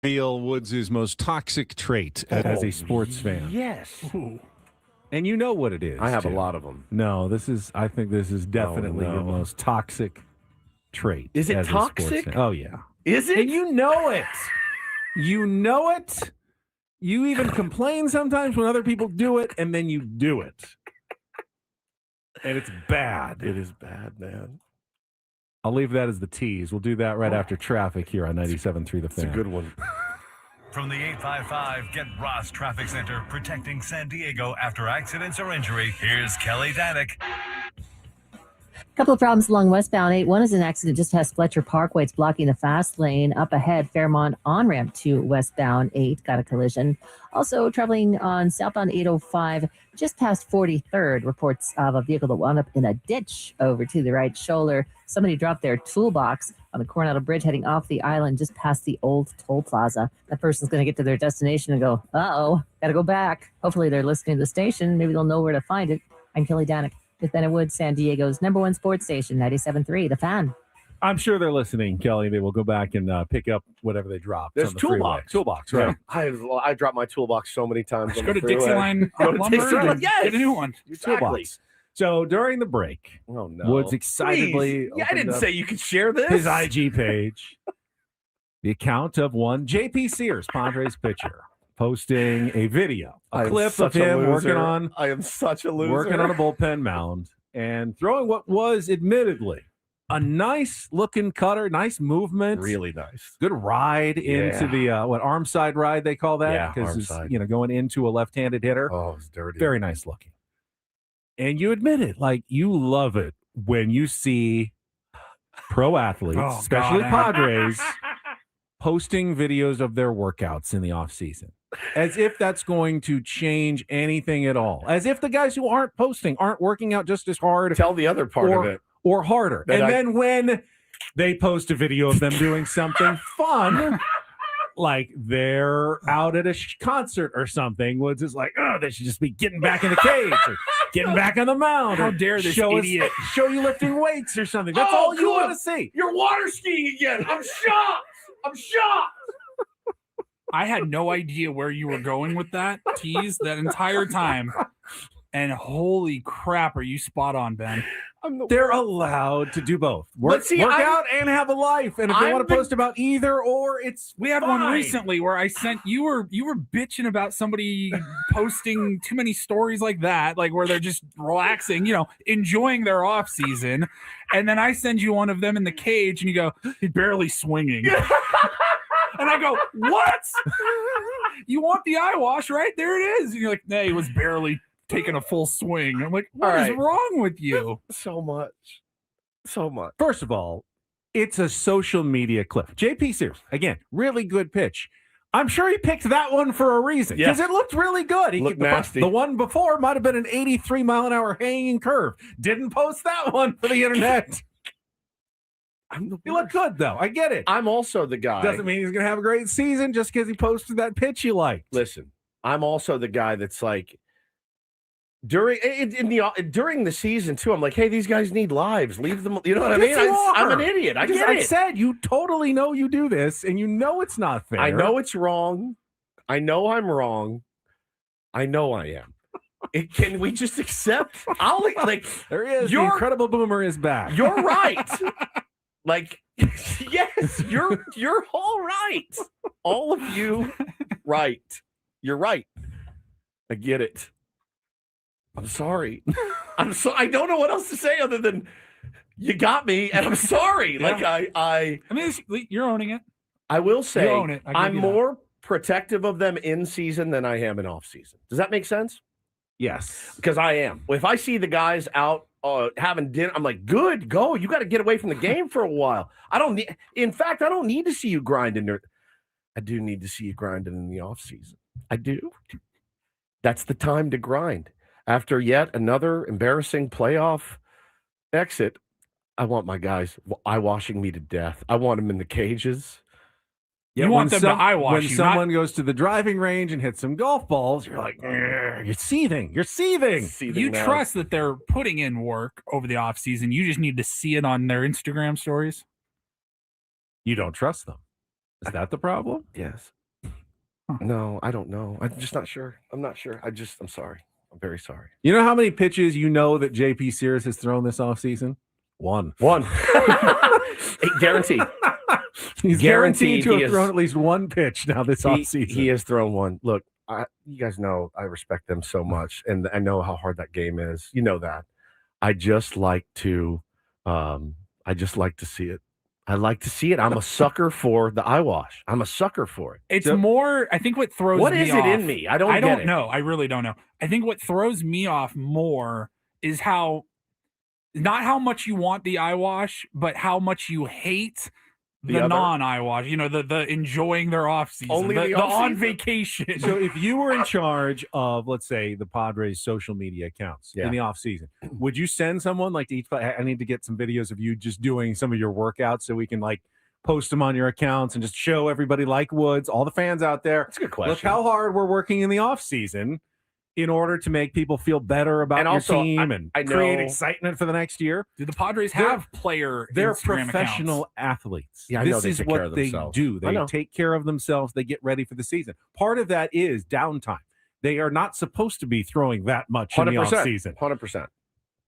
Woods' most toxic trait as a sports fan. Yes. And you know what it is. I have too. a lot of them. No, I think this is definitely your most toxic trait. Is it as a sports toxic? fan. Oh, yeah. Is it? And you know it. You know it. You even complain sometimes when other people do it, and then you do it. And it's bad. It is bad, man. I'll leave that as the tease. We'll do that right after traffic here on 97.3 The Fan. It's a good one. From the 855 Get Ross Traffic Center, protecting San Diego after accidents or injury, here's Kelly Danick. A couple of problems along westbound 8. One is an accident just past Fletcher Parkway. It's blocking the fast lane. Up ahead, Fairmont on-ramp to westbound 8. Got a collision. Also traveling on southbound 805 just past 43rd. Reports of a vehicle that wound up in a ditch over to the right shoulder. Somebody dropped their toolbox on the Coronado Bridge heading off the island just past the old toll plaza. That person's going to get to their destination and go, uh-oh, got to go back. Hopefully they're listening to the station. Maybe they'll know where to find it. I'm Kelly Danick with Ben and Woods, San Diego's #1 sports station, 97.3 The Fan. I'm sure they're listening, Kelly. They will go back and pick up whatever they dropped. There's on the toolbox. Toolbox, right? I dropped my toolbox so many times. Just go to Dixieline Lumber and get a new one. Exactly. Toolbox. So during the break, Woods excitedly Please. Yeah, I didn't say you could share this. His IG page. The account of one J.P. Sears, Padres pitcher, posting a video, I a am clip of such a him loser. working on. I am such a loser. Working on a bullpen mound and throwing what was admittedly a nice looking cutter, nice movement, Really nice. good ride into the arm side ride they call that, Yeah, because arm it's side. going into a left-handed hitter. Oh, it's dirty. Very nice looking. And you admit it, like you love it when you see pro athletes, Oh, especially God. Padres, posting videos of their workouts in the off season, as if that's going to change anything at all, as if the guys who aren't posting aren't working out just as hard. Tell the other part of it. Or harder. That And then when they post a video of them doing something fun, like they're out at a concert or something, Woods is like, oh, they should just be getting back in the cage or getting back on the mound. How or dare this show idiot. show you lifting weights or something. That's Oh, all you cool. want to see. You're water skiing again. I'm shocked. I'm shocked. I had no idea where you were going with that tease that entire time. And holy crap, are you spot on, Ben? They're allowed to do both. Work see, out and have a life. And if they I'm want to post about either or, it's We had fine. one recently where I sent you were bitching about somebody posting too many stories like that, like where they're just relaxing, enjoying their off season, and then I send you one of them in the cage, and you go, "He's barely swinging," and I go, "What? You want the eye wash? Right there it is." And you're like, "Nah, he was barely taking a full swing." I'm like, "What is wrong with you?" So much. First of all, it's a social media clip. JP Sears, again, really good pitch. I'm sure he picked that one for a reason because it looked really good. Looked nasty. The one before might have been an 83 mile an hour hanging curve. Didn't post that one for the internet. He looked good though. I get it. I'm also the guy. Doesn't mean he's going to have a great season just because he posted that pitch you liked. Listen, I'm also the guy that's like, during the season too, I'm like, hey, these guys need lives. Leave them. You know what I mean? Yes, you are. I'm an idiot. I get I it. said you totally know you do this, and you know it's not fair. I know it's wrong. I know I'm wrong. I know I am. Can we just accept? I'll like. There he is. The Incredible Boomer is back. You're right. Like, yes, you're all right. All of you, right. You're right. I get it. I'm sorry. I don't know what else to say other than you got me, and I'm sorry. Yeah. Like I mean, you're owning it. I will say, You own it. I give I'm you that. more protective of them in season than I am in off season. Does that make sense? Yes. Because I am. If I see the guys out having dinner, I'm like, good, go. You got to get away from the game for a while. In fact, I don't need to see you grinding. I do need to see you grinding in the off season. I do. That's the time to grind. After yet another embarrassing playoff exit, I want my guys eye washing me to death. I want them in the cages. Yeah, You want them to eye wash when you, someone goes to the driving range and hits some golf balls, you're like, you're seething. You're seething. You trust that they're putting in work over the off season. You just need to see it on their Instagram stories. You don't trust them. Is that the problem? Yes. No, I don't know. I'm just not sure. I'm not sure. I'm sorry. I'm very sorry. You know how many pitches you know that JP Sears has thrown this offseason? One. Guaranteed. He's guaranteed to he have thrown at least one pitch now this offseason. He has thrown one. Look, you guys know I respect them so much, and I know how hard that game is. You know that. I just like to see it. I like to see it. I'm a sucker for the eye wash. I'm a sucker for it. It's more, I think what throws What me is off, it in me? I don't get it. know. I really don't know. I think what throws me off more is not how much you want the eye wash, but how much you hate the non-eye wash. The enjoying their off season, Only the off-season? on vacation. So if you were in charge of, let's say, the Padres social media accounts in the off season, would you send someone like to each? I need to get some videos of you just doing some of your workouts so we can like post them on your accounts and just show everybody like Woods, all the fans out there. That's a good question. Look how hard we're working in the off season in order to make people feel better about And your also, team I and know- create excitement for the next year. Do the Padres have player They're Instagram professional accounts? athletes. Yeah, I know this they is take care what of they themselves. do. I They know. take care of themselves. They get ready for the season. Part of that is downtime. They are not supposed to be throwing that much in the 100%. offseason. 100%.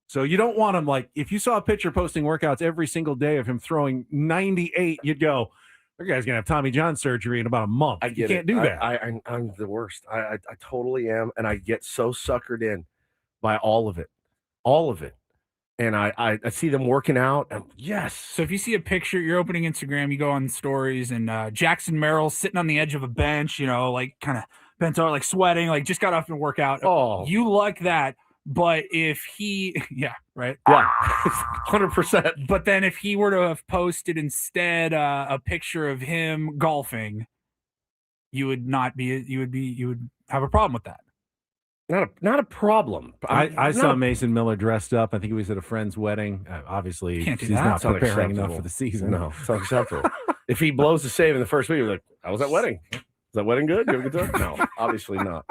So you don't want them like, if you saw a pitcher posting workouts every single day of him throwing 98, you'd go, Your guy's gonna have Tommy John surgery in about a month. I get you can't do that. I'm the worst. I totally am, and I get so suckered in by all of it. And I see them working out. And yes. So if you see a picture, you're opening Instagram, you go on stories, and Jackson Merrill's sitting on the edge of a bench, like kind of bent over, like sweating, like just got off and work out. Oh, you like that. But if he, yeah, right, yeah, 100%. But then if he were to have posted instead a picture of him golfing, you would have a problem with that. Not a problem. I saw Mason Miller dressed up. I think he was at a friend's wedding. Obviously, he's not preparing enough for the season. No, it's unacceptable. If he blows the save in the first week, you're like, how was that wedding? Is that wedding good? You have a good time? No, obviously not.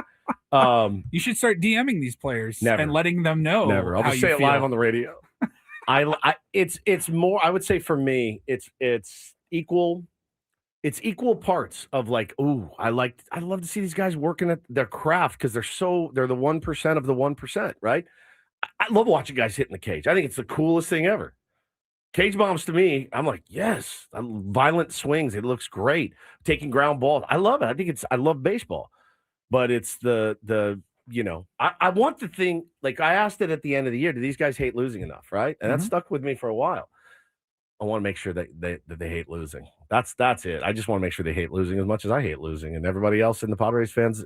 You should start DMing these players and letting them know. Never. I'll just say it live on the radio. It's more. I would say for me, it's equal. It's equal parts of like, ooh, I love to see these guys working at their craft because they're the 1% of the 1%, right? I love watching guys hit in the cage. I think it's the coolest thing ever. Cage bombs to me, I'm like, yes, violent swings. It looks great. Taking ground balls. I love it. I love baseball. But it's I want the thing, like I asked it at the end of the year, do these guys hate losing enough, right? And that stuck with me for a while. I want to make sure that they hate losing. That's it. I just want to make sure they hate losing as much as I hate losing. And everybody else in the Padres fans,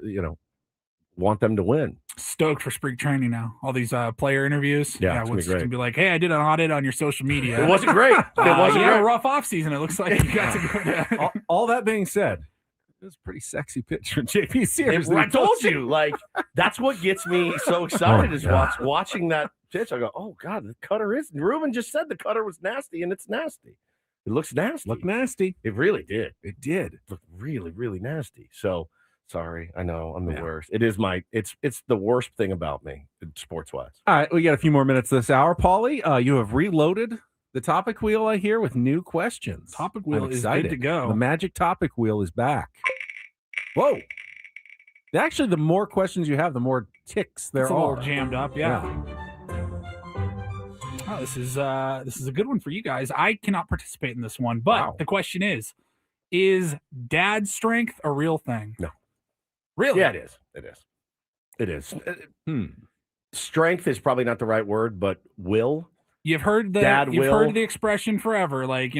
want them to win. Stoked for spring training now. All these player interviews. Yeah, it's going to be like, hey, I did an audit on your social media. It wasn't great. A rough offseason. It looks like you got to go. All that being said, it was a pretty sexy picture of JP Sears. I told you, like, that's what gets me so excited is watching that pitch. I go, oh, God, the cutter is. Ruben just said the cutter was nasty, and it's nasty. It looks nasty. Looked nasty. It really did. It did. It looked really, really nasty. So, sorry. I know I'm the worst. It is it's the worst thing about me, sports-wise. All right, we got a few more minutes this hour. Paulie, you have reloaded the topic wheel, I hear, with new questions. Topic wheel is good to go. The magic topic wheel is back. Whoa. Actually, the more questions you have, the more ticks there are. It's a little jammed up, yeah. Oh, this is a good one for you guys. I cannot participate in this one, but the question is dad strength a real thing? No. Really? Yeah, it is. Strength is probably not the right word, but will. You've heard heard the expression forever, like,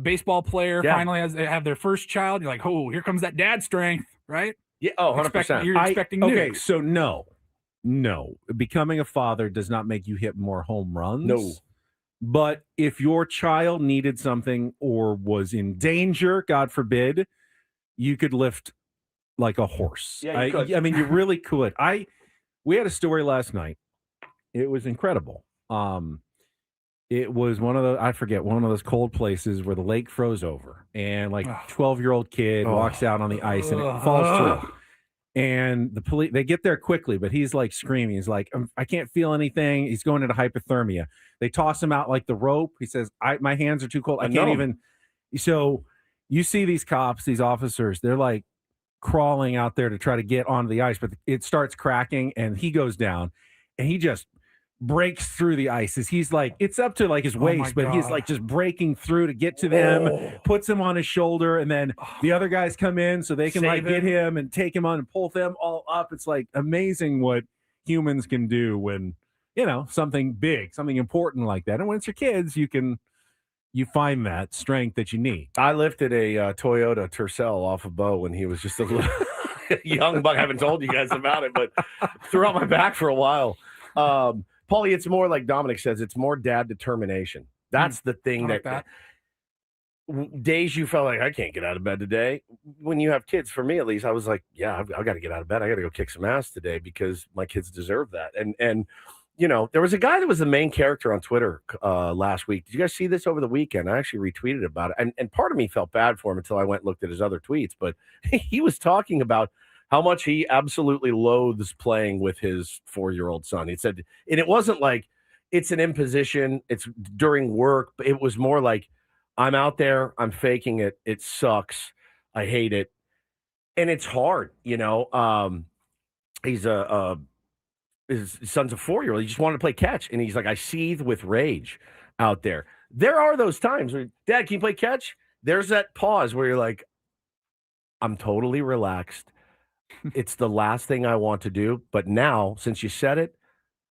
baseball player finally have their first child. You're like, oh, here comes that dad strength, right? Yeah. Oh, 100%. You're expecting nukes. Okay, so no, becoming a father does not make you hit more home runs. No. But if your child needed something or was in danger, God forbid, you could lift like a horse. Yeah, you could. I mean, you really could. We had a story last night. It was incredible. It was one of those cold places where the lake froze over and like 12-year-old kid walks out on the ice and it falls through. And the police, they get there quickly, but he's like screaming. He's like, I can't feel anything. He's going into hypothermia. They toss him out like the rope. He says, my hands are too cold. I can't even. So you see these cops, these officers, they're like crawling out there to try to get onto the ice, but it starts cracking and he goes down and he just breaks through the ice. He's like, it's up to like his waist, but he's like just breaking through to get to them, puts him on his shoulder, and then the other guys come in so they can like get him and take him on and pull them all up. It's like amazing what humans can do when, something big, something important like that. And when it's your kids, you find that strength that you need. I lifted a Toyota Tercel off of Bo when he was just a little young buck. I haven't told you guys about it, but threw out my back for a while. Paulie, it's more like Dominic says, it's more dad determination. That's the thing that days you felt like I can't get out of bed today. When you have kids, for me at least, I was like, yeah, I've got to get out of bed. I got to go kick some ass today because my kids deserve that. And there was a guy that was the main character on Twitter last week. Did you guys see this over the weekend? I actually retweeted about it. And part of me felt bad for him until I went and looked at his other tweets. But he was talking about how much he absolutely loathes playing with his 4-year-old son. He said, and it wasn't like it's an imposition, it's during work, but it was more like, I'm out there, I'm faking it, it sucks, I hate it, and it's hard, he's his son's a 4-year-old, he just wanted to play catch, and he's like, I seethe with rage out there. There are those times where, Dad, can you play catch? there's that pause where you're like, I'm totally relaxed. It's the last thing I want to do. But now, since you said it,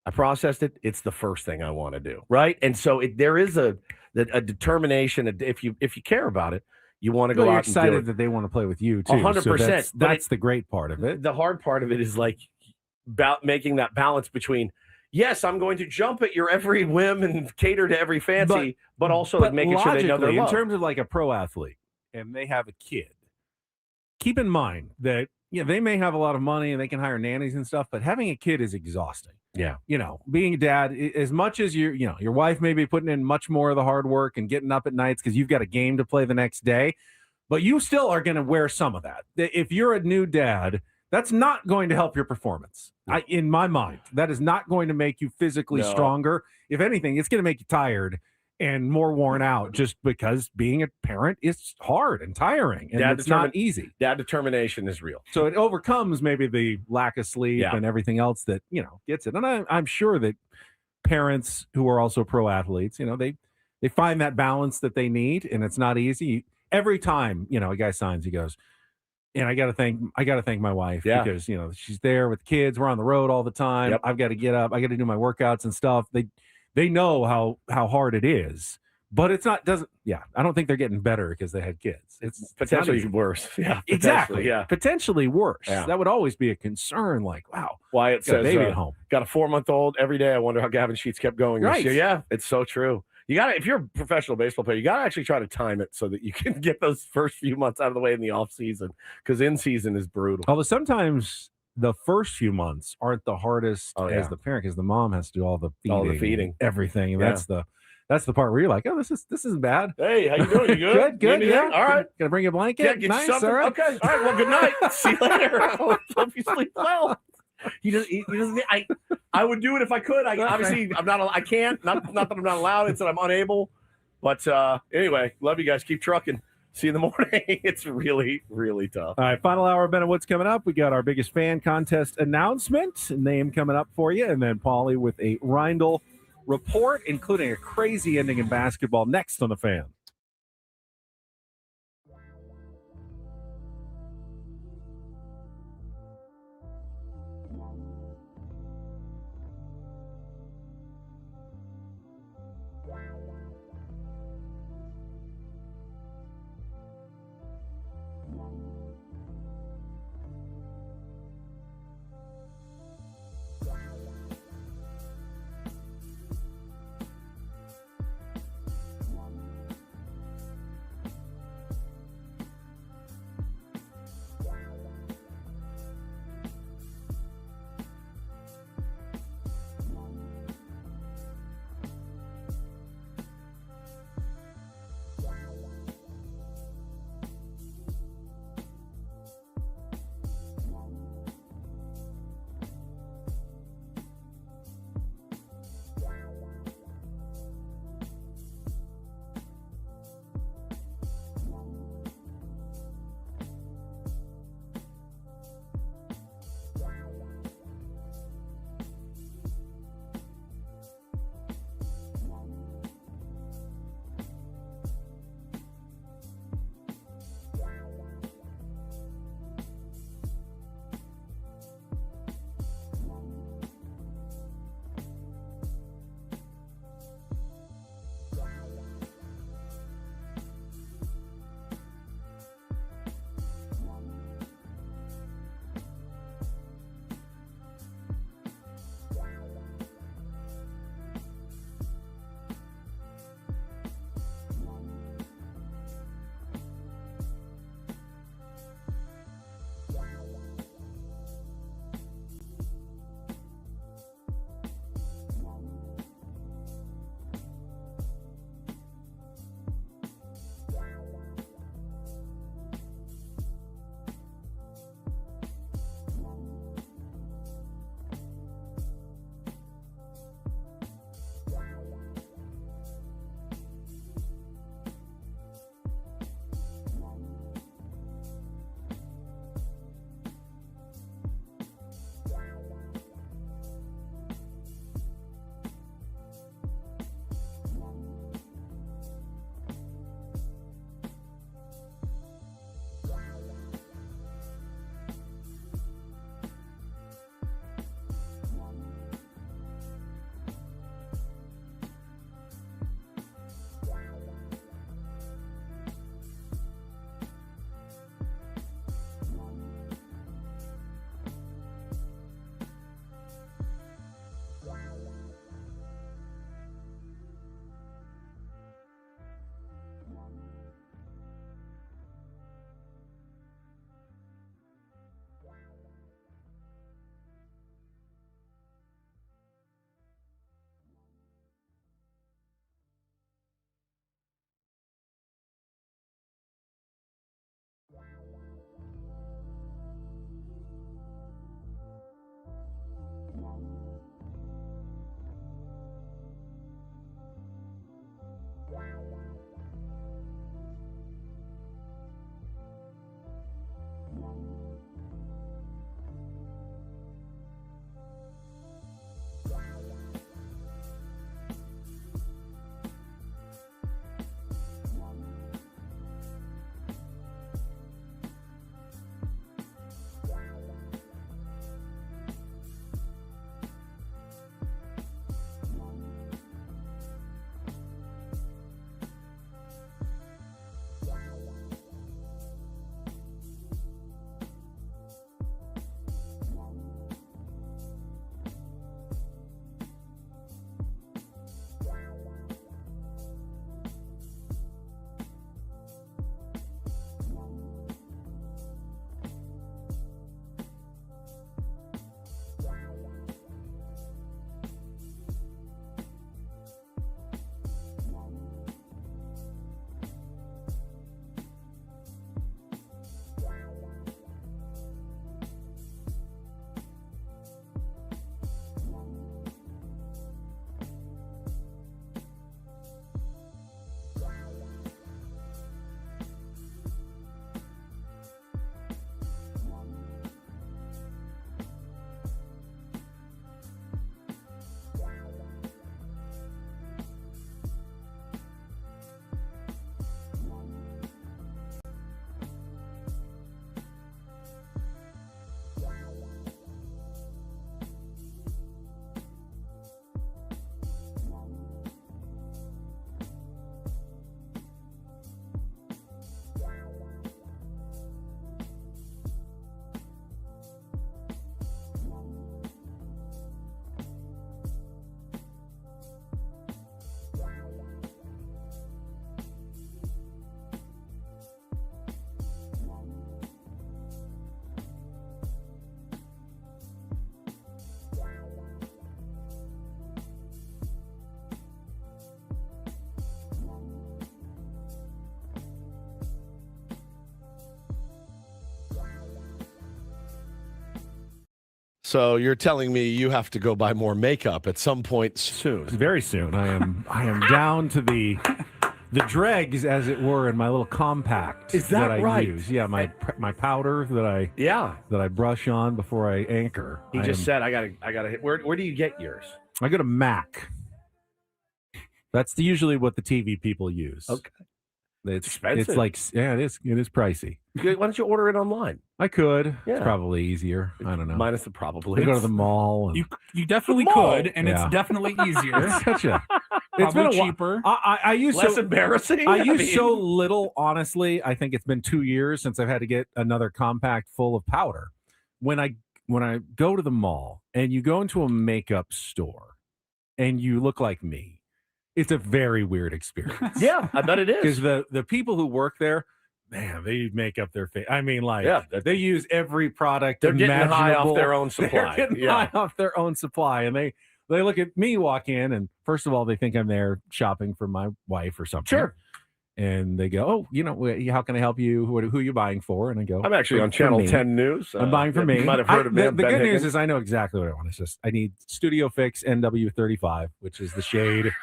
I processed it. It's the first thing I want to do. Right. And so there is a determination. If you care about it, you want to go You're out and do excited it. that they want to play with you too. 100%. So that's the great part of it. The hard part of it is like about making that balance between, yes, I'm going to jump at your every whim and cater to every fancy, but also like making sure they know they're loved. In terms of like a pro athlete and they have a kid, keep in mind that they may have a lot of money and they can hire nannies and stuff, but having a kid is exhausting. Yeah. Being a dad, as much as your wife may be putting in much more of the hard work and getting up at nights because you've got a game to play the next day, but you still are going to wear some of that. If you're a new dad, that's not going to help your performance. In my mind, that is not going to make you physically stronger. If anything, it's going to make you tired and more worn out just because being a parent is hard and tiring and it's not easy. That determination is real. So it overcomes maybe the lack of sleep and everything else that, gets it. And I'm sure that parents who are also pro athletes, they find that balance that they need, and it's not easy. Every time, a guy signs, he goes, and I got to thank my wife because, she's there with kids. We're on the road all the time. I've got to get up. I got to do my workouts and stuff. They know how hard it is, but I don't think they're getting better because they had kids. It's potentially worse. Yeah, exactly. Yeah, potentially worse. Yeah. That would always be a concern. Like, wow, Wyatt says, baby at home. Got a 4-month-old every day. I wonder how Gavin Sheets kept going this year. Yeah, it's so true. You got to, if you're a professional baseball player, you got to actually try to time it so that you can get those first few months out of the way in the off season, because in season is brutal. Although sometimes the first few months aren't the hardest as the parent, because the mom has to do all the feeding, everything. And that's the part where you're like, oh, this isn't bad. Hey, how you doing? You good? Good. Yeah. All right. Gonna bring you a blanket. Yeah, get nice. you something. All right. Okay. All right. Well, good night. See you later. Hope you sleep well. He doesn't. I would do it if I could. Obviously I'm not. I can't. Not that I'm not allowed. It's that I'm unable. But anyway, love you guys. Keep trucking. See you in the morning. It's really, really tough. All right, final hour of Ben and Woods coming up. We got our biggest fan contest announcement, name coming up for you, and then Paulie with a Reindl report, including a crazy ending in basketball, next on The Fan. So you're telling me you have to go buy more makeup at some point soon? Very soon. I am down to the dregs, as it were, in my little compact. Is that I right? use. Yeah, my powder that I brush on before I anchor. He just said I gotta hit. Where do you get yours? I go to Mac. That's usually what the TV people use. Okay. It's expensive. It's like, yeah, it is pricey. Why don't you order it online? I could. Yeah. It's probably easier. I don't know. Minus the probably. I go to the mall. And, You definitely mall. could, and Yeah. it's definitely easier. it's such a. Probably It's been a while. cheaper. I use Less so embarrassing. I use so little. Honestly, I think it's been 2 years since I've had to get another compact full of powder. When I go to the mall and you go into a makeup store and you look like me, it's a very weird experience. Yeah, I bet it is. Because the people who work there, man, they make up their face. I mean, like, Yeah. they use every product. They're getting high off imaginable. their own supply. They're getting high off their own supply, and they look at me walk in, and first of all, they think I'm there shopping for my wife or something. Sure. And they go, oh, how can I help you? Who are you buying for? And I go, I'm actually "For- on for Channel me. 10 News. I'm buying for me. You might have heard of me. The I'm Ben good news Higgins. is I know exactly what I want. It's just I need Studio Fix NW35, which is the shade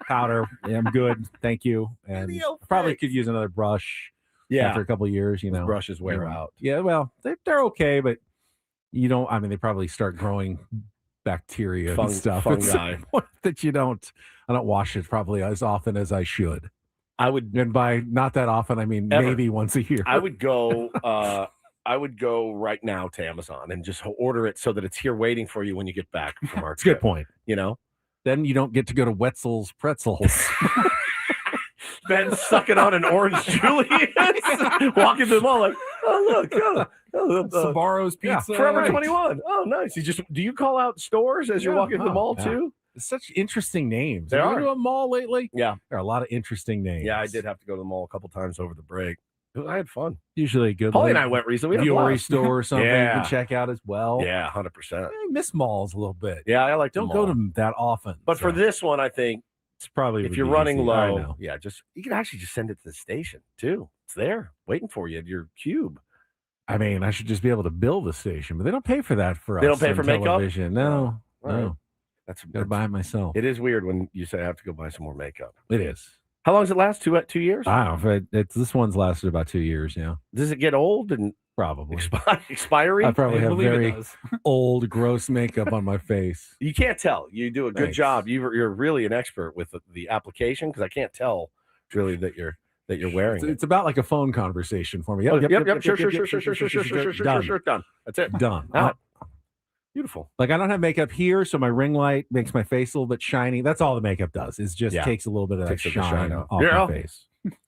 powder. Yeah, I'm good. Thank you. And Studio I probably Fix. could use another brush Yeah. after a couple of years, Those brushes wear out. Yeah, well, they're okay, but you don't, I mean, they probably start growing bacteria and stuff. At some Fungi. point that I don't wash it probably as often as I should. I would, And by not that often, I mean Ever. maybe once a year. I would go. I would go right now to Amazon and just order it so that it's here waiting for you when you get back from our It's a good trip. point. You know, Then you don't get to go to Wetzel's Pretzels. Ben sucking on an orange Julius, walking to the mall like, oh look, Sabaro's Pizza. Forever right. 21. Oh, nice. Do you call out stores as you're Yeah, walking to the mall yeah. too? Such interesting names. They Have you are. been to a mall lately? Yeah, There are a lot of interesting names. yeah. I did have to go to the mall a couple times over the break. I had fun. Usually a good. Paulie little and I went recently. We had a jewelry blast. store or something you Yeah. can check out as well. Yeah, 100%. I miss malls a little bit. Yeah, I like. Don't the go mall. to them that often. But for so this one, I think it's probably if would you're be running easy. I low, know. yeah, you can actually just send it to the station too. It's there waiting for you at your cube. I mean, I should just be able to bill the station, but they don't pay for that for us. They don't pay on for makeup? television. No, All right. no. That's Got to buy it myself. It is weird when you say I have to go buy some more makeup. It is. How long does it last? 2 years? I don't know. It's this one's lasted about 2 years. Yeah, Does it get old and probably. expiring? I probably I have believe it very does. old, gross makeup on my face. You can't tell. You do a good Thanks. job. You're really an expert with the application because I can't tell really that you're wearing It's about like a phone conversation for me. it. Yep. Sure. Done. That's it. Done. Out. Beautiful. Like I don't have makeup here, so my ring light makes my face a little bit shiny. That's all the makeup does. Is just Yeah. takes a little bit of that Takes the shine shine out. off Girl. my face.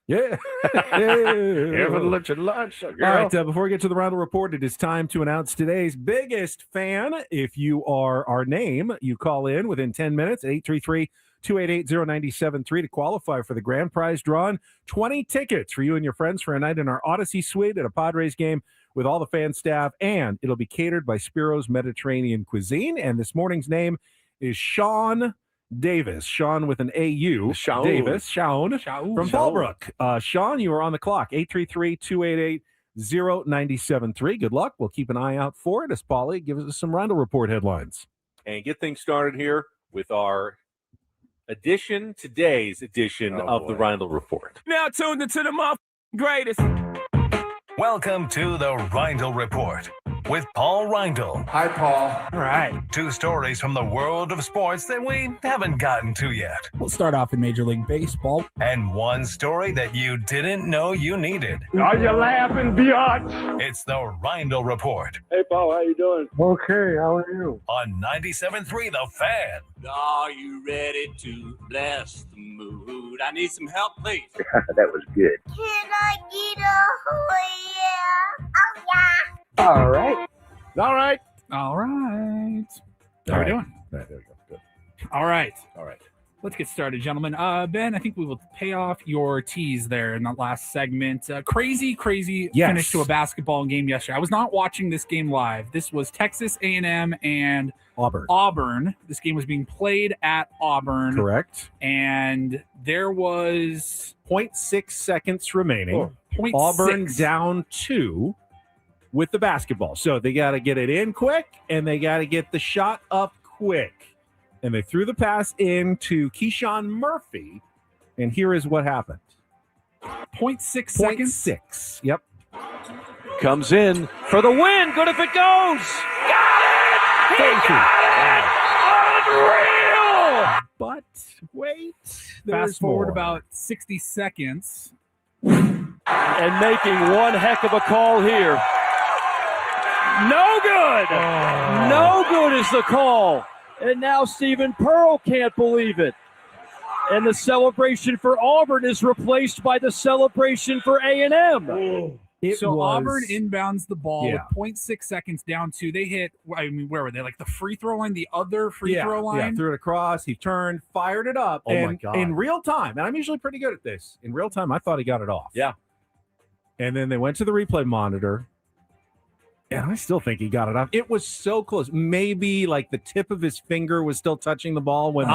Yeah. Everyone let your light shine, All right, girl. before we get to the Reindl Report, it is time to announce today's biggest fan. If you are our name, you call in within 10 minutes at 833-288-0973 to qualify for the grand prize drawing. 20 tickets for you and your friends for a night in our Odyssey suite at a Padres game with all the fan staff, and it'll be catered by Spiro's Mediterranean Cuisine. And this morning's name is Sean Davis. Sean with an A-U. Shaun. Davis. Sean. Shaun. From Fallbrook. Sean, you are on the clock. 833-288-0973. Good luck. We'll keep an eye out for it as Paulie gives us some Reindl Report headlines. And get things started here with our today's edition Oh, of the boy. Reindl Report. Now tuned into the greatest. Welcome to the Reindl Report with Paul Reindl. Hi, Paul. All right. 2 stories from the world of sports that we haven't gotten to yet. We'll start off in Major League Baseball. And 1 story that you didn't know you needed. Are you laughing, biatch? It's the Reindl Report Hey, Paul, how you doing? Okay, how are you? on 97.3 The Fan. Are you ready to bless the mood? I need some help, please. That was good. Can I get a yeah? Oh, yeah. All right. All right. All right. How All we right. doing? All right, there we go. Good. All right. All right. Let's get started, gentlemen. Ben, I think we will pay off your tease there in that last segment. Crazy Yes. finish to a basketball game yesterday. I was not watching this game live. This was Texas A&M and Auburn. This game was being played at Auburn. Correct. And there was 0.6 seconds remaining. Oh. 0.6. Auburn down 2. with the basketball. So they got to get it in quick, and they got to get the shot up quick. And they threw the pass in to Keyshawn Murphy, and here is what happened. 0.6 seconds. 0.6. Yep. Comes in for the win. Good if it goes. Got it! He got it! Unreal! But wait. Fast forward about 60 seconds. And making one heck of a call here. No good! No good is the call. And now Stephen Pearl can't believe it. And the celebration for Auburn is replaced by the celebration for A&M. Auburn inbounds the ball with 0.6 seconds down to. They hit, I mean, where were they? Like the free throw line, the other free throw line? Yeah, threw it across. He turned, fired it up. Oh, my God. In real time, and I'm usually pretty good at this. In real time, I thought he got it off. Yeah. And then they went to the replay monitor, and I still think he got it off. It was so close. Maybe like the tip of his finger was still touching the ball when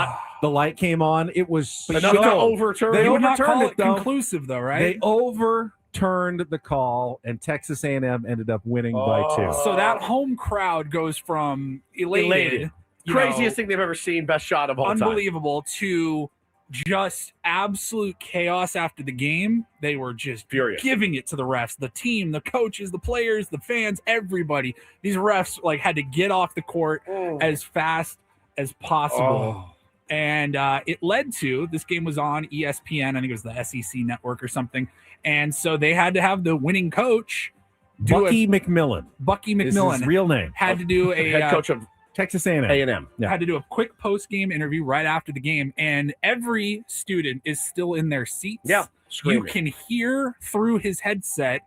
the light came on. It was enough to overturn. They would not overturned call it, it though. conclusive, though, right? They overturned the call, and Texas A&M ended up winning by 2. So that home crowd goes from elated. Craziest thing they've ever seen, best shot of all time. Unbelievable to just absolute chaos after the game. They were just furious, giving it to the refs, the team, the coaches, the players, the fans, everybody. These refs like had to get off the court as fast as possible. And it led to, this game was on ESPN, I think it was the SEC network or something. And so they had to have the winning coach, Bucky McMillan. Bucky Is McMillan. his real name. Had to do a head coach of Texas A&M. Had to do a quick post-game interview right after the game, and every student is still in their seats. Yeah, you can hear through his headset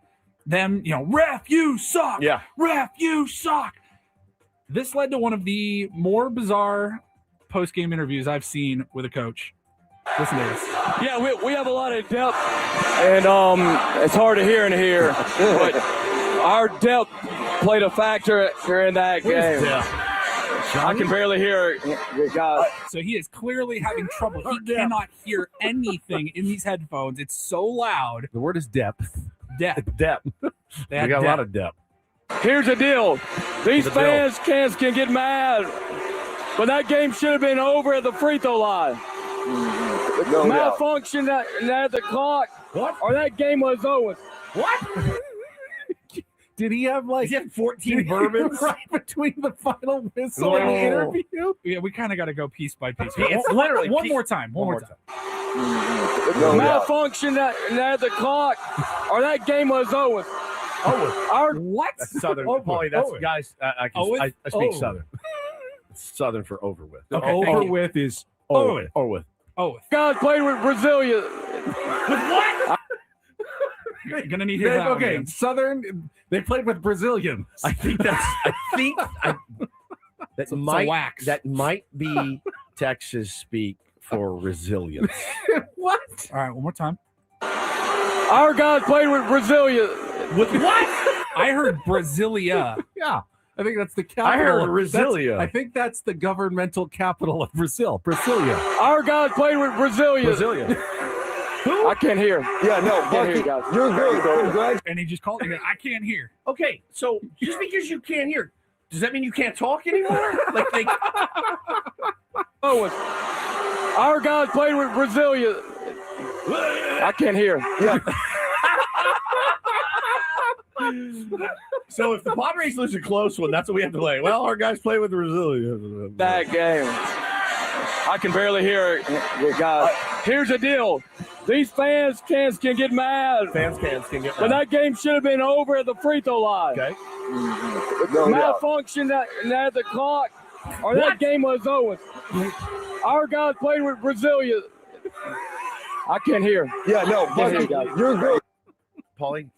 them, ref, you suck. Yeah, ref, you suck. This led to one of the more bizarre post-game interviews I've seen with a coach. Listen to this. Yeah, we have a lot of depth, and it's hard to hear in here, but our depth played a factor in that game. I can barely hear it. So he is clearly having trouble. He cannot hear anything in these headphones. It's so loud. The word is depth. Depth. Depth. They had got a depth. lot of depth. Here's the deal. These fans can get mad, but that game should have been over at the free throw line. Malfunction at the clock. What? Or that game was over. What? Did he have 14 bourbons right between the final whistle and the interview? Yeah, we kind of got to go piece by piece. It's literally one more time. One more time. Malfunction at the clock, or that game was over. What? That's Southern. Paulie, that's guys. I speak Southern. It's Southern for over with. Okay, over with is over with. Guys played with Brazilian. What? You're gonna need his okay, Southern. They played with Brazilians. I think that might be Texas speak for resilience. What? All right, one more time. Our guys played with Brazilian. With what? I heard Brasilia. Yeah. I think that's the capital. I heard of- Brasilia. I think that's the governmental capital of Brazil. Brasilia. Our guys played with Brazilian. Brasilia. I can't hear. Yeah, no, can't hear you guys. You're good. And he just called me. I can't hear. Okay, so just because you can't hear, does that mean you can't talk anymore? Our guys played with Brazilian. I can't hear. Yeah. So if the Padres lose a close one, that's what we have to play. Well, our guys play with Brazil. That game. I can barely hear it, guys. Here's the deal. These fans can get mad. Fans can get mad. But that game should have been over at the free throw line. Okay. Malfunction at the clock, or that game was over. Our guys played with Brazilian. I can't hear. Yeah, no, you're good. Paulie,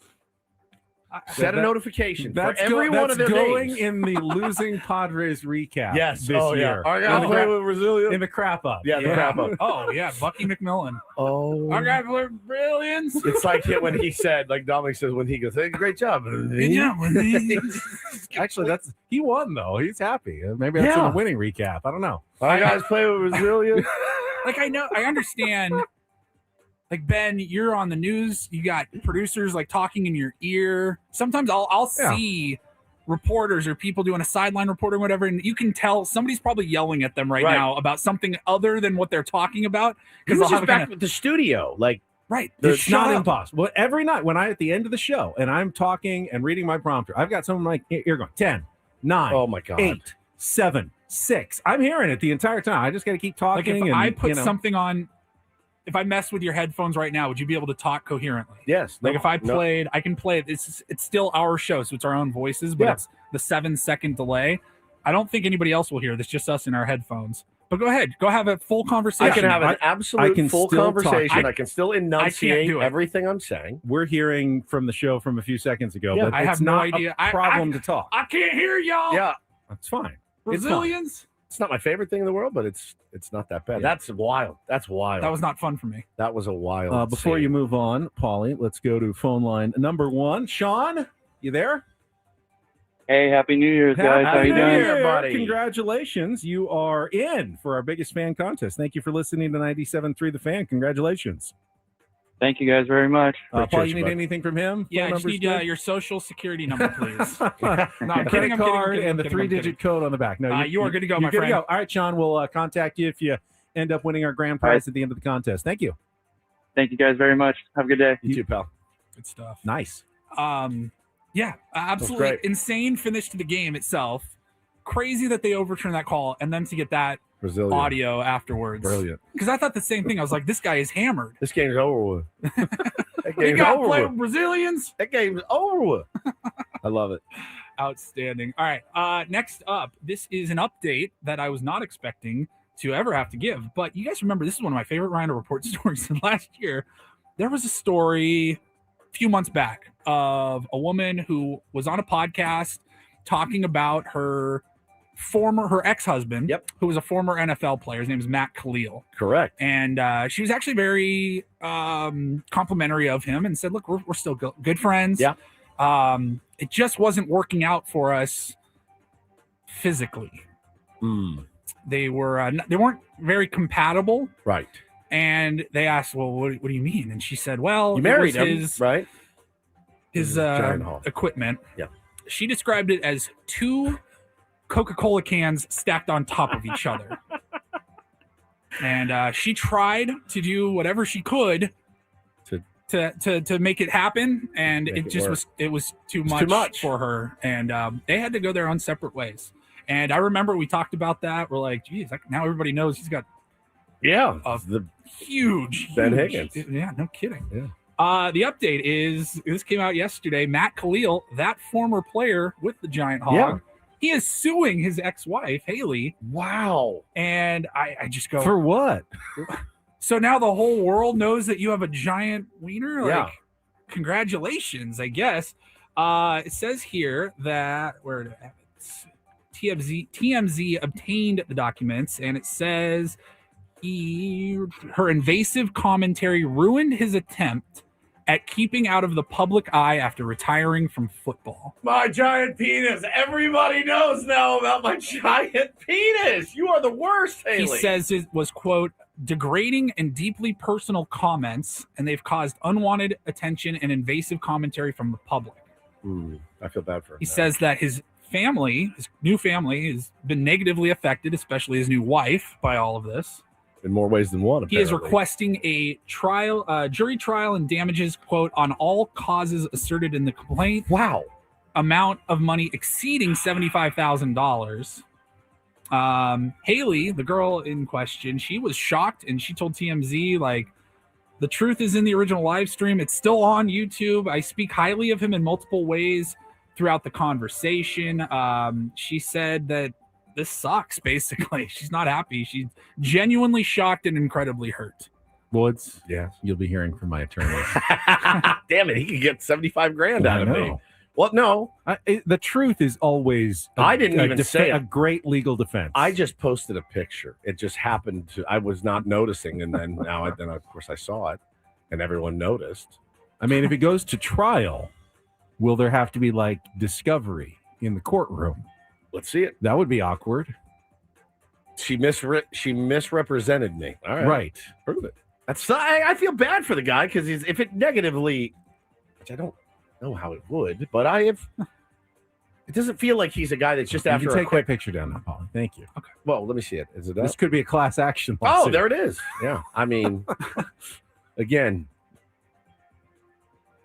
set a notification for every one of their going names. in the losing Padres recap. Yes. this Oh, yeah. year. Our guys play with Brazil. In the crap up. Yeah, the crap up. Oh, yeah, Bucky McMillan. Oh. Our guys were brilliant. It's like when he said, like Dominic says, when he goes, hey, great job. Actually, he won though. He's happy. Maybe that's in the winning recap. I don't know. Our guys play with Brazil. I understand. Like, Ben, you're on the news. You got producers like talking in your ear. Sometimes I'll see reporters or people doing a sideline report or whatever, and you can tell somebody's probably yelling at them right now about something other than what they're talking about. Because they'll have back with the studio, like It's not impossible. Every night when at the end of the show and I'm talking and reading my prompter, I've got someone like ear going 10, 9, oh my God, 8, 7, 6. I'm hearing it the entire time. I just got to keep talking. Like if I put you know, something on, if I mess with your headphones right now, would you be able to talk coherently? Yes. Like if I played, I can play it. It's still our show, so it's our own voices, but it's the 7-second delay. I don't think anybody else will hear this, just us in our headphones. But go ahead, go have a full conversation. I can have an absolute full conversation. I can still enunciate do it. everything I'm saying. We're hearing from the show from a few seconds ago, but I it's have not no idea. a problem to talk. I can't hear y'all. Yeah, that's fine. Brazilians. It's not my favorite thing in the world, but it's not that bad. Yeah. That's wild. That's wild. That was not fun for me. That was a wild. Before you move on, Paulie, let's go to phone line number 1. Sean, you there? Hey, Happy New Year's, guys. How you doing? Year, buddy. Congratulations. You are in for our biggest fan contest. Thank you for listening to 97.3 The Fan. Congratulations. Thank you guys very much. Paul, you need anything from him? Yeah, I Phone just need number's good? your social security number, please. No, I'm A kidding, credit I'm card kidding, and the 3-digit code on the back. No, you are good to go, you're my good friend. To go. All right, Sean, we'll contact you if you end up winning our grand prize at the end of the contest. Thank you. Thank you guys very much. Have a good day. You too, pal. Good stuff. Nice. Yeah, absolutely insane finish to the game itself. Crazy that they overturned that call and then to get that Brazilian audio afterwards. Brilliant. Because I thought the same thing. I was like, this guy is hammered. This game's over with. That You game's got to over play with. with Brazilians. That game's over with. I love it. Outstanding. All right. Next up, this is an update that I was not expecting to ever have to give. But you guys remember, this is one of my favorite Reindl Report stories from last year. There was a story a few months back of a woman who was on a podcast talking about her ex-husband, who was a former NFL player. His name is Matt Khalil. Correct. And she was actually very complimentary of him and said, look, we're still good friends. Yeah. It just wasn't working out for us physically. They weren't very compatible. Right. And they asked, well, what do you mean? And she said, well, You married it him, was right? his giant hall. equipment. Yeah. She described it as 2 Coca-Cola cans stacked on top of each other. And she tried to do whatever she could to make it happen, and it was too much for her, and they had to go their own separate ways. And I remember we talked about that. We're like, geez, now everybody knows he's got the huge Ben Higgins. Yeah, no kidding. Yeah. The update is this came out yesterday. Matt Khalil, that former player with the Giant Hog, he is suing his ex-wife Haley. Wow. And I just go, for what? So now the whole world knows that you have a giant wiener? Yeah. Like, congratulations, I guess. It says here that TMZ obtained the documents, and it says her invasive commentary ruined his attempt at keeping out of the public eye after retiring from football. My giant penis. Everybody knows now about my giant penis. You are the worst, Haley. He says it was, quote, degrading and deeply personal comments, and they've caused unwanted attention and invasive commentary from the public. I feel bad for him. He says that his new family, has been negatively affected, especially his new wife, by all of this. In more ways than one, He is requesting a jury trial and damages, quote, on all causes asserted in the complaint. Wow. Amount of money exceeding $75,000. Haley, the girl in question, she was shocked, and she told TMZ, like, the truth is in the original live stream. It's still on YouTube. I speak highly of him in multiple ways throughout the conversation. She said that this sucks, basically. She's not happy. She's genuinely shocked and incredibly hurt. Woods, yes, you'll be hearing from my attorneys. Damn it, he could get $75,000 out of me. Well, no. The truth is always I didn't even say a great legal defense. I just posted a picture. It just happened to, I was not noticing, and then of course I saw it, and everyone noticed. I mean, if it goes to trial, will there have to be like discovery in the courtroom? Let's see it. That would be awkward. She misrepresented me. All right. Right. Prove it. I feel bad for the guy because if it negatively, which I don't know how it would, but it doesn't feel like he's a guy that's just after you a take quick that picture down there, Paul. Thank you. Okay. Well, let me see it. Is it up? This could be a class action Oh, lawsuit. there it is. Yeah. I mean, again,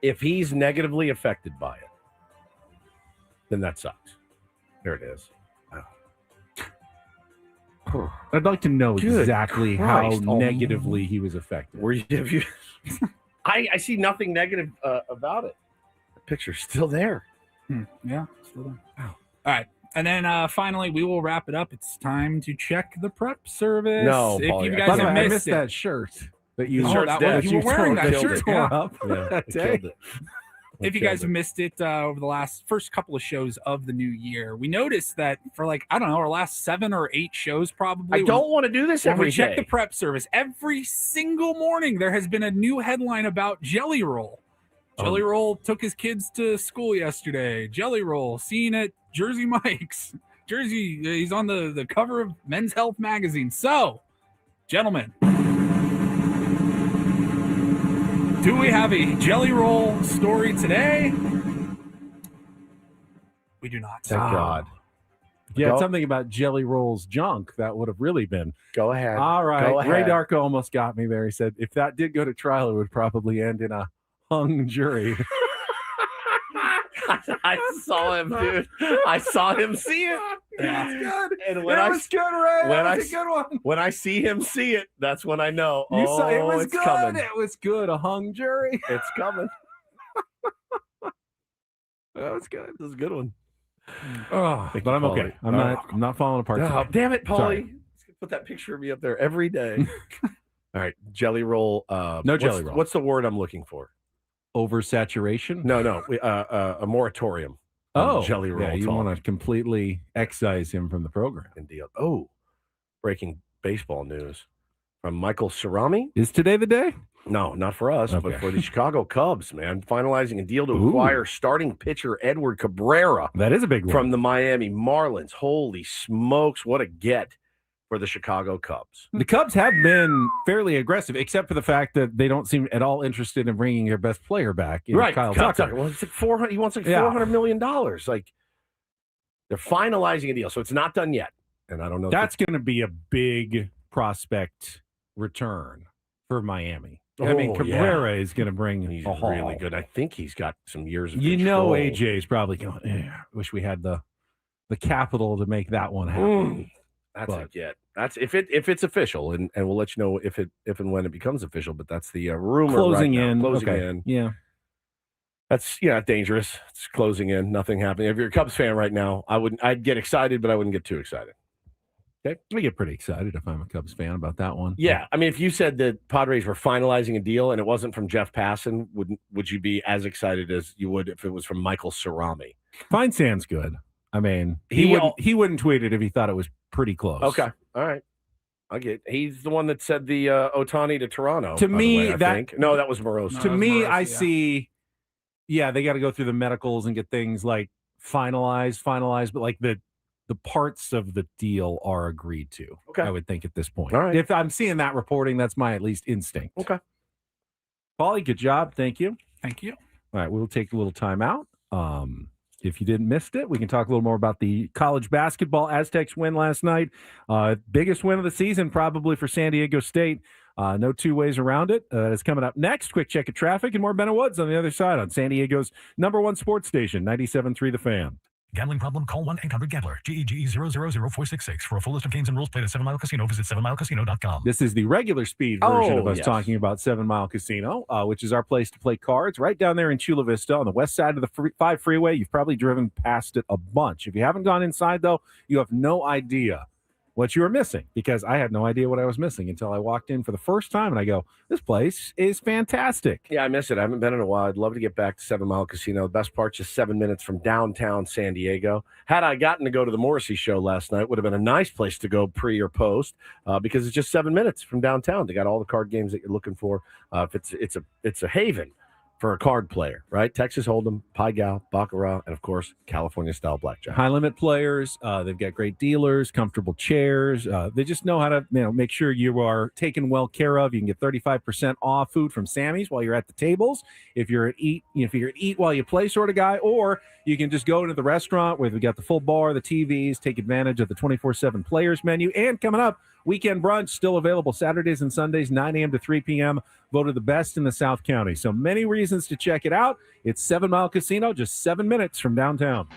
if he's negatively affected by it, then that sucks. There it is. I'd like to know Good exactly Christ. how negatively he was affected. I see nothing negative about it. The picture's still there. Yeah, still there. Wow. All right. And then finally, we will wrap it up. It's time to check the prep service. No, if Paul, you yeah. guys By the have way, I missed missed it. that shirt that you, You were wearing that shirt. tore up. Yeah, that it day. killed it. If you guys have missed it over the first couple of shows of the new year, we noticed that for our last 7 or 8 shows probably. I don't want to do this when every we check day. the prep service, every single morning there has been a new headline about Jelly Roll. Jelly Roll took his kids to school yesterday. Jelly Roll seen at Jersey Mike's. He's on the cover of Men's Health magazine. So, gentlemen, do we have a Jelly Roll story today? We do not. Thank God. If you had Go- something about Jelly Roll's junk, that would have really been. Go ahead. All right. Go ahead. Ray Darko almost got me there. He said if that did go to trial, it would probably end in a hung jury. I saw him, dude. I saw him see it. That's good. And when That was good, Ray. That was a good one. When I see him see it, that's when I know. You saw it was it's good. coming. It was good. A hung jury. It's coming. That was good. This is a good one. Oh, Thank but you, I'm okay. Paulie. I'm not falling apart. Oh, today. damn it, Sorry. Paulie. Put that picture of me up there every day. All right, Jelly Roll. No Jelly Roll. What's the word I'm looking for? Oversaturation? No. A moratorium. on Jelly Roll. Yeah, you talk. want to completely excise him from the program. And deal. Oh, breaking baseball news from Michael Cerami. Is today the day? No, not for us, but Okay. for the Chicago Cubs, man. Finalizing a deal to Ooh. acquire starting pitcher Edward Cabrera That is a big one. from the Miami Marlins. Holy smokes, what a get for the Chicago Cubs. The Cubs have been fairly aggressive, except for the fact that they don't seem at all interested in bringing their best player back, in Kyle Tucker. Well, it's like 400. He wants like Yeah. $400 million. Like, they're finalizing a deal, so it's not done yet. And I don't know. That's going to be a big prospect return for Miami. I mean, Oh, Cabrera is going to bring He's a haul. really good. I think he's got some years of You know, control. AJ is probably going. Wish we had the capital to make that one happen. That's a get. That's if it's official, and we'll let you know if and when it becomes official. But that's the rumor. Closing right now. in. Closing Okay. in. Yeah. That's dangerous. It's closing in. Nothing happening. If you're a Cubs fan right now, I'd get excited, but I wouldn't get too excited. Okay. I get pretty excited if I'm a Cubs fan about that one. Yeah, I mean, if you said that Padres were finalizing a deal and it wasn't from Jeff Passan, would you be as excited as you would if it was from Michael Cerami? Feinsand's good. I mean, He he wouldn't tweet it if he thought it was pretty close. Okay, all right. I get. He's the one that said the Ohtani to Toronto. To by the me, way, I think. No, that was Morosi. To me, Morosi, I yeah. see. Yeah, they got to go through the medicals and get things like finalized, but like the parts of the deal are agreed to. Okay. I would think at this point. All right. If I'm seeing that reporting, that's my at least instinct. Okay. Paulie, good job. Thank you. Thank you. All right, we'll take a little time out. If you didn't miss it, we can talk a little more about the college basketball Aztecs win last night. Biggest win of the season probably for San Diego State. No two ways around it. It's coming up next. Quick check of traffic and more Ben and Woods on the other side on San Diego's #1 sports station, 97.3 The Fan. Gambling problem? Call 1-800-GAMBLER. GEGE 000-466. For a full list of games and rules, play at 7 Mile Casino. Visit 7milecasino.com. This is the regular speed version of us yes. talking about 7 Mile Casino, which is our place to play cards right down there in Chula Vista on the west side of the 5 freeway. You've probably driven past it a bunch. If you haven't gone inside, though, you have no idea what you were missing, because I had no idea what I was missing until I walked in for the first time and I go, this place is fantastic. Yeah, I miss it. I haven't been in a while. I'd love to get back to 7 Mile Casino. The best part, just 7 minutes from downtown San Diego. Had I gotten to go to the Morrissey show last night, would have been a nice place to go pre or post, because it's just 7 minutes from downtown. They got all the card games that you're looking for. It's a haven for a card player, right? Texas Hold'em, Pai Gow, Baccarat, and of course, California-style blackjack. High limit players. They've got great dealers, comfortable chairs. They just know how to make sure you are taken well care of. You can get 35% off food from Sammy's while you're at the tables. If you're at eat while you play sort of guy, or you can just go into the restaurant where we got the full bar, the TVs, take advantage of the 24/7 players menu. And coming up, weekend brunch still available Saturdays and Sundays, 9 a.m. to 3 p.m. Voted the best in the South County. So many reasons to check it out. It's 7 Mile Casino, just 7 minutes from downtown.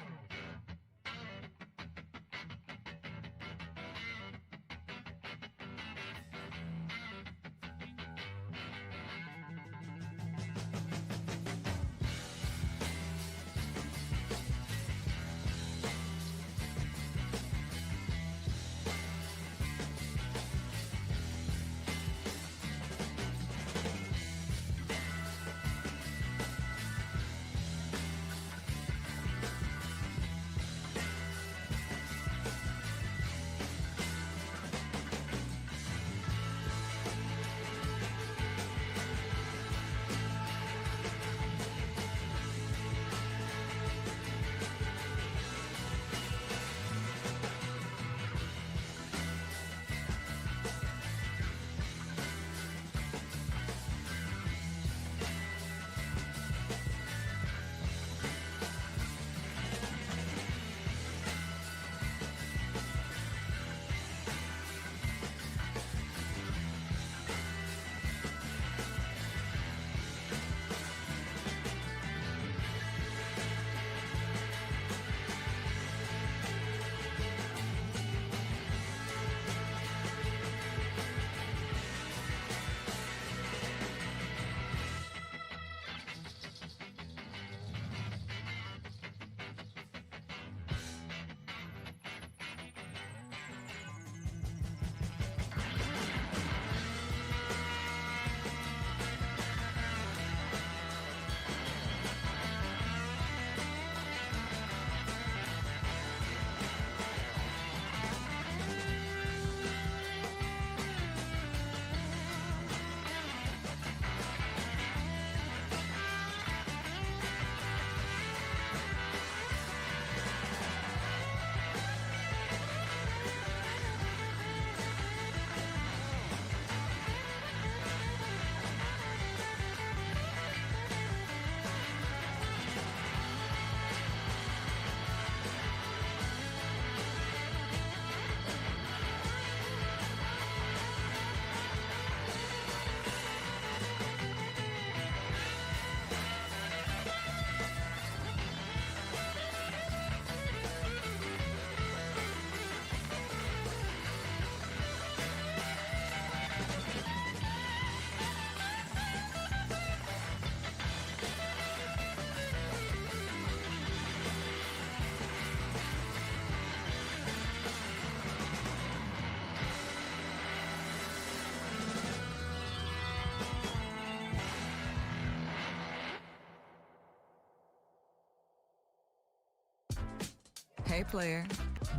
Hey player,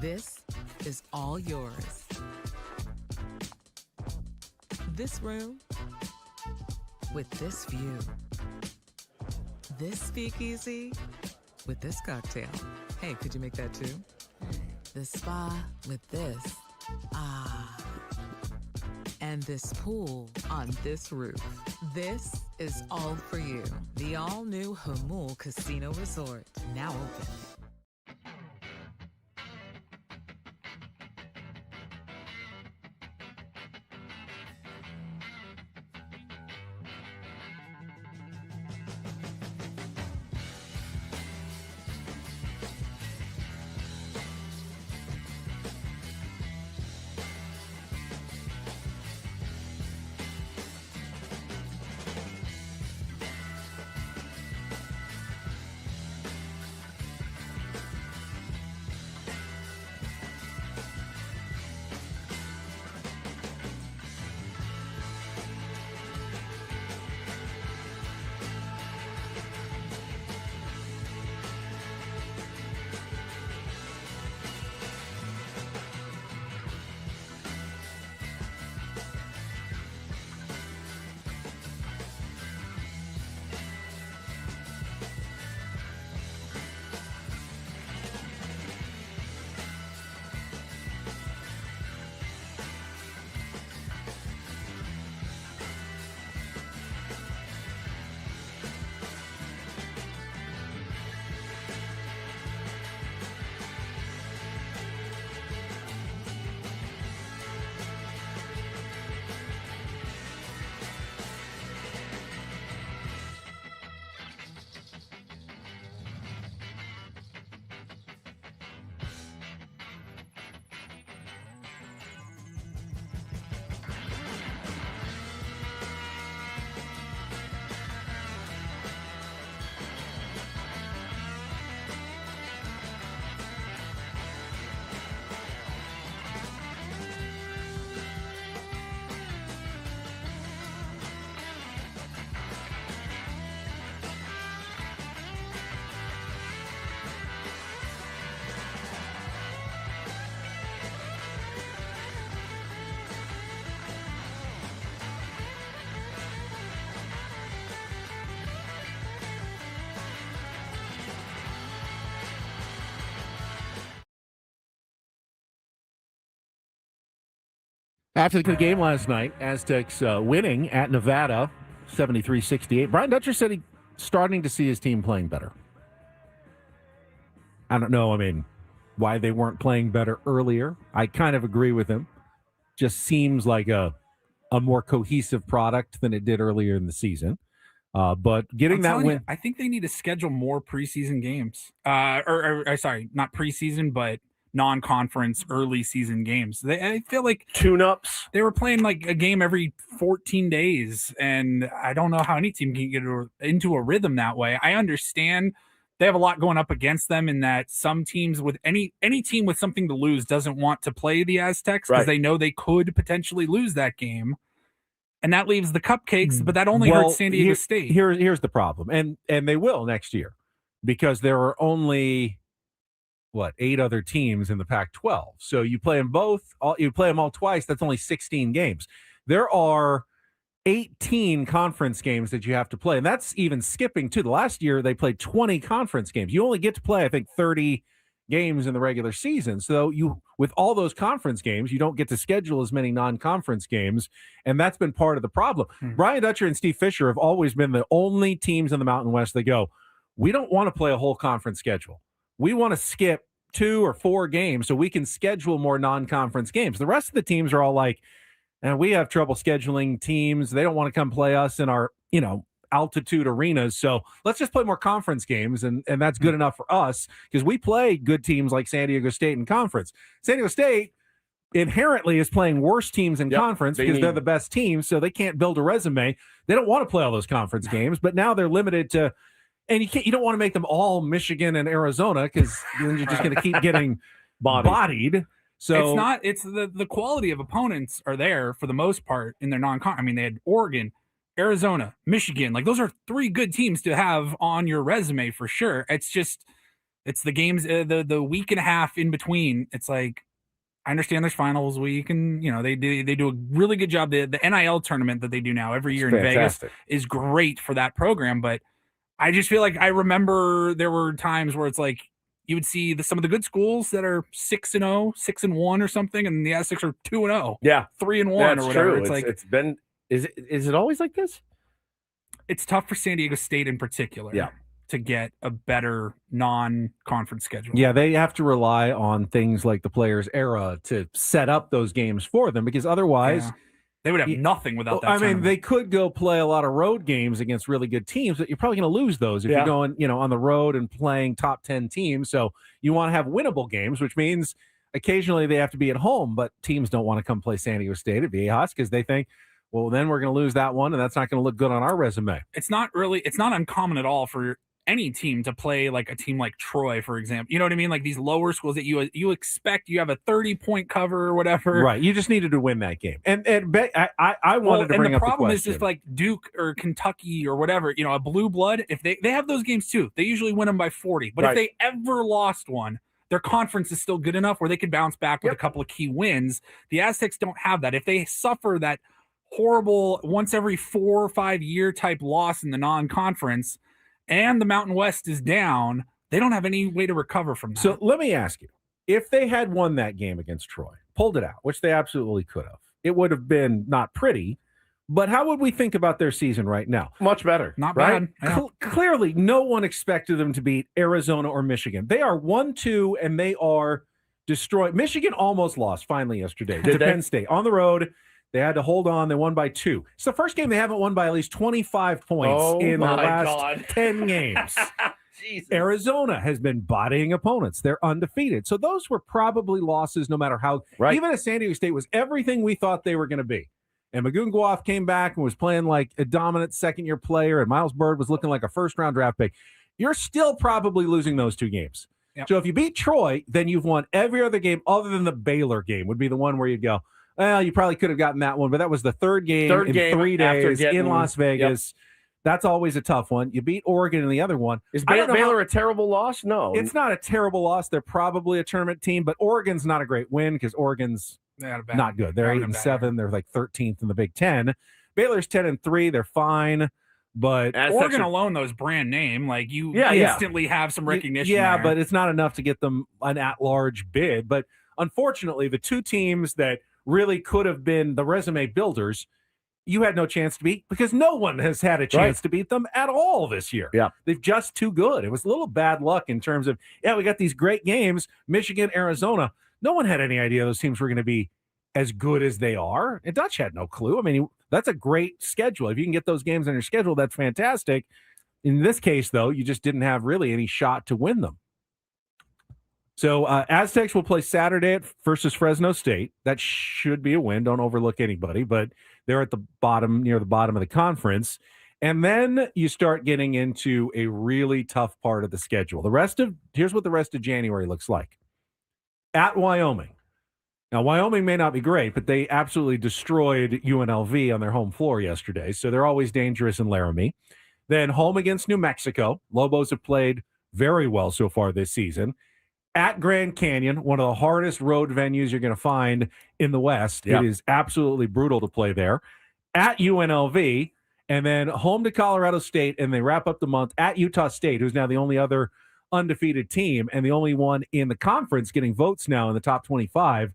this is all yours. This room with this view. This speakeasy with this cocktail. Hey, could you make that too? The spa with this. And this pool on this roof. This is all for you. The all-new Hamul Casino Resort, now open. After the game last night, Aztecs winning at Nevada, 73-68. Brian Dutcher said he's starting to see his team playing better. I don't know, why they weren't playing better earlier. I kind of agree with him. Just seems like a more cohesive product than it did earlier in the season. But getting that win. I think they need to schedule more preseason games. Sorry, not preseason, but non-conference early season games. I feel like tune-ups. They were playing like a game every 14 days, and I don't know how any team can get into a rhythm that way. I understand they have a lot going up against them in that some teams with any team with something to lose doesn't want to play the Aztecs because they know they could potentially lose that game. And that leaves the cupcakes, but that only hurts San Diego State. Here's the problem, and they will next year because there are only 8 other teams in the Pac-12. So you play them both. You play them all twice. That's only 16 games. There are 18 conference games that you have to play, and that's even skipping too. The last year they played 20 conference games. You only get to play, I think, 30 games in the regular season. So with all those conference games, you don't get to schedule as many non-conference games, and that's been part of the problem. Brian Dutcher and Steve Fisher have always been the only teams in the Mountain West that go, we don't want to play a whole conference schedule. We want to skip 2 or 4 games so we can schedule more non-conference games. The rest of the teams are all like, and we have trouble scheduling teams. They don't want to come play us in our, altitude arenas. So let's just play more conference games, and that's good enough for us because we play good teams like San Diego State in conference. San Diego State inherently is playing worse teams in conference because they're the best team, so they can't build a resume. They don't want to play all those conference games, but now they're limited to, and you don't want to make them all Michigan and Arizona because then you're just going to keep getting bodied. So it's the quality of opponents are there for the most part in their non-con. They had Oregon, Arizona, Michigan. Like those are 3 good teams to have on your resume for sure. It's the games, the week and a half in between. It's like, I understand there's finals week and they do a really good job. The NIL tournament that they do now every year in Vegas is great for that program. But I just feel like I remember there were times where it's like, you would see some of the good schools that are 6-0, 6-1 or something, and the Aztecs are 2-0. Yeah. 3-1 or whatever. True. It's been, is it always like this? It's tough for San Diego State in particular to get a better non-conference schedule. Yeah, they have to rely on things like the Players Era to set up those games for them because otherwise they would have nothing without that tournament. They could go play a lot of road games against really good teams, but you're probably going to lose those if you're going, on the road and playing top 10 teams. So you want to have winnable games, which means occasionally they have to be at home, but teams don't want to come play San Diego State at Viejas because they think, well, then we're going to lose that one, and that's not going to look good on our resume. It's not uncommon at all for any team to play like a team like Troy, for example. You know what I mean? Like these lower schools that you expect you have a 30-point cover or whatever. Right. You just needed to win that game. And I wanted to bring up the problem question. is just like Duke or Kentucky or whatever, a blue blood, if they have those games too, they usually win them by 40. But if they ever lost one, their conference is still good enough where they could bounce back with a couple of key wins. The Aztecs don't have that. If they suffer that horrible once every 4 or 5 year type loss in the non-conference and the Mountain West is down, they don't have any way to recover from that. So let me ask you, if they had won that game against Troy, pulled it out, which they absolutely could have, it would have been not pretty, but how would we think about their season right now? Much better. Not bad. Yeah. Clearly, no one expected them to beat Arizona or Michigan. They are 1-2, and they are destroyed. Michigan almost lost finally yesterday to Penn State on the road. They had to hold on. They won by 2. It's the first game they haven't won by at least 25 points in the last 10 games. Arizona has been bodying opponents. They're undefeated. So those were probably losses no matter how. Right. Even if San Diego State was everything we thought they were going to be. And Magoon Guaf came back and was playing like a dominant second-year player, and Miles Byrd was looking like a first-round draft pick. You're still probably losing those 2 games. Yep. So if you beat Troy, then you've won every other game other than the Baylor game would be the one where you'd go, well, you probably could have gotten that one, but that was the third game in 3 days in Las Vegas. Yep. That's always a tough one. You beat Oregon in the other one. Is Baylor a terrible loss? No. It's not a terrible loss. They're probably a tournament team, but Oregon's not a great win because Oregon's not good. They're 8-7. They're like 13th in the Big Ten. Baylor's 10-3. They're fine. But Oregon alone, though, is brand name. Like you instantly have some recognition. Yeah, there. but it's not enough to get them an at-large bid. But unfortunately, the 2 teams that really could have been the resume builders, you had no chance to beat because no one has had a chance to beat them at all this year. Yeah. They've just too good. It was a little bad luck in terms of, we got these great games, Michigan, Arizona. No one had any idea those teams were going to be as good as they are. And Dutch had no clue. I mean, that's a great schedule. If you can get those games on your schedule, that's fantastic. In this case, though, you just didn't have really any shot to win them. So Aztecs will play Saturday versus Fresno State. That should be a win. Don't overlook anybody, but they're at the bottom, near the bottom of the conference. And then you start getting into a really tough part of the schedule. Here's what the rest of January looks like. At Wyoming. Now, Wyoming may not be great, but they absolutely destroyed UNLV on their home floor yesterday, so they're always dangerous in Laramie. Then home against New Mexico. Lobos have played very well so far this season. At Grand Canyon, one of the hardest road venues you're going to find in the West. Yep. It is absolutely brutal to play there. At UNLV, and then home to Colorado State, and they wrap up the month at Utah State, who's now the only other undefeated team and the only one in the conference getting votes now in the top 25.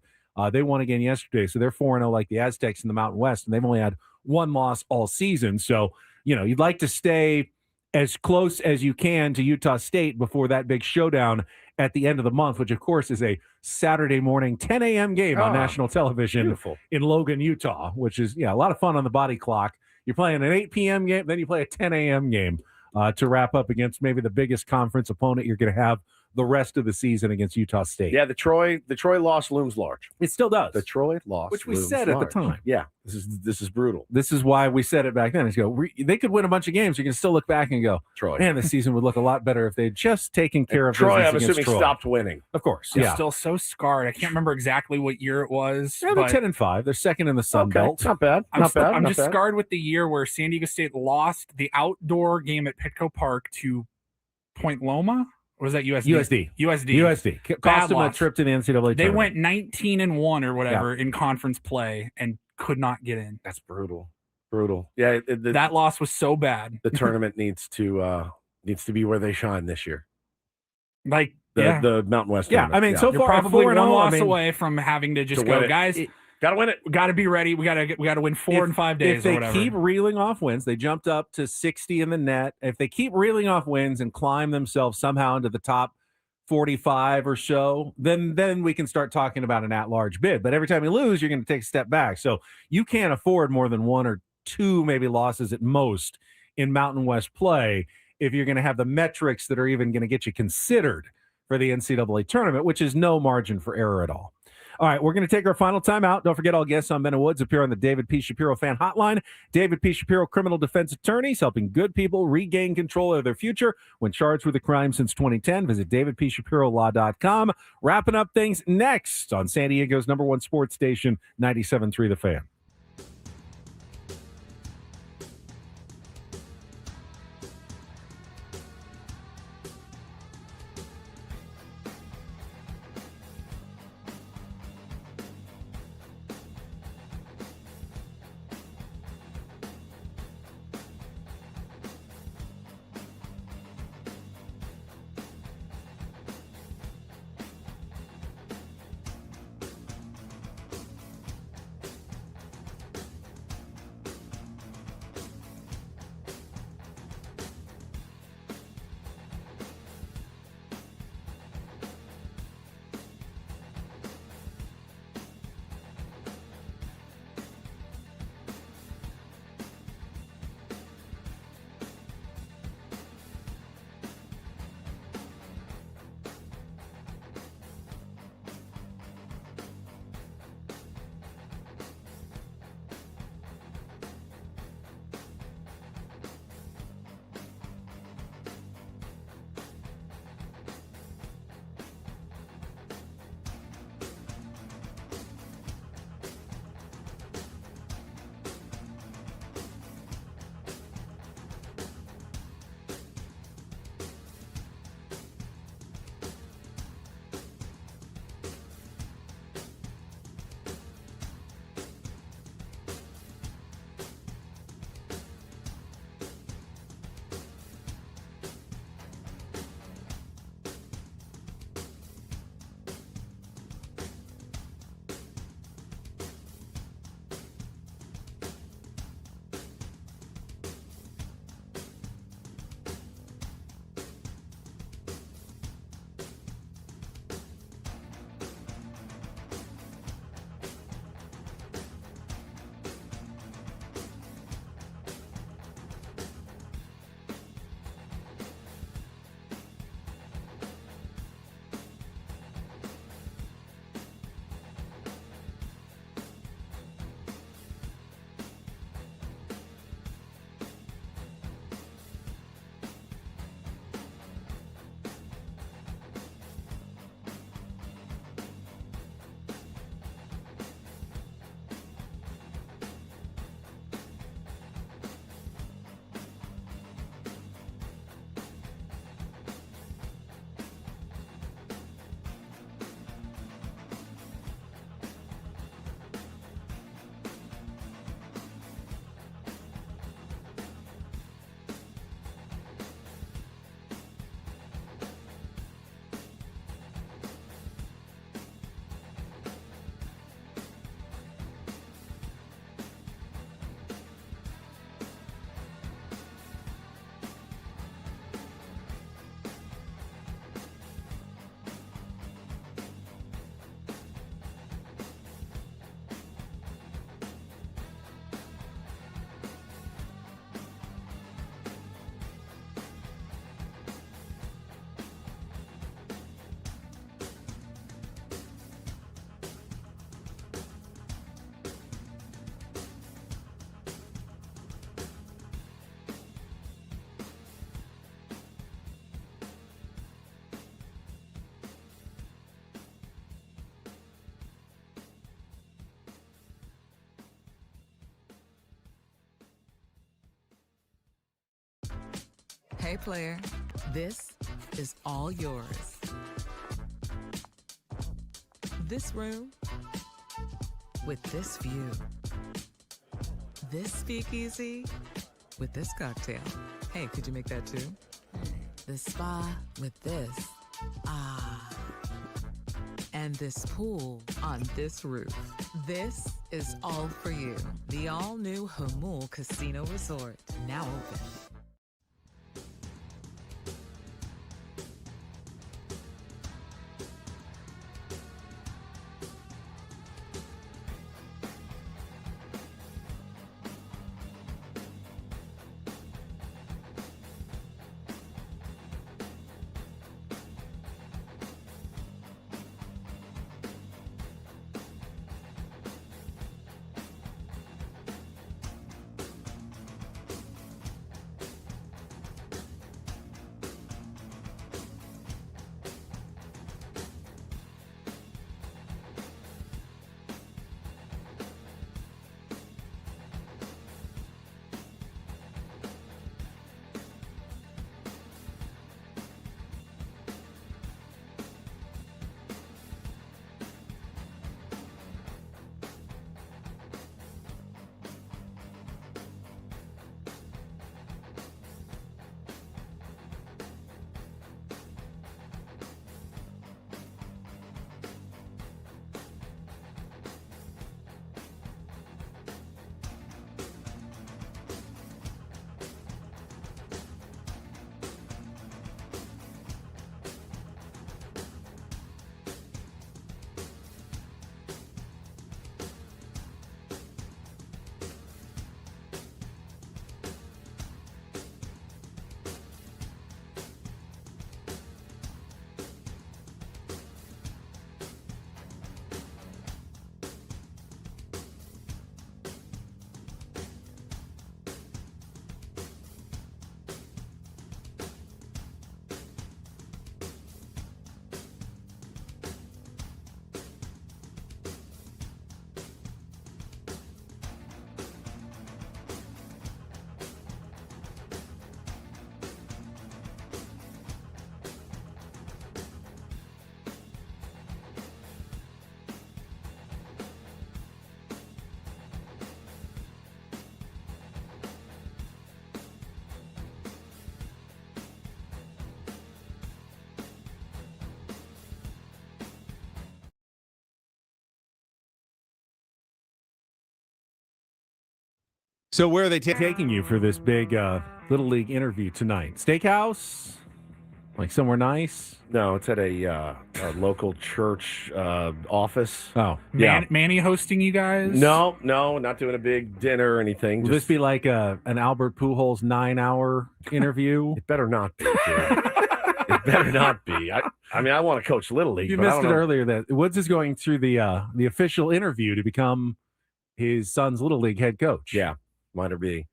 They won again yesterday, so they're 4-0 like the Aztecs in the Mountain West, and they've only had one loss all season. So, you'd like to stay as close as you can to Utah State before that big showdown at the end of the month, which, of course, is a Saturday morning 10 a.m. game on national television in Logan, Utah, which is, a lot of fun on the body clock. You're playing an 8 p.m. game, then you play a 10 a.m. game to wrap up against maybe the biggest conference opponent you're going to have the rest of the season against Utah State. Yeah, the Troy loss looms large. It still does. The Troy loss, which we looms said large. at the time. Yeah, this is brutal. This is why we said it back then. They could win a bunch of games. You can still look back and go, Troy, man, this season would look a lot better if they'd just taken care of Troy. business I'm against assuming Troy. Stopped winning. Of course, I'm still so scarred. I can't remember exactly what year it was. Yeah, they're 10-5. They're second in the Sun Belt. Not bad. I'm just scarred with the year where San Diego State lost the outdoor game at Petco Park to Point Loma. Or was that USD? USD. Cost them a trip to the NCAA tournament. They went 19-1 or whatever in conference play and could not get in. That's brutal. Brutal. Yeah, that loss was so bad. The tournament needs to be where they shine this year. Like the Mountain West. Yeah, I mean, so you're far probably 4-0, one loss away from having to just go, guys. Got to win it. We got to be ready. We got to win 4 and 5 days. If they or whatever. keep reeling off wins, they jumped up to 60 in the net. If they keep reeling off wins and climb themselves somehow into the top 45 or so, then we can start talking about an at-large bid. But every time you lose, you're going to take a step back. So you can't afford more than 1 or 2 maybe losses at most in Mountain West play if you're going to have the metrics that are even going to get you considered for the NCAA tournament, which is no margin for error at all. All right, we're going to take our final time out. Don't forget all guests on Ben and Woods appear on the David P. Shapiro Fan Hotline. David P. Shapiro, criminal defense attorneys, helping good people regain control of their future when charged with a crime since 2010. Visit davidpshapirolaw.com. Wrapping up things next on San Diego's #1 sports station, 97.3 The Fan. Hey, player, this is all yours. This room with this view. This speakeasy with this cocktail. Hey, could you make that too? The spa with this. Ah. And this pool on this roof. This is all for you. The all-new Hamul Casino Resort, now open. So where are they taking you for this big Little League interview tonight? Steakhouse? Like somewhere nice? No, it's at a local church office. Oh. Manny hosting you guys? No, not doing a big dinner or anything. Will this be like an Albert Pujols 9-hour interview? It better not be, dude. It better not be. I mean, I want to coach Little League. You but I missed don't it know. earlier that Woods is going through the official interview to become his son's Little League head coach. Yeah, might or be.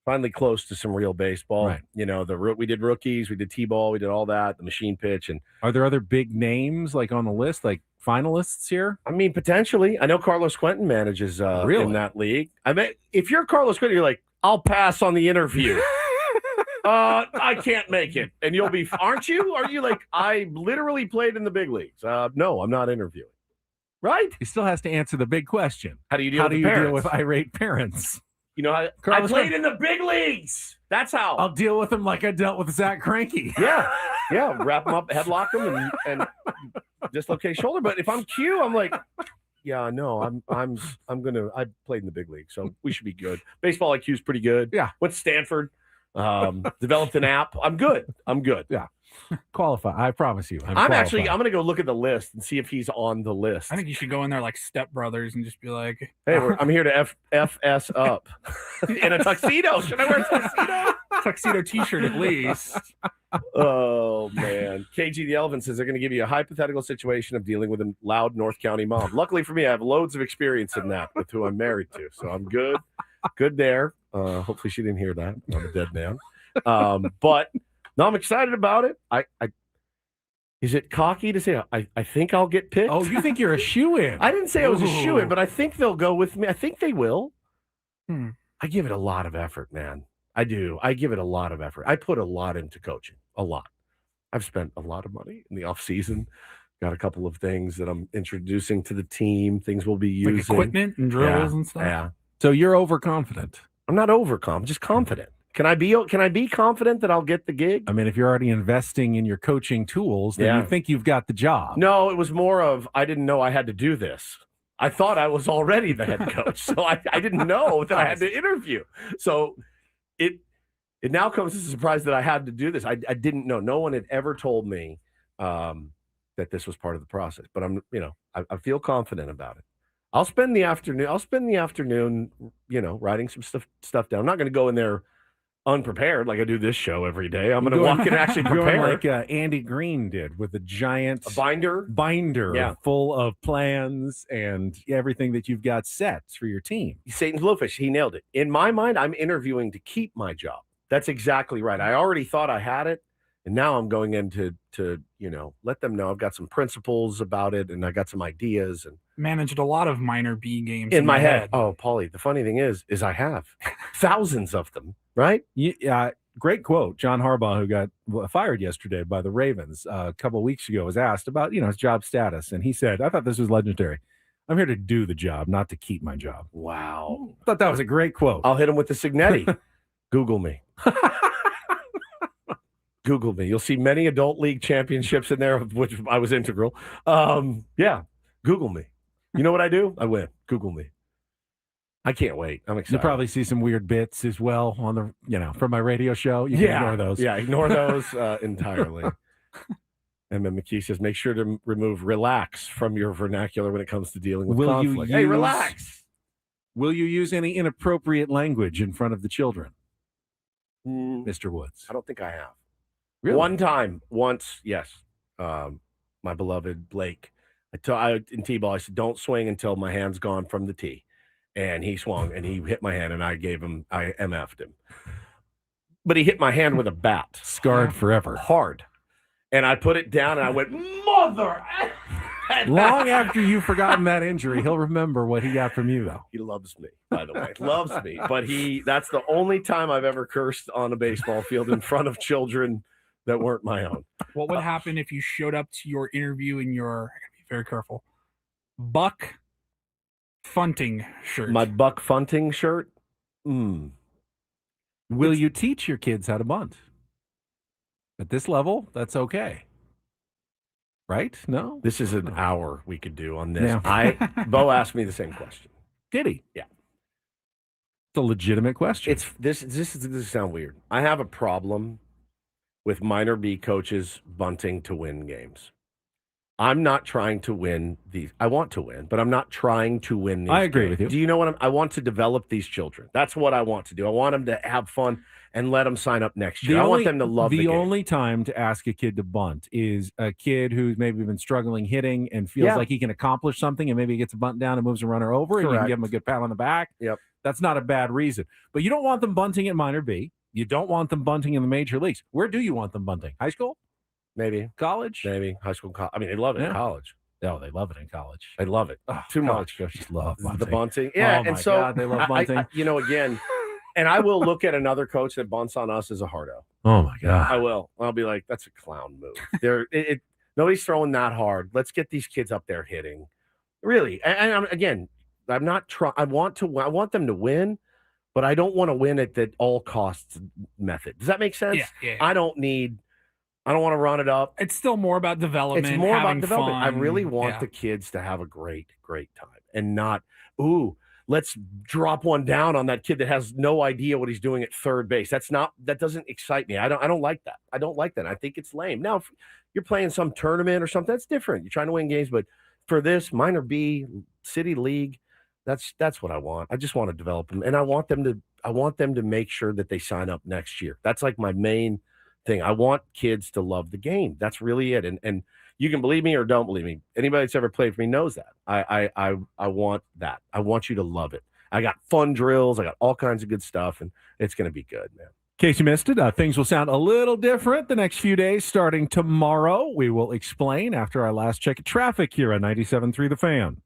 Finally close to some real baseball. Right. You know, we did rookies, we did T-ball, we did all that, the machine pitch. And are there other big names like on the list, like finalists here? I mean, potentially. I know Carlos Quentin manages in that league. I mean, if you're Carlos Quentin, you're like, I'll pass on the interview. I can't make it. And you'll be, aren't you? Are you like, I literally played in the big leagues? No, I'm not interviewing. Right? He still has to answer the big question. How do you deal with irate parents? You know, I played in the big leagues. That's how. I'll deal with them like I dealt with Zach Cranky. Yeah. Wrap them up, headlock them, and dislocate shoulder. But if I'm Q, I'm like, yeah, no, I played in the big league, so we should be good. Baseball IQ is pretty good. Yeah. Went to Stanford. Developed an app. I'm good. Yeah. Qualify. I promise you. I'm going to go look at the list and see if he's on the list. I think you should go in there like Step Brothers and just be like, hey, I'm here to FS up in a tuxedo. Should I wear a tuxedo? Tuxedo t-shirt at least. Oh, man. KG the Elephant says they're going to give you a hypothetical situation of dealing with a loud North County mom. Luckily for me, I have loads of experience in that with who I'm married to. So I'm good. Good there. Hopefully she didn't hear that. I'm a dead man. But no, I'm excited about it. Is it cocky to say I think I'll get picked? Oh, you think you're a shoo-in? I didn't say I was a shoo-in, but I think they'll go with me. I think they will. I give it a lot of effort, man. I do. I give it a lot of effort. I put a lot into coaching, a lot. I've spent a lot of money in the off season. Got a couple of things that I'm introducing to the team, things we'll be using. Like equipment and drills and stuff? Yeah. So you're overconfident. I'm not overconfident, just confident. Can I be confident that I'll get the gig? I mean, if you're already investing in your coaching tools, then you think you've got the job. No, it was more of I didn't know I had to do this. I thought I was already the head coach, so I didn't know that I had to interview. So it now comes as a surprise that I had to do this. I didn't know. No one had ever told me that this was part of the process. But I feel confident about it. I'll spend the afternoon, writing some stuff down. I'm not going to go in there unprepared like I do this show every day. I'm going to walk in actually prepared, like Andy Green did with a giant binder full of plans and everything that you've got set for your team. Satan's Bluefish, he nailed it. In my mind, I'm interviewing to keep my job. That's exactly right. I already thought I had it, and now I'm going in to let them know I've got some principles about it, and I got some ideas and managed a lot of minor B games in my head. Oh, Paulie, the funny thing is I have thousands of them. Right? Yeah, great quote. John Harbaugh, who got fired yesterday by the Ravens a couple of weeks ago, was asked about his job status, and he said, "I thought this was legendary. I'm here to do the job, not to keep my job." Wow, I thought that was a great quote. I'll hit him with the Signetti. Google me. Google me. You'll see many adult league championships in there, of which I was integral. Yeah, Google me. You know what I do? I win. Google me. I can't wait. I'm excited. You'll probably see some weird bits as well on the, from my radio show. You can ignore those. Yeah, ignore those entirely. And then McKee says, make sure to remove relax from your vernacular when it comes to dealing with conflict. Hey, relax. Will you use any inappropriate language in front of the children, Mr. Woods? I don't think I have. Really? Once, yes. My beloved Blake. In T-ball, I said, don't swing until my hand's gone from the tee. And he swung, and he hit my hand, and I MF'd him. But he hit my hand with a bat. Scarred forever. Hard. And I put it down, and I went, mother! Long after you've forgotten that injury, he'll remember what he got from you, though. He loves me, by the way. Loves me. But that's the only time I've ever cursed on a baseball field in front of children that weren't my own. What would happen if you showed up to your interview in your, I gotta be very careful, Buck Funting shirt? My Buck Funting shirt? Will you teach your kids how to bunt? At this level, that's okay. Right? No? This is an hour we could do on this. Yeah. Bo asked me the same question. Did he? Yeah. It's a legitimate question. This sound weird. I have a problem with minor B coaches bunting to win games. I'm not trying to win these. I want to win, but I'm not trying to win these. I agree games. with you. Do you know what I want to develop these children? That's what I want to do. I want them to have fun and let them sign up next year. I want them to love the game. The only time to ask a kid to bunt is a kid who's maybe been struggling hitting and feels like he can accomplish something, and maybe he gets a bunt down and moves a runner over, and you can give him a good pat on the back. Yep. That's not a bad reason. But you don't want them bunting at minor B. You don't want them bunting in the major leagues. Where do you want them bunting? High school? Maybe. College? Maybe. High school. I mean, they love it in college. Oh, they love it in college. They love it. Too much. Coaches love bunting. The bunting. Yeah. Oh, and so God, they love bunting. Again, and I will look at another coach that bunts on us as a hardo. Oh, my God. I will. I'll be like, that's a clown move. Nobody's throwing that hard. Let's get these kids up there hitting. Really. And I'm not trying. I want them to win, but I don't want to win at the all costs method. Does that make sense? Yeah. I don't want to run it up. It's still more about development. It's more about having development. fun. I really want the kids to have a great, great time and not, let's drop one down on that kid that has no idea what he's doing at third base. That doesn't excite me. I don't like that. I don't like that. I think it's lame. Now, if you're playing some tournament or something, that's different. You're trying to win games, but for this minor B city league, that's what I want. I just want to develop them, and I want them to make sure that they sign up next year. That's like my main thing. I want kids to love the game. That's really it. And you can believe me or don't believe me. Anybody that's ever played for me knows that. I want that. I want you to love it. I got fun drills. I got all kinds of good stuff, and it's going to be good, man. In case you missed it, things will sound a little different the next few days starting tomorrow. We will explain after our last check of traffic here on 97.3 The Fan.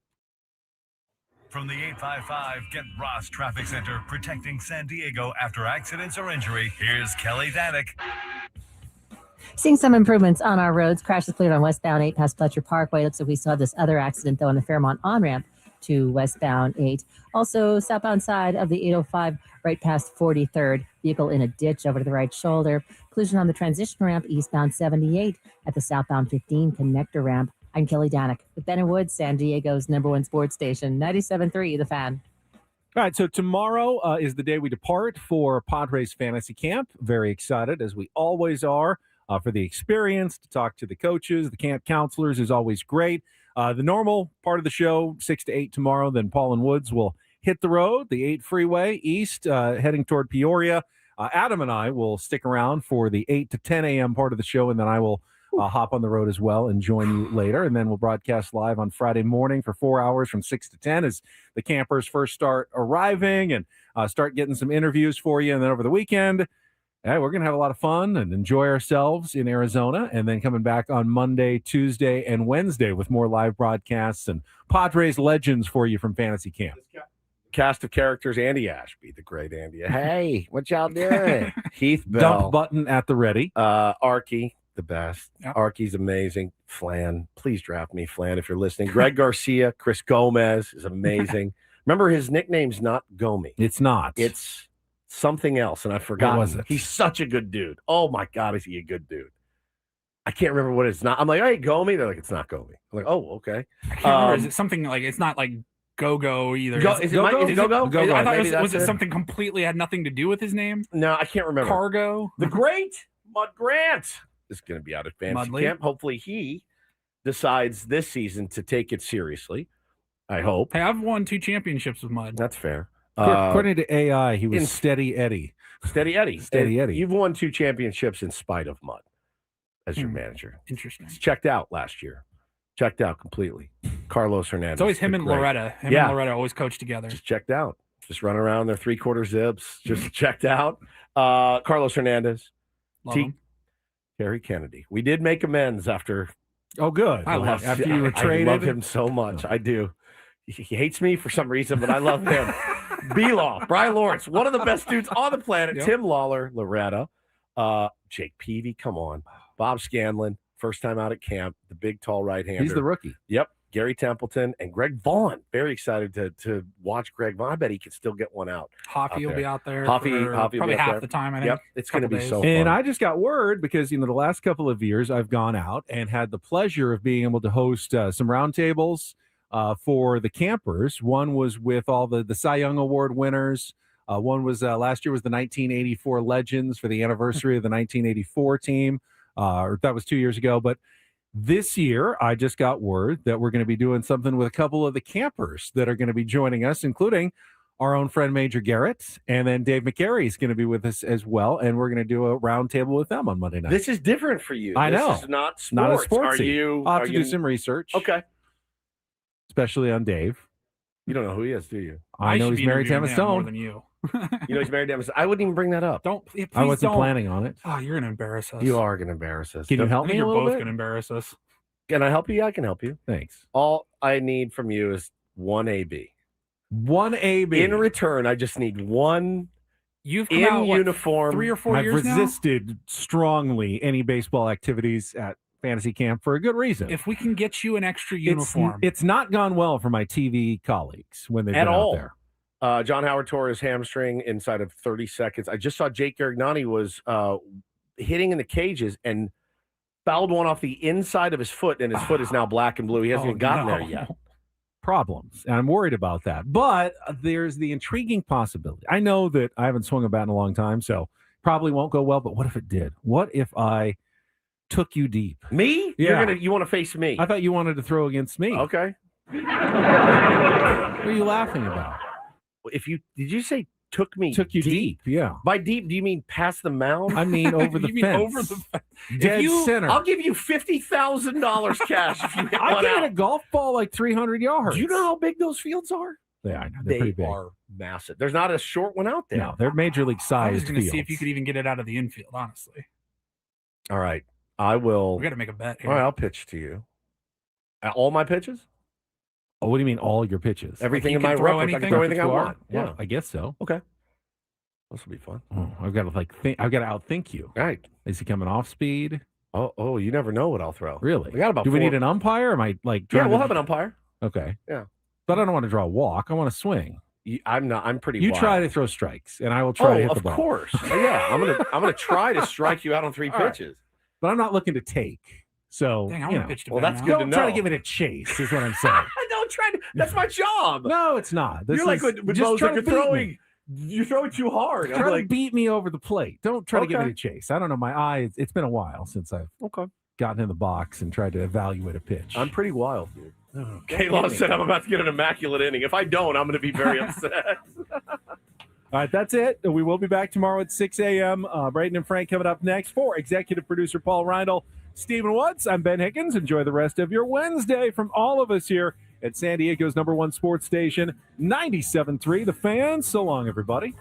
From the 855 Get Ross Traffic Center, protecting San Diego after accidents or injury, here's Kelly Danick. Seeing some improvements on our roads. Crash is cleared on westbound 8 past Fletcher Parkway. Looks like we saw this other accident, though, on the Fairmont on-ramp to westbound 8. Also, southbound side of the 805 right past 43rd. Vehicle in a ditch over to the right shoulder. Collision on the transition ramp eastbound 78 at the southbound 15 connector ramp. I'm Kelly Danick with Ben and Woods, San Diego's #1 sports station, 97.3 The Fan. All right, so tomorrow is the day we depart for Padres Fantasy Camp. Very excited, as we always are, for the experience, to talk to the coaches, the camp counselors is always great. The normal part of the show, 6 to 8 tomorrow, then Paul and Woods will hit the road, the 8 freeway east, heading toward Peoria. Adam and I will stick around for the 8 to 10 a.m. part of the show, and then I will hop on the road as well and join you later. And then we'll broadcast live on Friday morning for 4 hours from 6 to 10 as the campers first start arriving and start getting some interviews for you. And then over the weekend, we're going to have a lot of fun and enjoy ourselves in Arizona. And then coming back on Monday, Tuesday, and Wednesday with more live broadcasts and Padres legends for you from Fantasy Camp. Cast of characters, Andy Ashby, the great Andy. Hey, what y'all doing? Heath Bell. Dump button at the ready. Arky, the best. Yep. Arky's amazing. Flan, please draft me, Flan, if you're listening. Greg Garcia, Chris Gomez is amazing. Remember, his nickname's not Gomi. It's not. It's something else, and I forgot. What was it? He's such a good dude. Oh, my God, is he a good dude? I can't remember what it's not. I'm like, hey, Gomi. They're like, it's not Gomi. I'm like, oh, okay. I can't remember. Is it something like, it's not like Go-Go either. Is it Go-Go? I thought was it something completely had nothing to do with his name? No, I can't remember. Cargo? The great Mud Grant is going to be out at Fantasy Camp. Hopefully he decides this season to take it seriously. I hope. Hey, I've won 2 championships with Mud. That's fair. According to AI, he was Steady Eddie. Steady Eddie. Steady Eddie. You've won 2 championships in spite of Mud as your manager. Interesting. It's checked out last year. Checked out completely. Carlos Hernandez. It's always him and Loretta. Him and Loretta always coach together. Just checked out. Just running around their 3/4 zips. Just checked out. Carlos Hernandez. Love him. Terry Kennedy. We did make amends after. Oh, good. After you were traded. I love him so much. I do. He hates me for some reason, but I love him. B-Law, Brian Lawrence, one of the best dudes on the planet. Yep. Tim Lawler, Loretta, Jake Peavy, come on. Bob Scanlon, first time out at camp, the big, tall right-hander. He's the rookie. Yep. Gary Templeton and Greg Vaughn. Very excited to watch Greg Vaughn. I bet he could still get one out. Hoffy will be out there. Hoffy probably half the time, I think. Yep. It's going to be so fun. And I just got word because, the last couple of years I've gone out and had the pleasure of being able to host some roundtables for the campers. One was with all the Cy Young Award winners. One was last year was the 1984 Legends for the anniversary of the 1984 team. Or that was 2 years ago. But this year, I just got word that we're going to be doing something with a couple of the campers that are going to be joining us, including our own friend Major Garrett, and then Dave McCary is going to be with us as well, and we're going to do a roundtable with them on Monday night. This is different for you. I know. This is not sports. Not as sportsy. Are you? I'll have to do some research. Okay. Especially on Dave. You don't know who he is, do you? I know he's married to Emma Stone. More than you. You know he's married to Emma Stone. I wouldn't even bring that up. I wasn't planning on it. Oh, you're going to embarrass us. You are going to embarrass us. Can you help me You're a little both bit? going to embarrass us. Can I help you? I can help you. Thanks. All I need from you is one AB. One AB. In return, I just need one You've come in out, what, uniform. 3 or 4 I've years now? resisted strongly any baseball activities at Fantasy Camp for a good reason. If we can get you an extra uniform. It's not gone well for my TV colleagues when they've been out there. John Howard tore his hamstring inside of 30 seconds. I just saw Jake Garignani was hitting in the cages and fouled one off the inside of his foot, and his foot is now black and blue. He hasn't even gotten there yet. Problems, and I'm worried about that. But there's the intriguing possibility. I know that I haven't swung a bat in a long time, so probably won't go well, but what if it did? What if I took you deep? Me? Yeah. You want to face me? I thought you wanted to throw against me. Okay. What are you laughing about? Did you say took you deep? Yeah. By deep, do you mean past the mound? I mean over the fence. Over the fence. Dead center. I'll give you $50,000 cash if you hit I one get out. a golf ball like 300 yards. Do you know how big those fields are? Yeah, I know. They're pretty big. Are massive. There's not a short one out there. No, they're major league I was sized going to see fields. if you could even get it out of the infield, honestly. All right. I will. We got to make a bet here. All right, I'll pitch to you. All my pitches? Oh, what do you mean all your pitches? Everything you in my can throw repertoire. I can anything? throw anything I Repertoire? want. Well, Yeah. I guess so. Okay. This will be fun. Oh, I've got to I've got to outthink you. All right. Is he coming off speed? Oh, you never know what I'll throw. Really? We got about Do we 4 need an umpire? Am I like? Yeah, trying we'll to- have an umpire. Okay. Yeah. But I don't want to draw a walk. I want to swing. I'm pretty. You wild. try to throw strikes, and I will try to hit the ball. Of course. Yeah, I'm gonna try to strike you out on 3 All right. pitches. But I'm not looking to take. So Dang, I you want know. to pitch to Well, Ben that's now. good to Don't know. try to give it a chase. Is what I'm saying. Don't try to. That's my job. No, it's not. This You're like is- with just Moses, try to you're beat throwing. me. You're throwing too hard. I'm Try to like, beat me over the plate. Don't try to give Okay. it a chase. I don't know. My eye. It's been a while since I've gotten in the box and tried to evaluate a pitch. I'm pretty wild, dude. Oh, K-Law said I'm about to get an immaculate inning. If I don't, I'm going to be very upset. All right, that's it. We will be back tomorrow at 6 a.m. Braden and Frank coming up next. For executive producer Paul Reindl, Stephen Woods, I'm Ben Higgins. Enjoy the rest of your Wednesday from all of us here at San Diego's #1 sports station, 97.3 The Fan. So long, everybody.